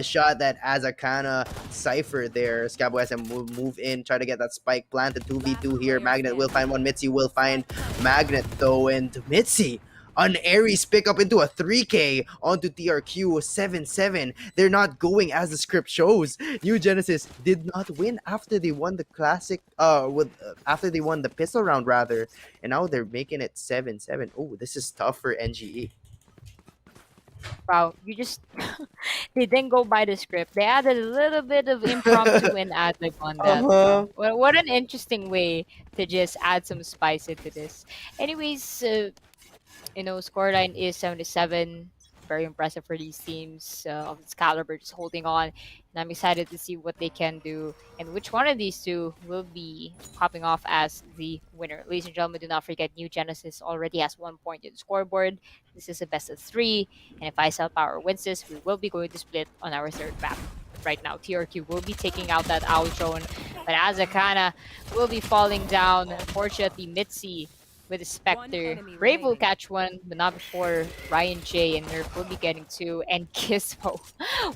shot that Azakana Cypher there. Cabo SM will move in, try to get that spike planted. 2v2 here. Magnet will find one. Mitzi will find Magnet though, and Mitzi an Ares pick up into a 3K onto TRQ 7-7. They're not going as the script shows. New Genesis did not win after they won the classic after they won the pistol round rather, and now they're making it 7-7. Oh, this is tough for NGE. Wow, you just they didn't go by the script. They added a little bit of impromptu and ad lib on that. Uh-huh. What an interesting way to just add some spice into this. Anyways, scoreline is 77. Very impressive for these teams of its caliber, just holding on. And I'm excited to see what they can do and which one of these two will be popping off as the winner. Ladies and gentlemen, do not forget New Genesis already has 1 point in the scoreboard. This is a best of 3. And if ISL Power wins this, we will be going to split on our third map. Right now, TRQ will be taking out that owl drone, but Azakana will be falling down. Unfortunately, Mitzi with a Spectre. Brave will catch one, but not before Ryan J and Nerf will be getting 2, and Gizmo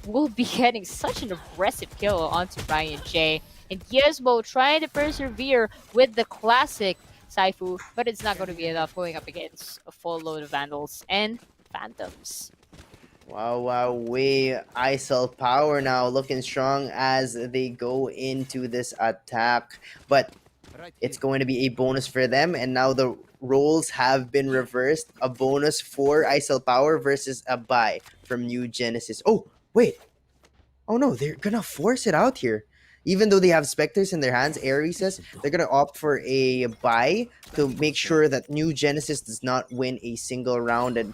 will be getting such an aggressive kill onto Ryan J. And Gizmo trying to persevere with the classic Saifu, but it's not going to be enough going up against a full load of Vandals and Phantoms. Wow, ISL Power now looking strong as they go into this attack, but it's going to be a bonus for them, and now the roles have been reversed. A bonus for ISL Power versus a buy from New Genesis. Oh, wait. Oh no, they're gonna force it out here. Even though they have Spectres in their hands, Ares says they're gonna opt for a buy to make sure that New Genesis does not win a single round. And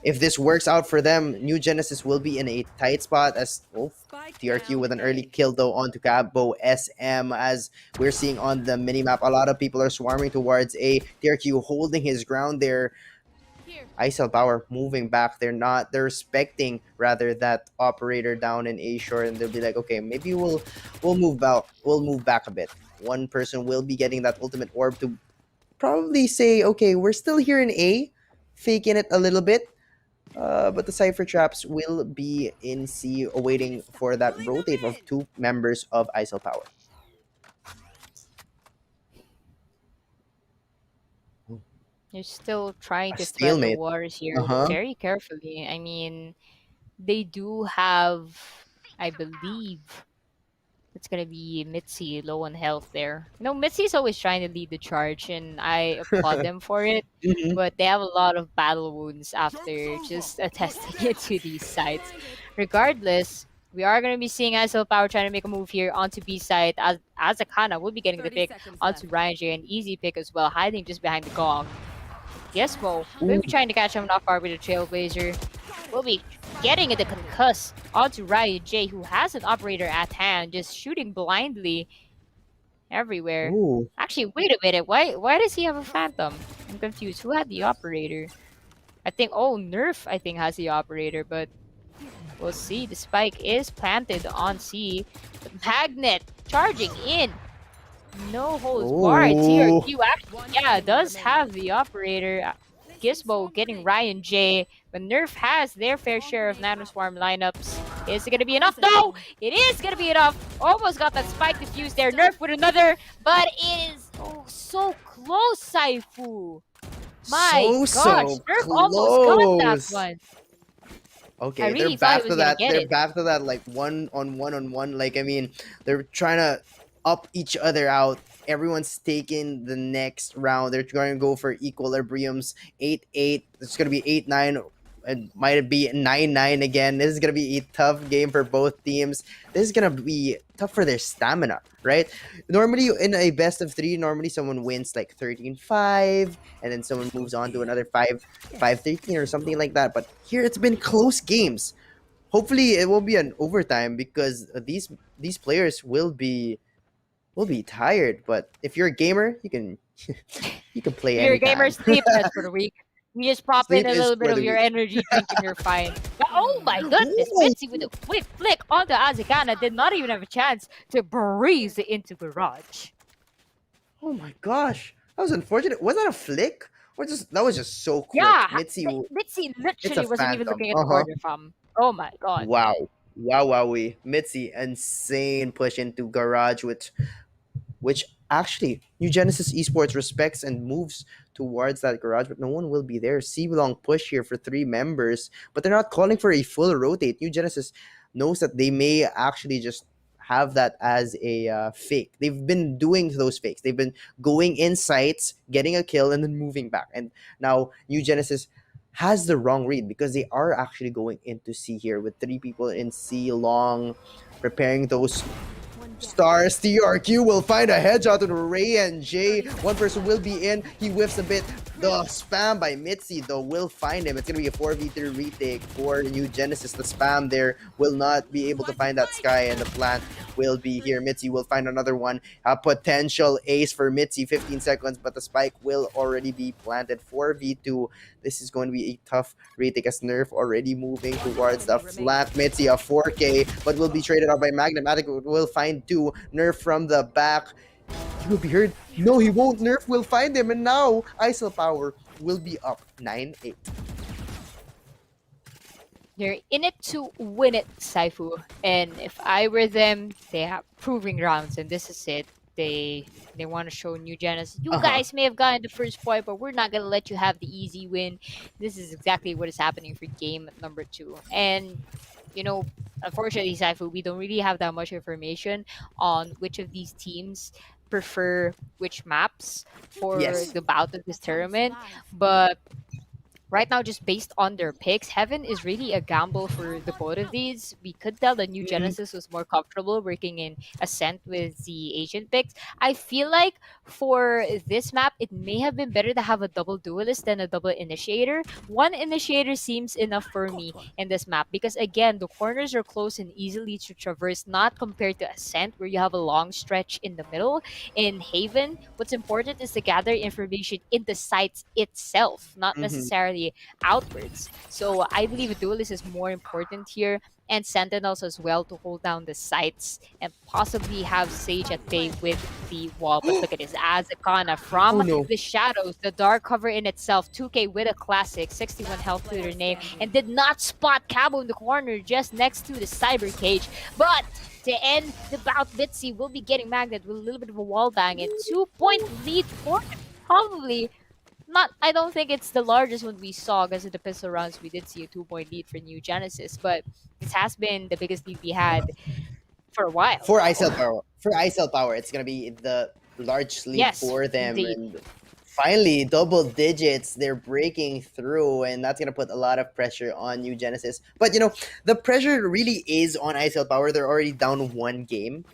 if this works out for them, New Genesis will be in a tight spot as Spike TRQ down with an early A. kill though onto Cabo SM. As we're seeing on the minimap, a lot of people are swarming towards a TRQ holding his ground there. ISL Power moving back. They're respecting rather that operator down in A shore, and they'll be like, okay, maybe we'll move back a bit. One person will be getting that ultimate orb to probably say, okay, we're still here in A, faking it a little bit. But the Cypher Traps will be in C, awaiting for that rotate of two members of ISL Power. You're still trying A to thread the stalemate. waters here Uh-huh. very carefully. I mean, they do have, I believe, it's gonna be Mitzi low on health there. You know, Mitzi's always trying to lead the charge, and I applaud them for it. Mhm. But they have a lot of battle wounds after just attesting it to these sites. Regardless, we are gonna be seeing ISL Power trying to make a move here onto B side. As Azakana will be getting the 30 pick seconds onto left. Ryan J, an easy pick as well, hiding just behind the gong. Gizmo Ooh. will be trying to catch him off guard with a Trailblazer. Will be getting the concuss onto Riot J, who has an operator at hand, just shooting blindly everywhere. Ooh. Actually, wait a minute. Why does he have a phantom? I'm confused. Who had the operator? I think Nerf I think has the operator, but we'll see. The spike is planted on C. The magnet charging in. No holds barred. Ooh. TRQ actually, does have the operator. Gizmo getting Ryan J. But Nerf has their fair share of Nanoswarm lineups. Is it going to be enough? No! It is going to be enough. Almost got that spike defused there. Nerf with another. But it is so close, Saifu. My So gosh. Nerf almost got that close. one. Okay, they're really thought back he to was gonna that. get They're it. back to that like one on one. Like I mean, they're trying to up each other out. Everyone's taking the next round. They're going to go for equilibriums. 8-8. It's going to be 8-9. It might be 9-9 again. This is going to be a tough game for both teams. This is going to be tough for their stamina, right? Normally, in a best of 3, normally someone wins like 13-5, and then someone moves on to another 5-13 or something like that. But here, it's been close games. Hopefully, it will be an overtime because these players will be tired. But if you're a gamer, you can you can play If you're a gamer, anytime. sleep rest for the week. You just pop in Sleep a is little bit for of the your week. energy drink and you're fine. But, oh my goodness, Ooh. Mitzi with a quick flick onto Azekana did not even have a chance to breeze into Garage. Oh my gosh, that was unfortunate. Was that a flick or just that was just so quick? Yeah, Mitzi, Mitzi it's a literally wasn't even phantom. looking at the corner from. Oh my god. Wow, wowee. Mitzi, insane push into Garage, which actually New Genesis Esports respects and moves towards that garage, but no one will be there. C long push here for 3 members, but they're not calling for a full rotate. New Genesis knows that they may actually just have that as a fake. They've been doing those fakes. They've been going in sites, getting a kill, and then moving back. And now New Genesis has the wrong read because they are actually going into C here with 3 people in C long, preparing those stars. TRQ will find a headshot to Ray and Jay. One person will be in. He whiffs a bit. The spam by Mitzi, though, will find him. It's going to be a 4v3 retake for New Genesis. The spam there will not be able to find that Sky, and the plant will be here. Mitzi will find another one. A potential ace for Mitzi. 15 seconds, but the spike will already be planted. 4v2. This is going to be a tough retake as Nerf already moving towards the flat. Mitzi, a 4K, but will be traded out by Magnematic. Will find 2. Nerf from the back. He will be hurt. No, he won't. Nerf will find him, and now ISL Power will be up 9-8. They're in it to win it, Saifu. And if I were them, they have proving rounds, and this is it. They want to show New Genesis. You guys may have gotten the first point, but we're not gonna let you have the easy win. This is exactly what is happening for game number 2. And unfortunately, Saifu, we don't really have that much information on which of these teams prefer which maps for Yes. the bout of this tournament. But right now, just based on their picks, Heaven is really a gamble for the both of these. We could tell that New Mhm. Genesis was more comfortable working in Ascent with the Asian picks. I feel like for this map, it may have been better to have a double duelist than a double initiator. One initiator seems enough for me in this map because again, the corners are close and easily to traverse, not compared to Ascent where you have a long stretch in the middle. In Haven, what's important is to gather information in the sites itself, not Mhm. necessarily outwards. So I believe a duelist is more important here, and sentinels as well to hold down the sites and possibly have Sage at bay with the wall. But look at this, Azakana Oh from no. the shadows, the dark cover in itself, 2K with a classic, 61 health to their name, and did not spot Cabo in the corner just next to the cyber cage. But to end the bout, Bitsy will be getting Magnet with a little bit of a wall bang and 2-point lead for him. Probably not, I don't think it's the largest one we saw because in the pistol rounds we did see a 2-point lead for New Genesis, but this has been the biggest lead we had for a while For now. ISL power, it's gonna be the large lead Yes, for them, indeed. and finally double digits. They're breaking through, and that's gonna put a lot of pressure on New Genesis. But the pressure really is on ISL power. They're already down one game.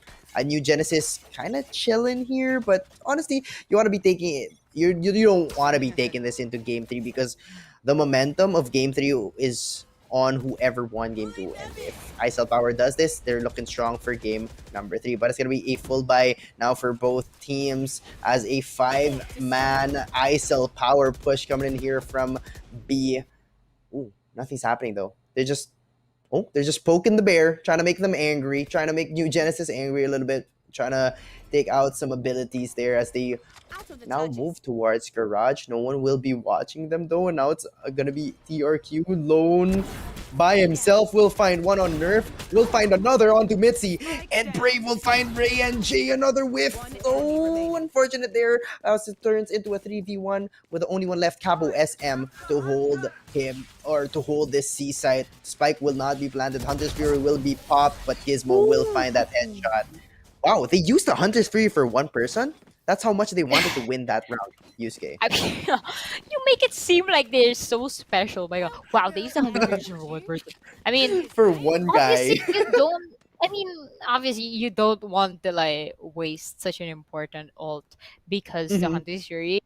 New Genesis kind of chilling here, but honestly, you want to be taking it. You don't want to be taking this into game three because the momentum of game three is on whoever won game two. And if ISL Power does this, they're looking strong for game number three. But it's gonna be a full buy now for both teams as a 5-man ISL Power push coming in here from B. Ooh, nothing's happening though. They're just poking the bear, trying to make them angry, trying to make New Genesis angry a little bit, trying to take out some abilities there as they now move towards Garage. No one will be watching them though, and now it's gonna be TRQ lone by himself. We'll find one on Nerf. We'll find another onto Mitzi, and Brave will find Ray and Jay another whiff. Oh, unfortunate there as it turns into a 3v1 with the only one left, Cabo SM, to hold him or to hold this C site. Spike will not be planted. Hunter's Fury will be popped, but Gizmo will find that headshot. Wow, they used the Hunter's Fury for one person? That's how much they wanted to win that round, Yusuke. I mean, you make it seem like they're so special. My God, wow, they used 100 version for one person. I mean, For one guy. obviously you don't. I mean, obviously you don't want to like waste such an important ult because the Mhm. Hunter's Fury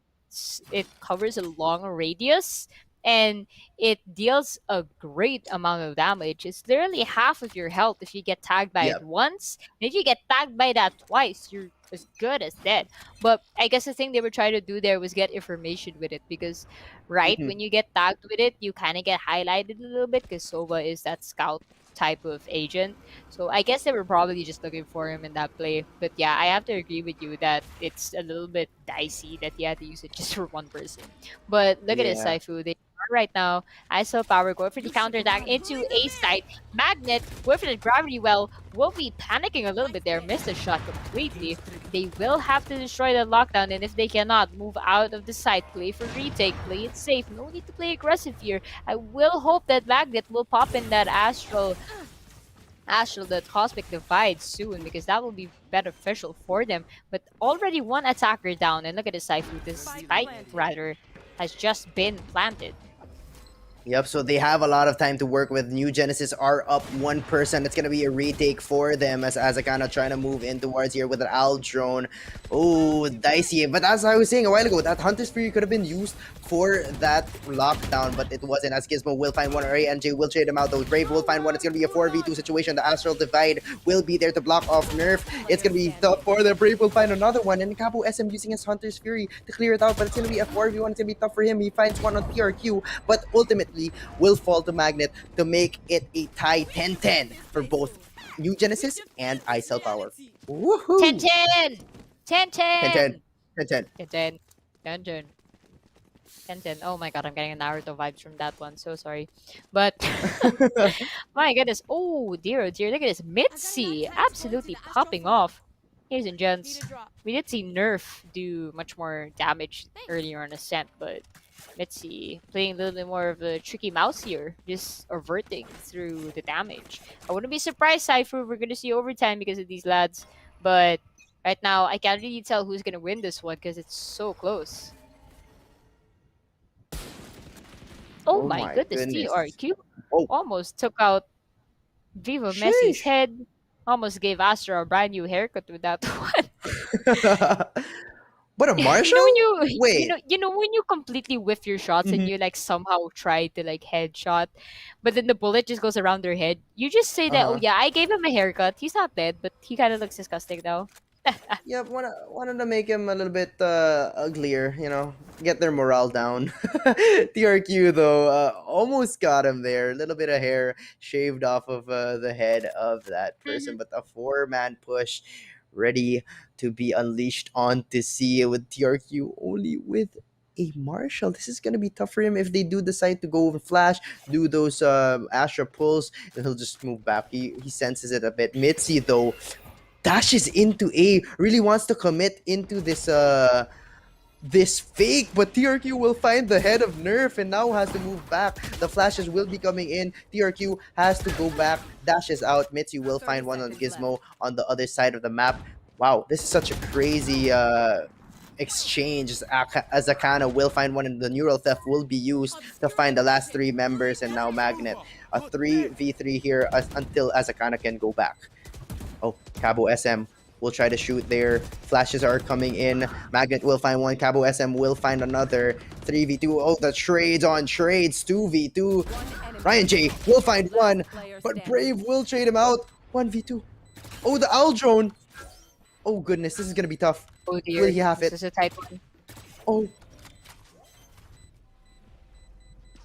it covers a long radius and it deals a great amount of damage. It's literally half of your health if you get tagged by it Yep. once. And if you get tagged by that twice, you're as good as dead. But I guess the thing they were trying to do there was get information with it because, right, Mhm. when you get tagged with it, you kind of get highlighted a little bit because Sova is that scout type of agent. So I guess they were probably just looking for him in that play. But yeah, I have to agree with you that it's a little bit dicey that you had to use it just for one person. But look at this, Yeah. Saifu. They are right now. ISO Power going for the counterattack into A side. Magnet going for the gravity well. Will be panicking a little bit there. Missed the shot completely. They will have to destroy the lockdown, and if they cannot, move out of the site. Play for retake. Play it safe. No need to play aggressive here. I will hope that Magnet will pop in that astral that Cosmic Divide soon because that will be beneficial for them. But already one attacker down, and look at the Saifu. This spike rather has just been planted. Yep, so they have a lot of time to work with. New Genesis are up one person. It's going to be a retake for them as Azakana trying to move in towards here with an owl drone. Oh, dicey. But as I was saying a while ago, that Hunter's Fury could have been used for that lockdown, but it wasn't, as Gizmo will find one. Ray and Jay will trade him out, though. Brave will find one. It's going to be a 4v2 situation. The Astral Divide will be there to block off Nerf. It's going to be tough for the Brave will find another one, and Capo SM using his Hunter's Fury to clear it out, but it's going to be a 4v1. It's going to be tough for him. He finds one on TRQ, but ultimately will fall to Magnet to make it a tie 10-10 for both New Genesis and ISL Power. Woohoo! 10-10! 10-10! 10-10. 10-10. 10-10. 10-10. 10-10. Oh my god, I'm getting a Naruto vibes from that one. So sorry. But my goodness. Oh dear, oh dear. Look at this. Mitzi absolutely popping off. Ladies and gents, we did see Nerf do much more damage earlier on Ascent, but Mitzi playing a little bit more of a tricky mouse here, just averting through the damage. I wouldn't be surprised, Cypher, we're going to see overtime because of these lads, but right now I can't really tell who's going to win this one because it's so close. Oh Oh my my goodness, goodness. TRQ Oh, almost took out Viva Messi's sheesh. head. Almost gave Astra a brand new haircut with that one. But a You know when Marshall? Wait. when you completely whiff your shots and Mhm. you like somehow try to like headshot, but then the bullet just goes around their head. You just say that, oh Uh-huh. yeah, I gave him a haircut. He's not dead, but he kind of looks disgusting though. Yep, wanted to make him a little bit uglier, get their morale down. TRQ though, almost got him there. A little bit of hair shaved off of the head of that person, Mhm. but a four-man push ready to be unleashed on to see with TRQ only with a Marshall. This is gonna be tough for him if they do decide to go over flash, do those Astra pulls, and he'll just move back. He senses it a bit. Mitzi though dashes into A, really wants to commit into this fake, but TRQ will find the head of Nerf and now has to move back. The flashes will be coming in. TRQ has to go back, dashes out. Mitsu will 30 find one on seconds Gizmo left. on the other side of the map. Wow, this is such a crazy exchange as Akana will find one, and the neural theft will be used to find the last three members, and now Magnet. A 3v3 here until Azakana can go back. Oh, Cabo SM will try to shoot there. Flashes are coming in. Magnet will find one. Cabo SM will find another. 3v2. Oh, the trades on trades. 2v2. One enemy. Ryan J will find one, Last player but standing. Brave will trade him out. 1v2. Oh, the owl drone. Oh, goodness. This is going to be tough. Oh Will dear, he have this it? is a tight one. Oh.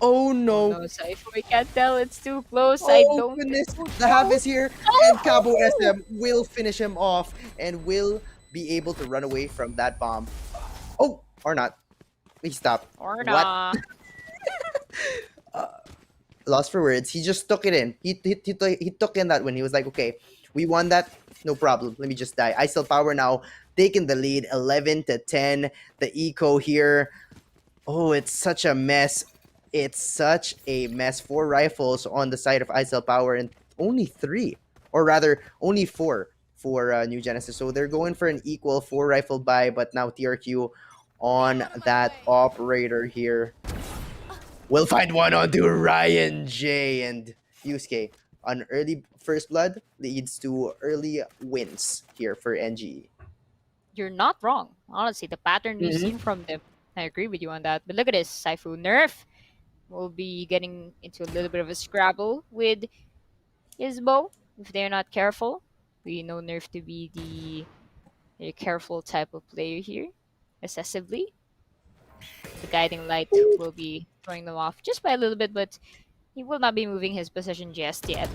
Oh, Oh no. no, Cypher, we can't tell. It's too close. I Oh don't goodness, know. the half is here, and Cabo Oh! SM will finish him off and will be able to run away from that bomb. Oh, or not. Please stop. Or What? not. Lost for words. He just took it in. He took in that when he was like, okay, we won that. No problem. Let me just die. I still power now. Taking the lead, 11-10. The eco here. Oh, it's such a mess. It's such a mess. 4 rifles on the side of ISL Power and only 3, or rather, only 4 for New Genesis. So they're going for an equal 4 rifle buy, but now TRQ on that operator here. We'll find one onto Ryan J and Yusuke. An early first blood leads to early wins here for NGE. You're not wrong. Honestly, the pattern we've Mhm. seen from them, I agree with you on that. But look at this, Saifu Nerf will be getting into a little bit of a scrabble with Isbo if they're not careful. We know Nerf to be the very careful type of player here, excessively. The guiding light will be throwing them off just by a little bit, but he will not be moving his position just yet.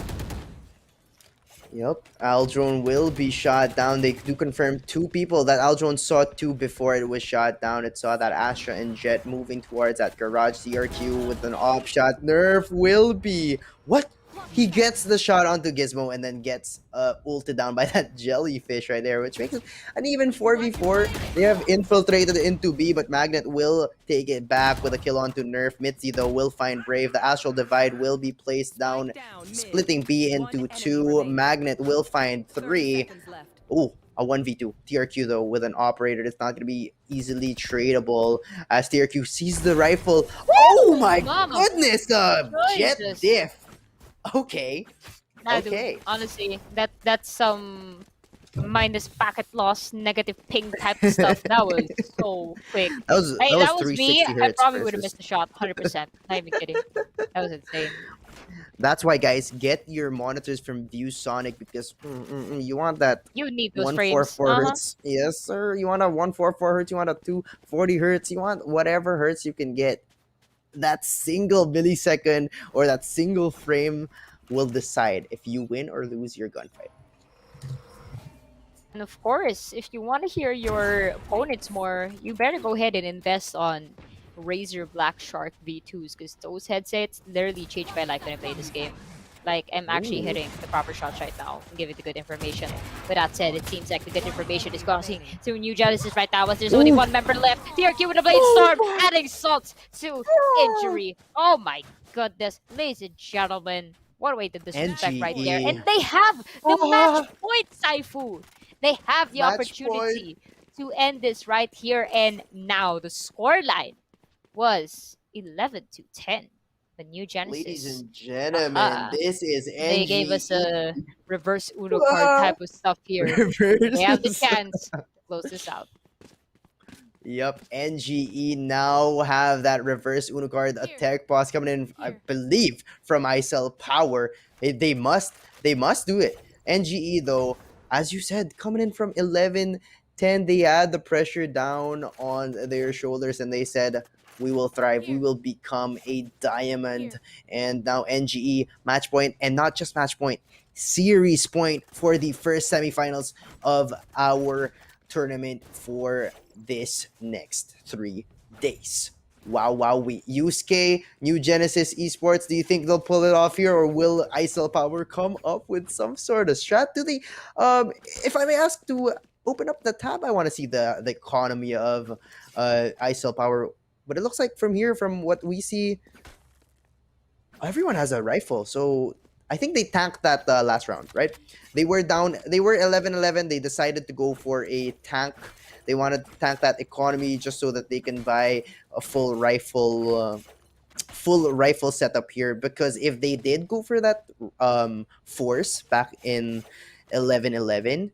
Yep, Aldrone will be shot down. They do confirm 2 people that Aldrone saw 2 before it was shot down. It saw that Astra and Jet moving towards that garage. CRQ with an op shot. Nerf will be. What? He gets the shot onto Gizmo and then gets ulted down by that jellyfish right there, which makes it an even 4v4. They have infiltrated into B, but Magnet will take it back with a kill onto Nerf. Mitzi, though, will find Brave. The Astral Divide will be placed down, splitting B into 2. Magnet will find 3. Oh, a 1v2. TRQ, though, with an operator that's not going to be easily tradable as TRQ sees the rifle. Oh my Mama goodness! Jet Jesus. diff. Okay. Nah, dude, Okay. honestly, that's some minus packet loss, negative ping type of stuff. That was so quick. Hey, That that was was me. 360 I hertz probably would have versus. missed the shot, 100%. Not even kidding. That was insane. That's why, guys, get your monitors from ViewSonic because you want that You need those frames. 144 hertz. Yes, sir. You want a 144 hertz. You want a 240 hertz. You want whatever hertz you can get. That single millisecond or that single frame will decide if you win or lose your gunfight. And of course, if you want to hear your opponents more, you better go ahead and invest on Razer Black Shark V2s because those headsets literally changed my life when I played this game. Like, I'm actually Ooh. hitting the proper shots right now and giving the good information. With that said, it seems like the good information is crossing through New Genesis right now as there's only Ooh. one member left. TRQ with a Blade Storm, adding salt to injury. Oh my goodness. Ladies and gentlemen, what a way to disrespect right there. And they have the match point, Saifu. They have the Match opportunity to end this right here and now. The scoreline was 11-10. But New Ladies Genesis, and gentlemen, aha, this is they gave us NGE. a reverse Uno card type of stuff here. They have the Reverse. chance to close this out. Yep, NGE now have that reverse Uno card, a tech boss coming in, I believe, from ISL Power. They must do it. NGE though, as you said, coming in from 11-10, they had the pressure down on their shoulders and they said, we will thrive, we will become a diamond. And now NGE match point, and not just match point, series point for the first semifinals of our tournament for this next 3 days. Wow, wow, we Yusuke, New Genesis Esports. Do you think they'll pull it off here, or will ISL Power come up with some sort of strat? Do they, if I may ask, to open up the tab, I want to see the economy of ISL Power. But it looks like from here, from what we see, everyone has a rifle. So I think they tanked that last round, right? They were down. They were 11-11. They decided to go for a tank. They wanted to tank that economy just so that they can buy a full rifle setup here. Because if they did go for that force back in 11-11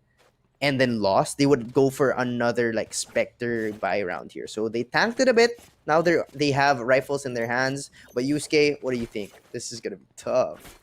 and then lost, they would go for another like Spectre buy round here. So they tanked it a bit. Now they have rifles in their hands. But Yusuke, what do you think? This is gonna be tough.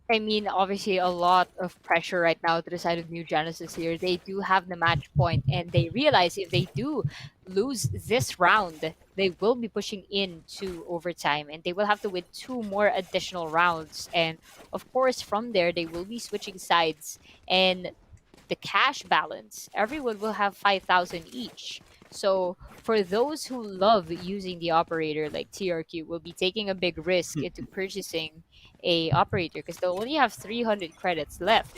I mean, obviously, a lot of pressure right now to the side of New Genesis here. They do have the match point, and they realize if they do lose this round, they will be pushing into overtime, and they will have to win two more additional rounds. And of course, from there, they will be switching sides. And the cash balance, everyone will have 5,000 each. So for those who love using the operator, like TRQ, will be taking a big risk into purchasing a operator because they only have 300 credits left.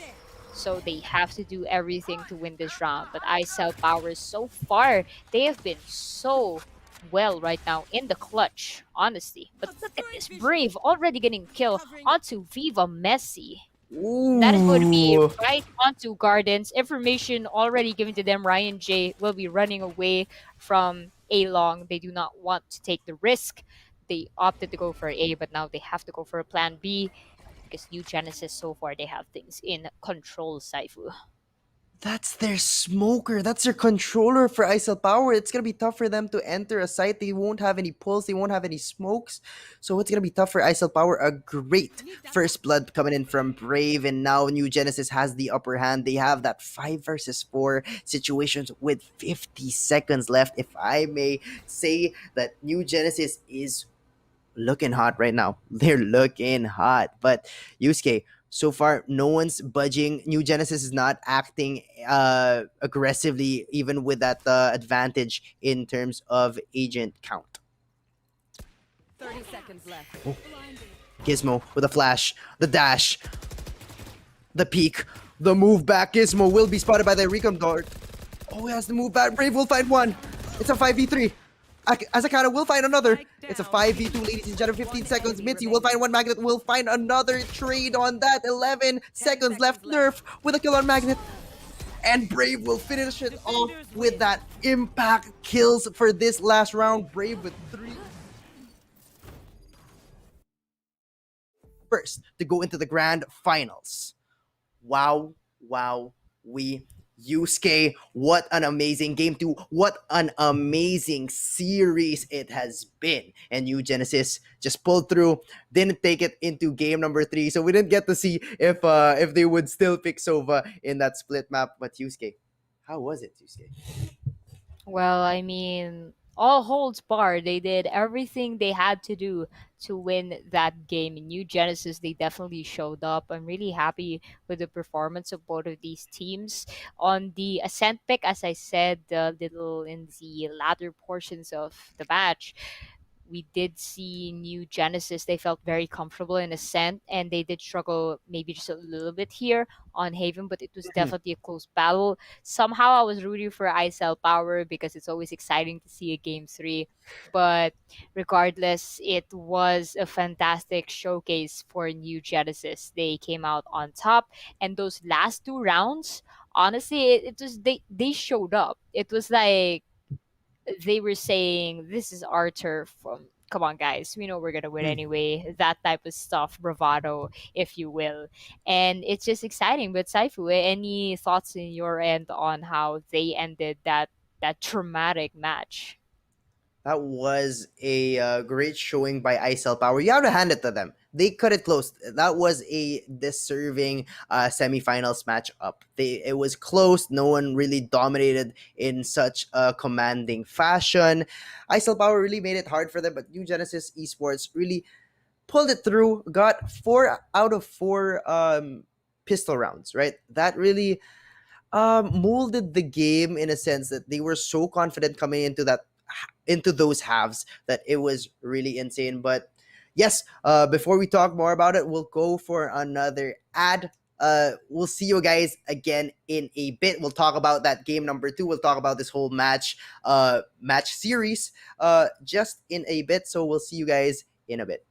So they have to do everything to win this round. But ISL Power, so far, they have been so well right now in the clutch, honestly. But look at this Brave already getting killed onto Viva Messi. That is going to be Ooh. right onto Gardens. Information already given to them. Ryan J will be running away from A Long. They do not want to take the risk. They opted to go for A, but now they have to go for a plan B because New Genesis so far they have things in control, Saifu. That's their smoker. That's their controller for ISL Power. It's gonna be tough for them to enter a site. They won't have any pulls. They won't have any smokes. So it's gonna be tough for ISL Power. A great first blood coming in from Brave, and now New Genesis has the upper hand. They have that 5 versus 4 situations with 50 seconds left. If I may say that New Genesis is looking hot right now. They're looking hot. But Yusuke, so far no one's budging. New Genesis is not acting aggressively, even with that advantage in terms of agent count. 30 seconds left. Gizmo with a flash, the dash, the peek, the move back. Gizmo will be spotted by the recon dart. Oh, he has to move back. Brave will find one. It's a 5v3. Azakana will find another. It's a 5v2, ladies and gentlemen. 15 seconds. Mitzi will find one. Magnet will find another. Trade on that. 11 seconds left. Nerf with a kill on Magnet. And Brave will finish it off with that impact kills for this last round. Brave with 3. First to go into the grand finals. Wow, wow, we Yusuke, what an amazing game 2. What an amazing series it has been. And New Genesis just pulled through, didn't take it into game number 3. So we didn't get to see if they would still pick Sova in that split map. But Yusuke, how was it, Yusuke? Well, I mean, all holds barred, they did everything they had to do to win that game. In New Genesis, they definitely showed up. I'm really happy with the performance of both of these teams. On the Ascent pick, as I said, little in the latter portions of the match, we did see New Genesis. They felt very comfortable in Ascent, and they did struggle maybe just a little bit here on Haven, but it was definitely a close battle. Somehow I was rooting for ISL Power because it's always exciting to see a game 3. But regardless, it was a fantastic showcase for New Genesis. They came out on top, and those last 2 rounds, honestly, it was they showed up. It was like they were saying this is our turf from come on, guys, we know we're gonna win Mm. anyway. That type of stuff, bravado, if you will. And it's just exciting. But Saifu, any thoughts in your end on how they ended that traumatic match? That was a great showing by ISL Power. You have to hand it to them. They cut it close. That was a deserving semifinals matchup. It was close. No one really dominated in such a commanding fashion. ISL Power really made it hard for them, but New Genesis Esports really pulled it through. Got 4 out of 4 pistol rounds. Right. That really molded the game in a sense that they were so confident coming into those halves that it was really insane. But yes, before we talk more about it, we'll go for another ad. We'll see you guys again in a bit. We'll talk about that game number 2. We'll talk about this whole match series just in a bit. So we'll see you guys in a bit.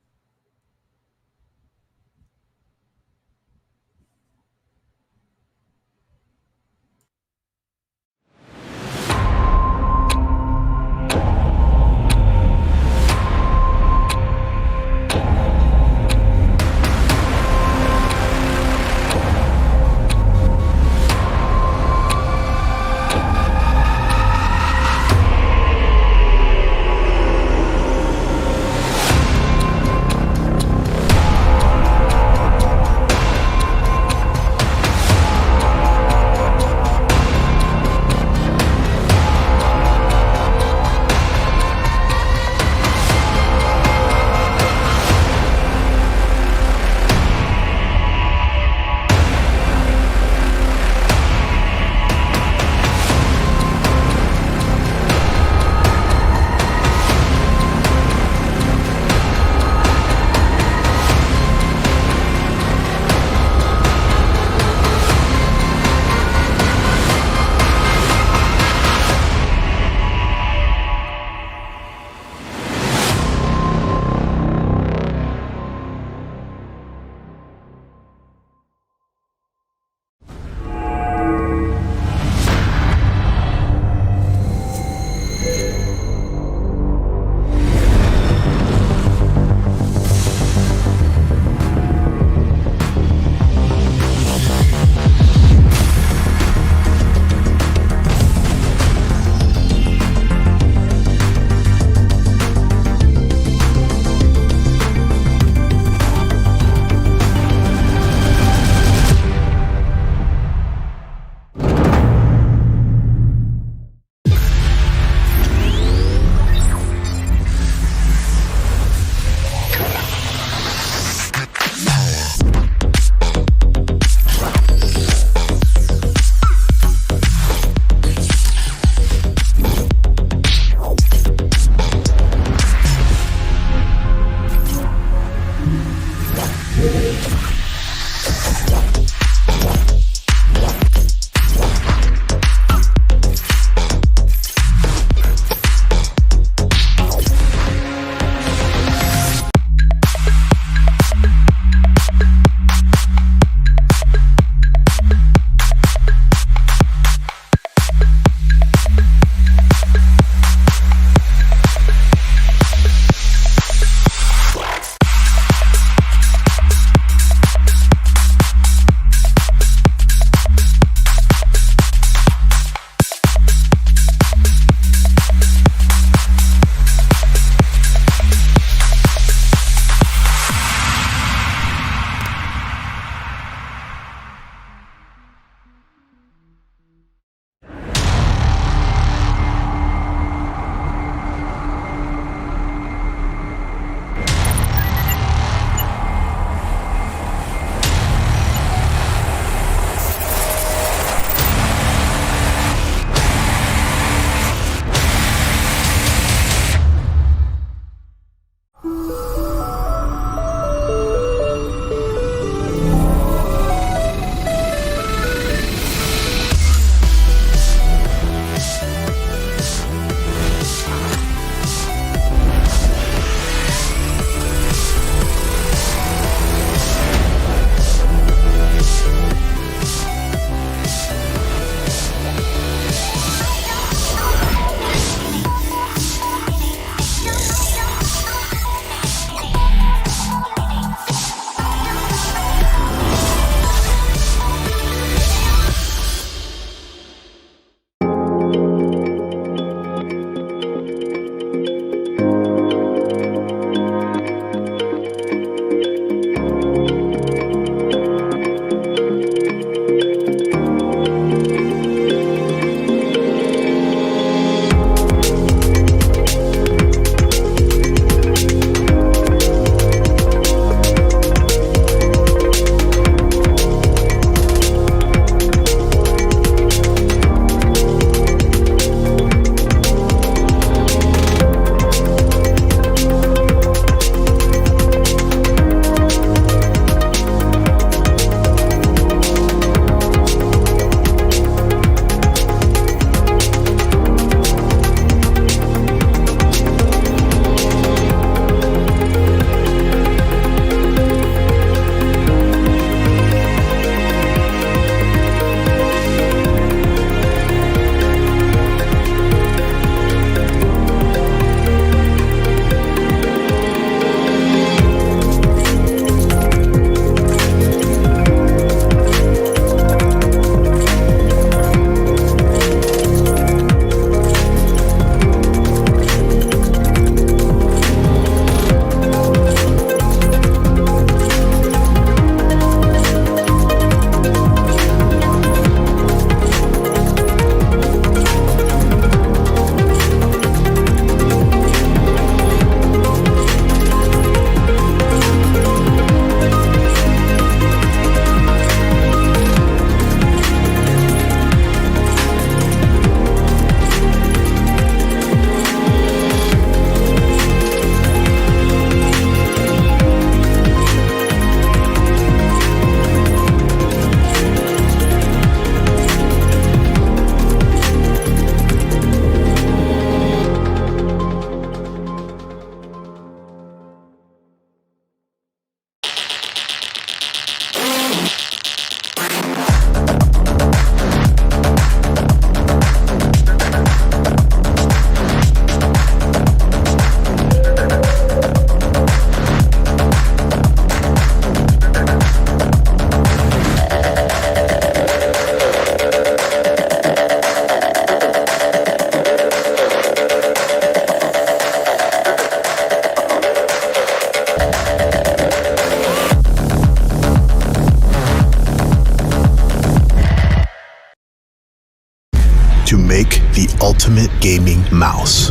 ultimate gaming mouse.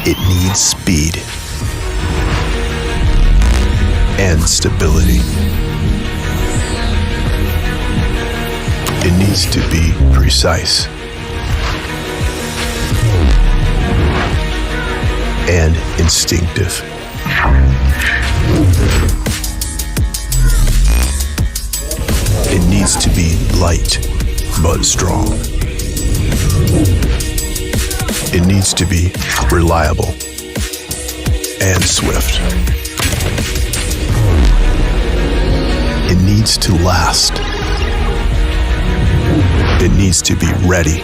It needs speed and stability. It needs to be precise and instinctive. It needs to be light but strong. It needs to be reliable and swift. It needs to last. It needs to be ready.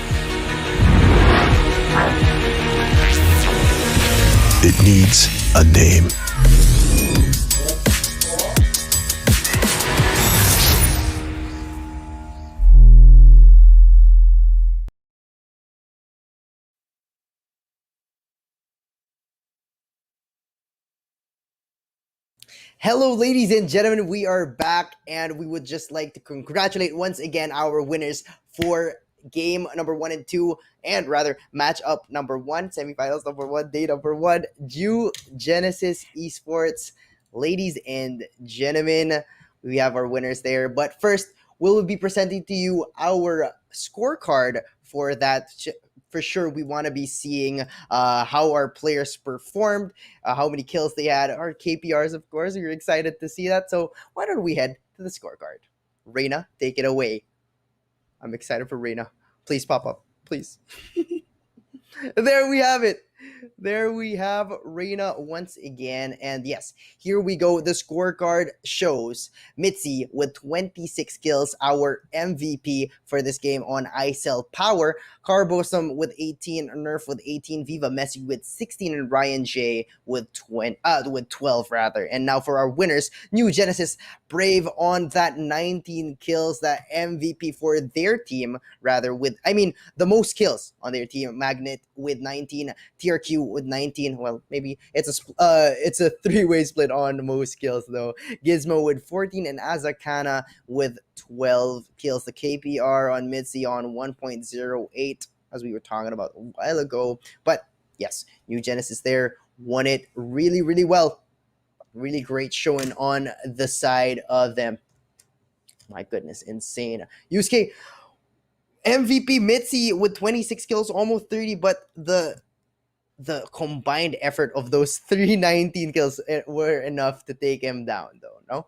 It needs a name. Hello, ladies and gentlemen. We are back, and we would just like to congratulate once again our winners for game number 1 and 2, and rather match up number 1, semifinals number 1, day number 1, Due Genesis Esports. Ladies and gentlemen, we have our winners there. But first, we'll be presenting to you our scorecard for that. For sure, we want to be seeing how our players performed, how many kills they had, our KPRs, of course. We're excited to see that. So why don't we head to the scorecard? Reina, take it away. I'm excited for Reina. Please pop up, please. There we have it. There we have Reina once again. And yes, here we go. The scorecard shows Mitzi with 26 kills, our MVP for this game on iCell Power. Carbosum with 18, Nerf with 18, Viva Messi with 16, and Ryan J with 12 rather. And now for our winners, New Genesis Brave on that 19 kills, that MVP for their team, rather with the most kills on their team. Magnet with 19, TRQ with 19. Well, maybe it's a three-way split on most kills though. Gizmo with 14 and Azakana with 12 kills. The KPR on Mitzi on 1.08, as we were talking about a while ago. But yes, New Genesis there won it really, really well. Really great showing on the side of them. My goodness, insane. Yusuke, MVP Mitzi with 26 kills, almost 30, but the combined effort of those 319 kills were enough to take him down, though, no?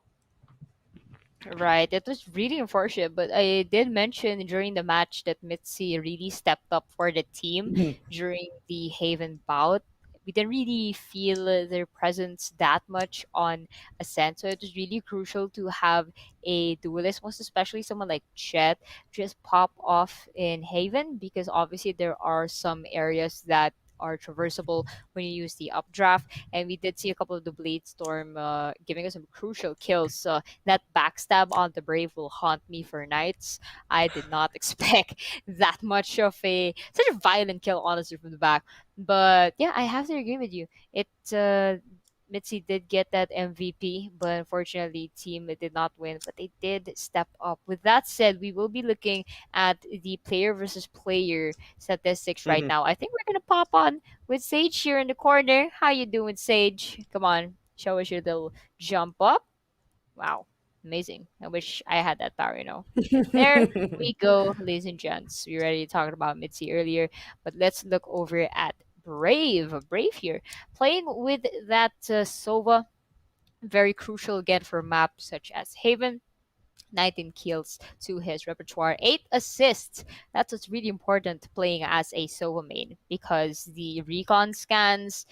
Right, it was really unfortunate, but I did mention during the match that Mitzi really stepped up for the team during the Haven bout. We didn't really feel their presence that much on Ascent, so it was really crucial to have a duelist, most especially someone like Chet, just pop off in Haven because obviously there are some areas that are traversable when you use the updraft, and we did see a couple of the Blade Storm giving us some crucial kills. That backstab on the Brave will haunt me for nights. I did not expect that much of such a violent kill, honestly, from the back. But yeah, I have to agree with you. Mitzi did get that MVP, but unfortunately, team did not win. But they did step up. With that said, we will be looking at the player versus player statistics right Mhm. now. I think we're gonna pop on with Sage here in the corner. How you doing, Sage? Come on, show us your little jump up. Wow, amazing. I wish I had that power, There we go, ladies and gents. We already talked about Mitzi earlier, but let's look over at Brave. Brave here, playing with that Sova. Very crucial again for maps such as Haven. 19 kills to his repertoire, 8 assists. That's what's really important playing as a solo main because the recon scans,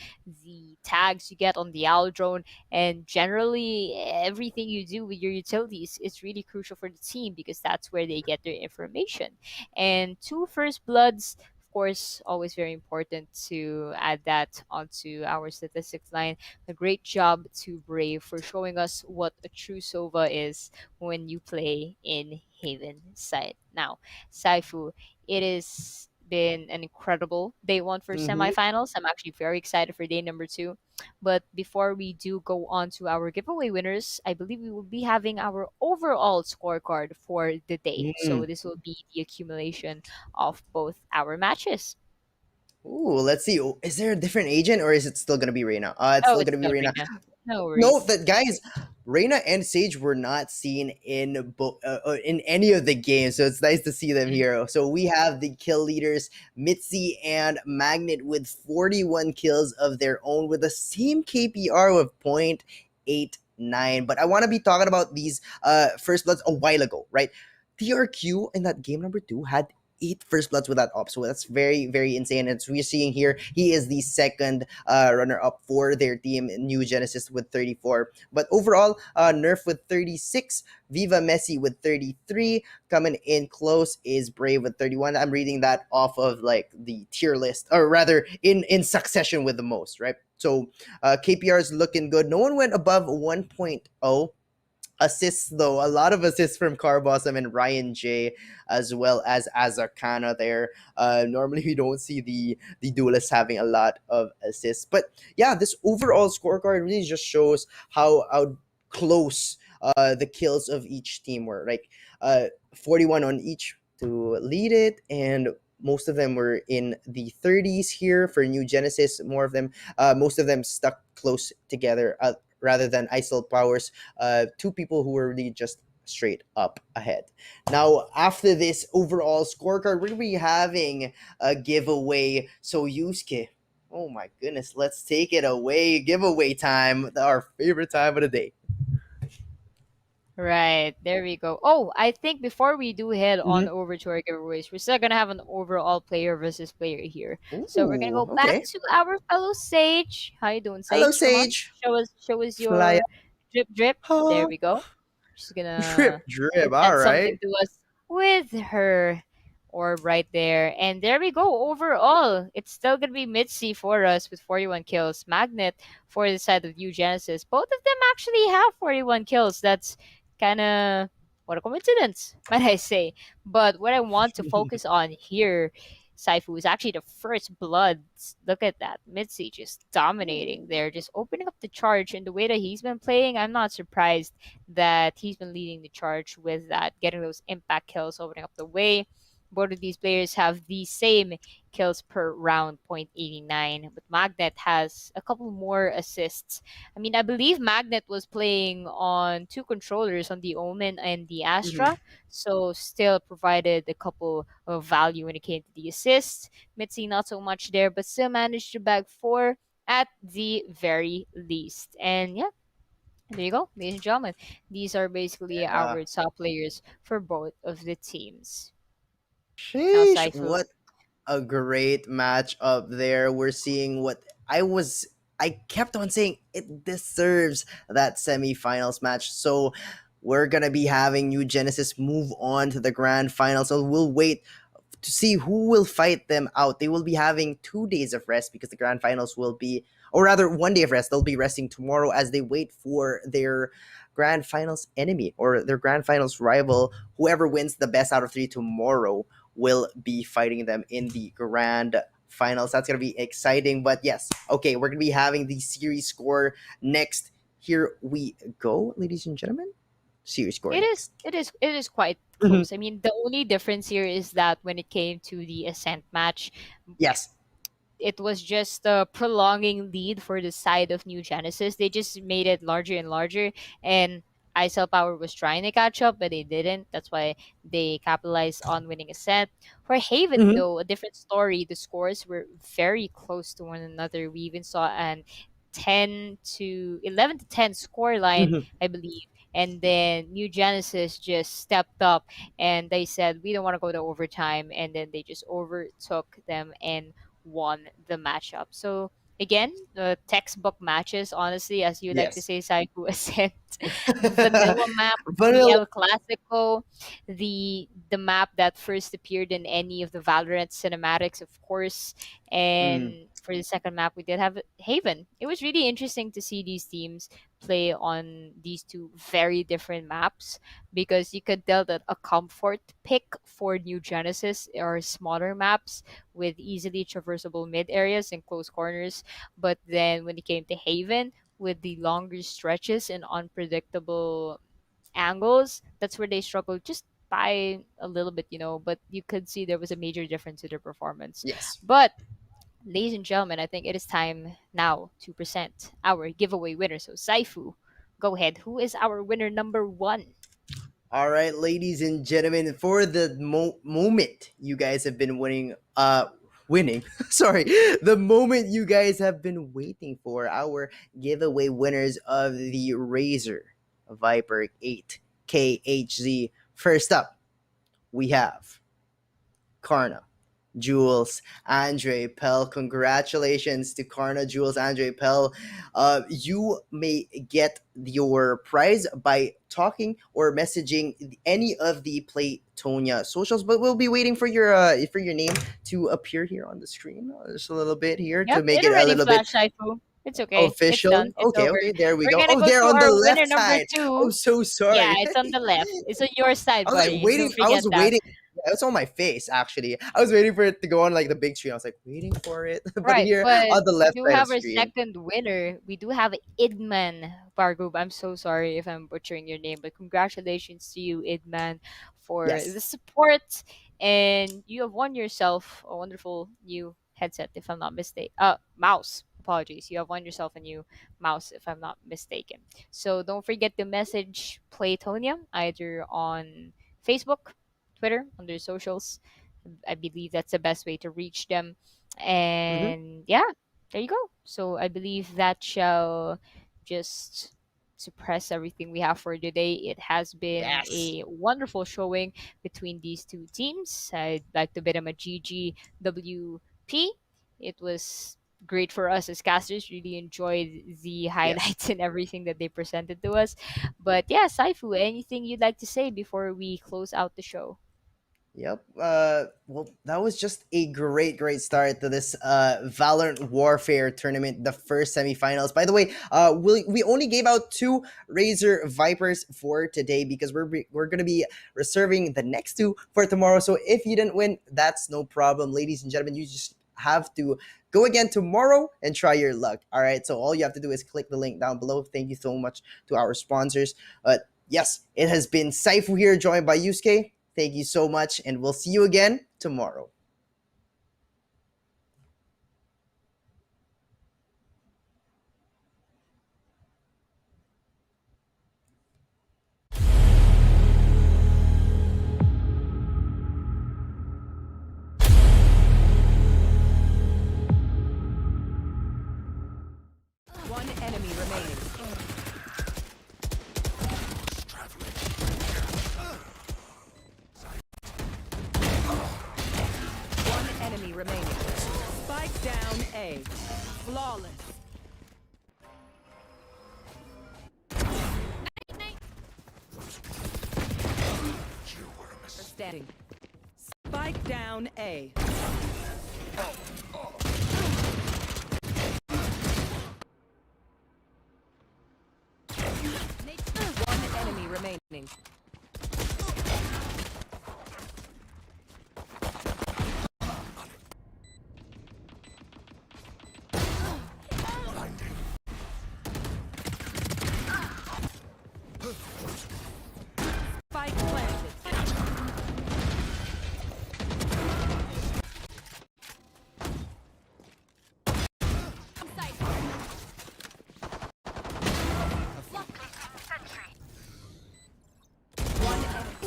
the tags you get on the owl drone, and generally everything you do with your utilities is really crucial for the team because that's where they get their information. And 2 first bloods, of course, always very important to add that onto our statistics line. A great job to Brave for showing us what a true Sova is when you play in Haven side. Now, Saifu, it has been an incredible day 1 for Mhm. semifinals. I'm actually very excited for day number 2. But before we do go on to our giveaway winners, I believe we will be having our overall scorecard for the day. So Mm. this will be the accumulation of both our matches. Ooh, let's see. Is there a different agent or is it still gonna be Reina? It's Oh, still it's gonna be gonna Reina. bring that. No Note worries. that guys, Reina and Sage were not seen in any of the games, so it's nice to see them Mm. here. So we have the kill leaders, Mitzi and Magnet, with 41 kills of their own, with the same KPR of 0.89. But I want to be talking about these first bloods a while ago, right? TRQ in that game number 2 had 8 first bloods with that op. So that's very, very insane. And as we're seeing here, he is the second runner up for their team, New Genesis with 34. But overall, Nerf with 36, Viva Messi with 33. Coming in close is Brave with 31. I'm reading that off of like the tier list, or rather in succession with the most, right? So KPR is looking good. No one went above 1.0 assists though. A lot of assists from Carbossom and Ryan J, as well as Azarkana there. Normally we don't see the duelists having a lot of assists, but yeah, this overall scorecard really just shows how close the kills of each team were. Like 41 on each to lead it, and most of them were in the 30s here for New Genesis. Most of them stuck close together, rather than ISIL Powers, two people who were really just straight up ahead. Now, after this overall scorecard, we're gonna be having a giveaway. So, Yusuke, oh my goodness, let's take it away. Giveaway time, our favorite time of the day. Right, there we go. Oh, I think before we do head on Mm-hmm. over to our giveaways, we're still gonna have an overall player versus player here. So we're gonna Ooh, go back okay. to our fellow Sage. How you doing, Hello, Sage? Come on, Sage. show us Fly your drip drip. There up. we go. She's Drip, gonna drip. All present something right. to us with her orb right there. And there we go. Overall, it's still gonna be Mitzi for us with 41 kills. Magnet for the side of New Genesis. Both of them actually have 41 kills. That's kind of what a coincidence, might I say. But what I want to focus on here, Saifu, is actually the first bloods. Look at that. Mitzi just dominating there, just opening up the charge. And the way that he's been playing, I'm not surprised that he's been leading the charge with that, getting those impact kills, opening up the way. Both of these players have the same kills per round, 0.89, but Magnet has a couple more assists. I mean, I believe Magnet was playing on two controllers, on the Omen and the Mhm. Astra, so still provided a couple of value when it came to the assists. Mitzi, not so much there, but still managed to bag four at the very least. And yeah, there you go, ladies and gentlemen. These are basically Yeah. our top players for both of the teams. Now, Sheesh. Saifu. What a great match up there. We're seeing what I kept on saying it deserves that semifinals match. So we're gonna be having New Genesis move on to the grand final. So we'll wait to see who will fight them out. They will be having 2 days of rest because the grand finals will be, or rather, 1 day of rest. They'll be resting tomorrow as they wait for their grand finals enemy or their grand finals rival. Whoever wins the best out of three tomorrow will be fighting them in the grand finals. That's going to be exciting. But yes, okay, we're going to be having the series score next. Here we go, ladies and gentlemen. Series score It is next. it is it is quite Mhm. close. I mean, the only difference here is that when it came to the Ascent match, Yes. it was just a prolonging lead for the side of New Genesis. They just made it larger and larger, and ISL Power was trying to catch up, but they didn't. That's why they capitalized on winning a set. For Haven, Mhm. though, a different story. The scores were very close to one another. We even saw an 11 to 10 score line, Mhm. I believe. And then New Genesis just stepped up and they said, we don't want to go to overtime. And then they just overtook them and won the matchup. So again, the textbook matches, honestly, as you like to Yes. say, Saiku Ascent, vanilla map, the Vanilla. El Clasico, the map that first appeared in any of the Valorant cinematics, of course. Mm, And for the second map, we did have Haven. It was really interesting to see these teams play on these two very different maps because you could tell that a comfort pick for New Genesis are smaller maps with easily traversable mid areas and close corners. But then when it came to Haven, with the longer stretches and unpredictable angles, that's where they struggled just by a little bit, But you could see there was a major difference in their performance. yes. But ladies and gentlemen, I think it is time now to present our giveaway winner. So, Saifu, go ahead. Who is our winner number one? All right, ladies and gentlemen, for the moment you guys have been winning, sorry, the moment you guys have been waiting for, our giveaway winners of the Razer Viper 8 KHZ. First up, we have Karna, Jules, Andre Pell. Congratulations to Karna, Jules, Andre Pell. You may get your prize by talking or messaging any of the Playtonia socials, but we'll be waiting for your name to appear here on the screen. Just a little bit here to Yep, make it it a already little bit flashed, Saifu. It's okay. It's official. done. It's Okay, over. okay, there we We're go. gonna Oh, go there to on the our winner left number side. I'm two. so Yeah, sorry. it's on the left. It's on your side, I was like buddy. waiting. Don't I forget was that. waiting. Yeah, it was on my face actually. I was waiting for it to go on like the big screen. I was like waiting for it, but Right, here but on the we left do side of have the our screen. second winner. We do have Idman Bargub. I'm so sorry if I'm butchering your name, but congratulations to you, Idman, for Yes. the support. And you have won yourself a wonderful new headset, if I'm not mistaken. Mouse. Apologies. You have won yourself a new mouse, if I'm not mistaken. So don't forget to message Playtonia either on Facebook, Twitter, on their socials. I believe that's the best way to reach them. Mm-hmm. And yeah, there you go. So I believe that shall just suppress everything we have for today. It has been Yes. a wonderful showing between these two teams. I'd like to bid them a GGWP. It was great for us as casters. Really enjoyed the Yes. highlights and everything that they presented to us. But yeah, Saifu, anything you'd like to say before we close out the show? Yep. Well, that was just a great start to this Valorant Warfare tournament, the first semifinals. By the way, we only gave out 2 Razer Vipers for today because we're gonna be reserving the next 2 for tomorrow. So if you didn't win, that's no problem, ladies and gentlemen. You just have to go again tomorrow and try your luck. All right. So all you have to do is click the link down below. Thank you so much to our sponsors. Yes, it has been Saifu here, joined by Yusuke. Thank you so much, and we'll see you again tomorrow. One enemy remaining. One enemy remaining. Spike down A. Flawless. Standing. Spike down A. One enemy remaining. Spike planted. One enemy.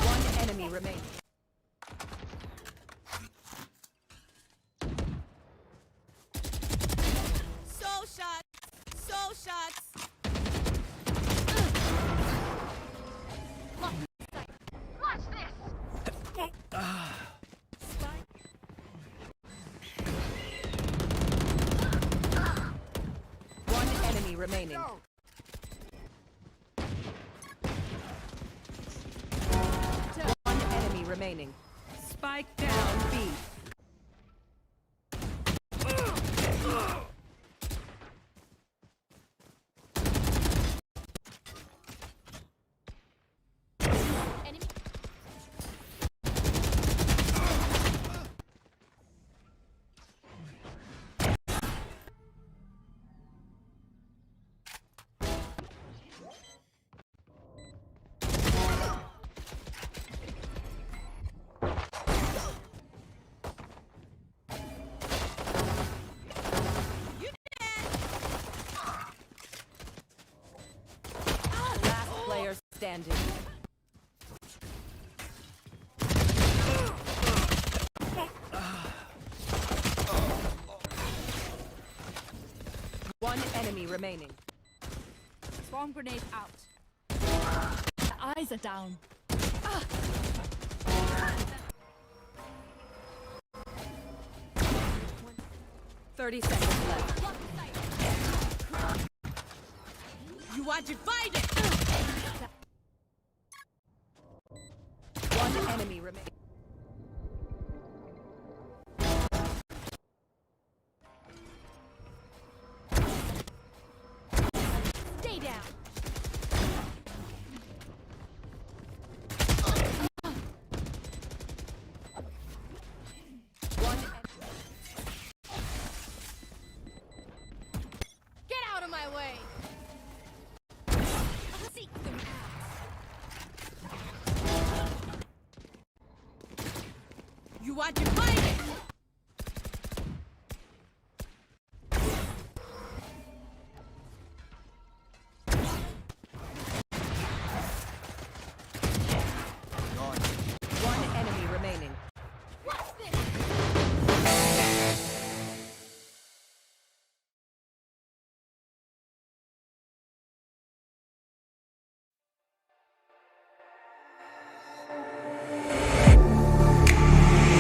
One enemy remaining. Soul shots! Soul shots! Spike. One enemy remaining. remaining. Spike down B. Enemy. Last player standing. One enemy remaining. Swarm grenade out. The eyes are down. 30 seconds left. You are divided. One enemy remaining. Stay down. One Get out of my way. I'll seek them out. You are divided. One enemy remaining. What's this?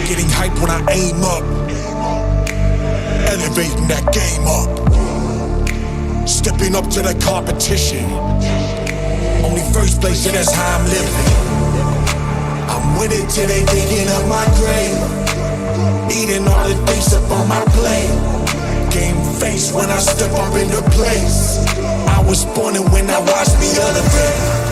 Getting hype when I aim up, elevating that game up, stepping up to the competition. Only first place, and that's how I'm living. I'm winning till they digging up my grave, eating all the things up on my plate. Game face when I step up into place. I was born and when I watched me elevate.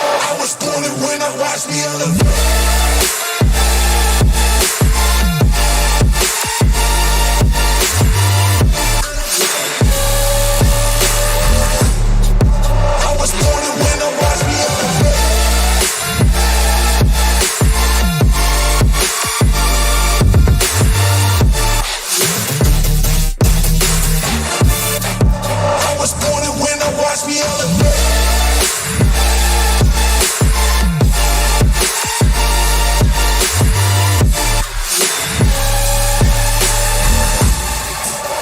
I was born and when I watched me elevate. I was born and when I watched me elevate. I was born and when I watched me elevate.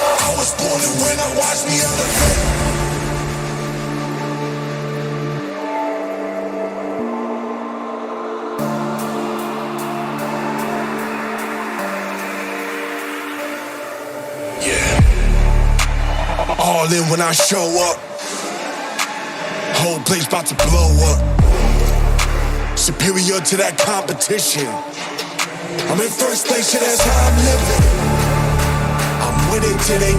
I was born and when I watched me elevate. Yeah. All in when I show up. Whole place about to blow up. Superior to that competition. I'm in first place, and that's how I'm living. I'm winning till they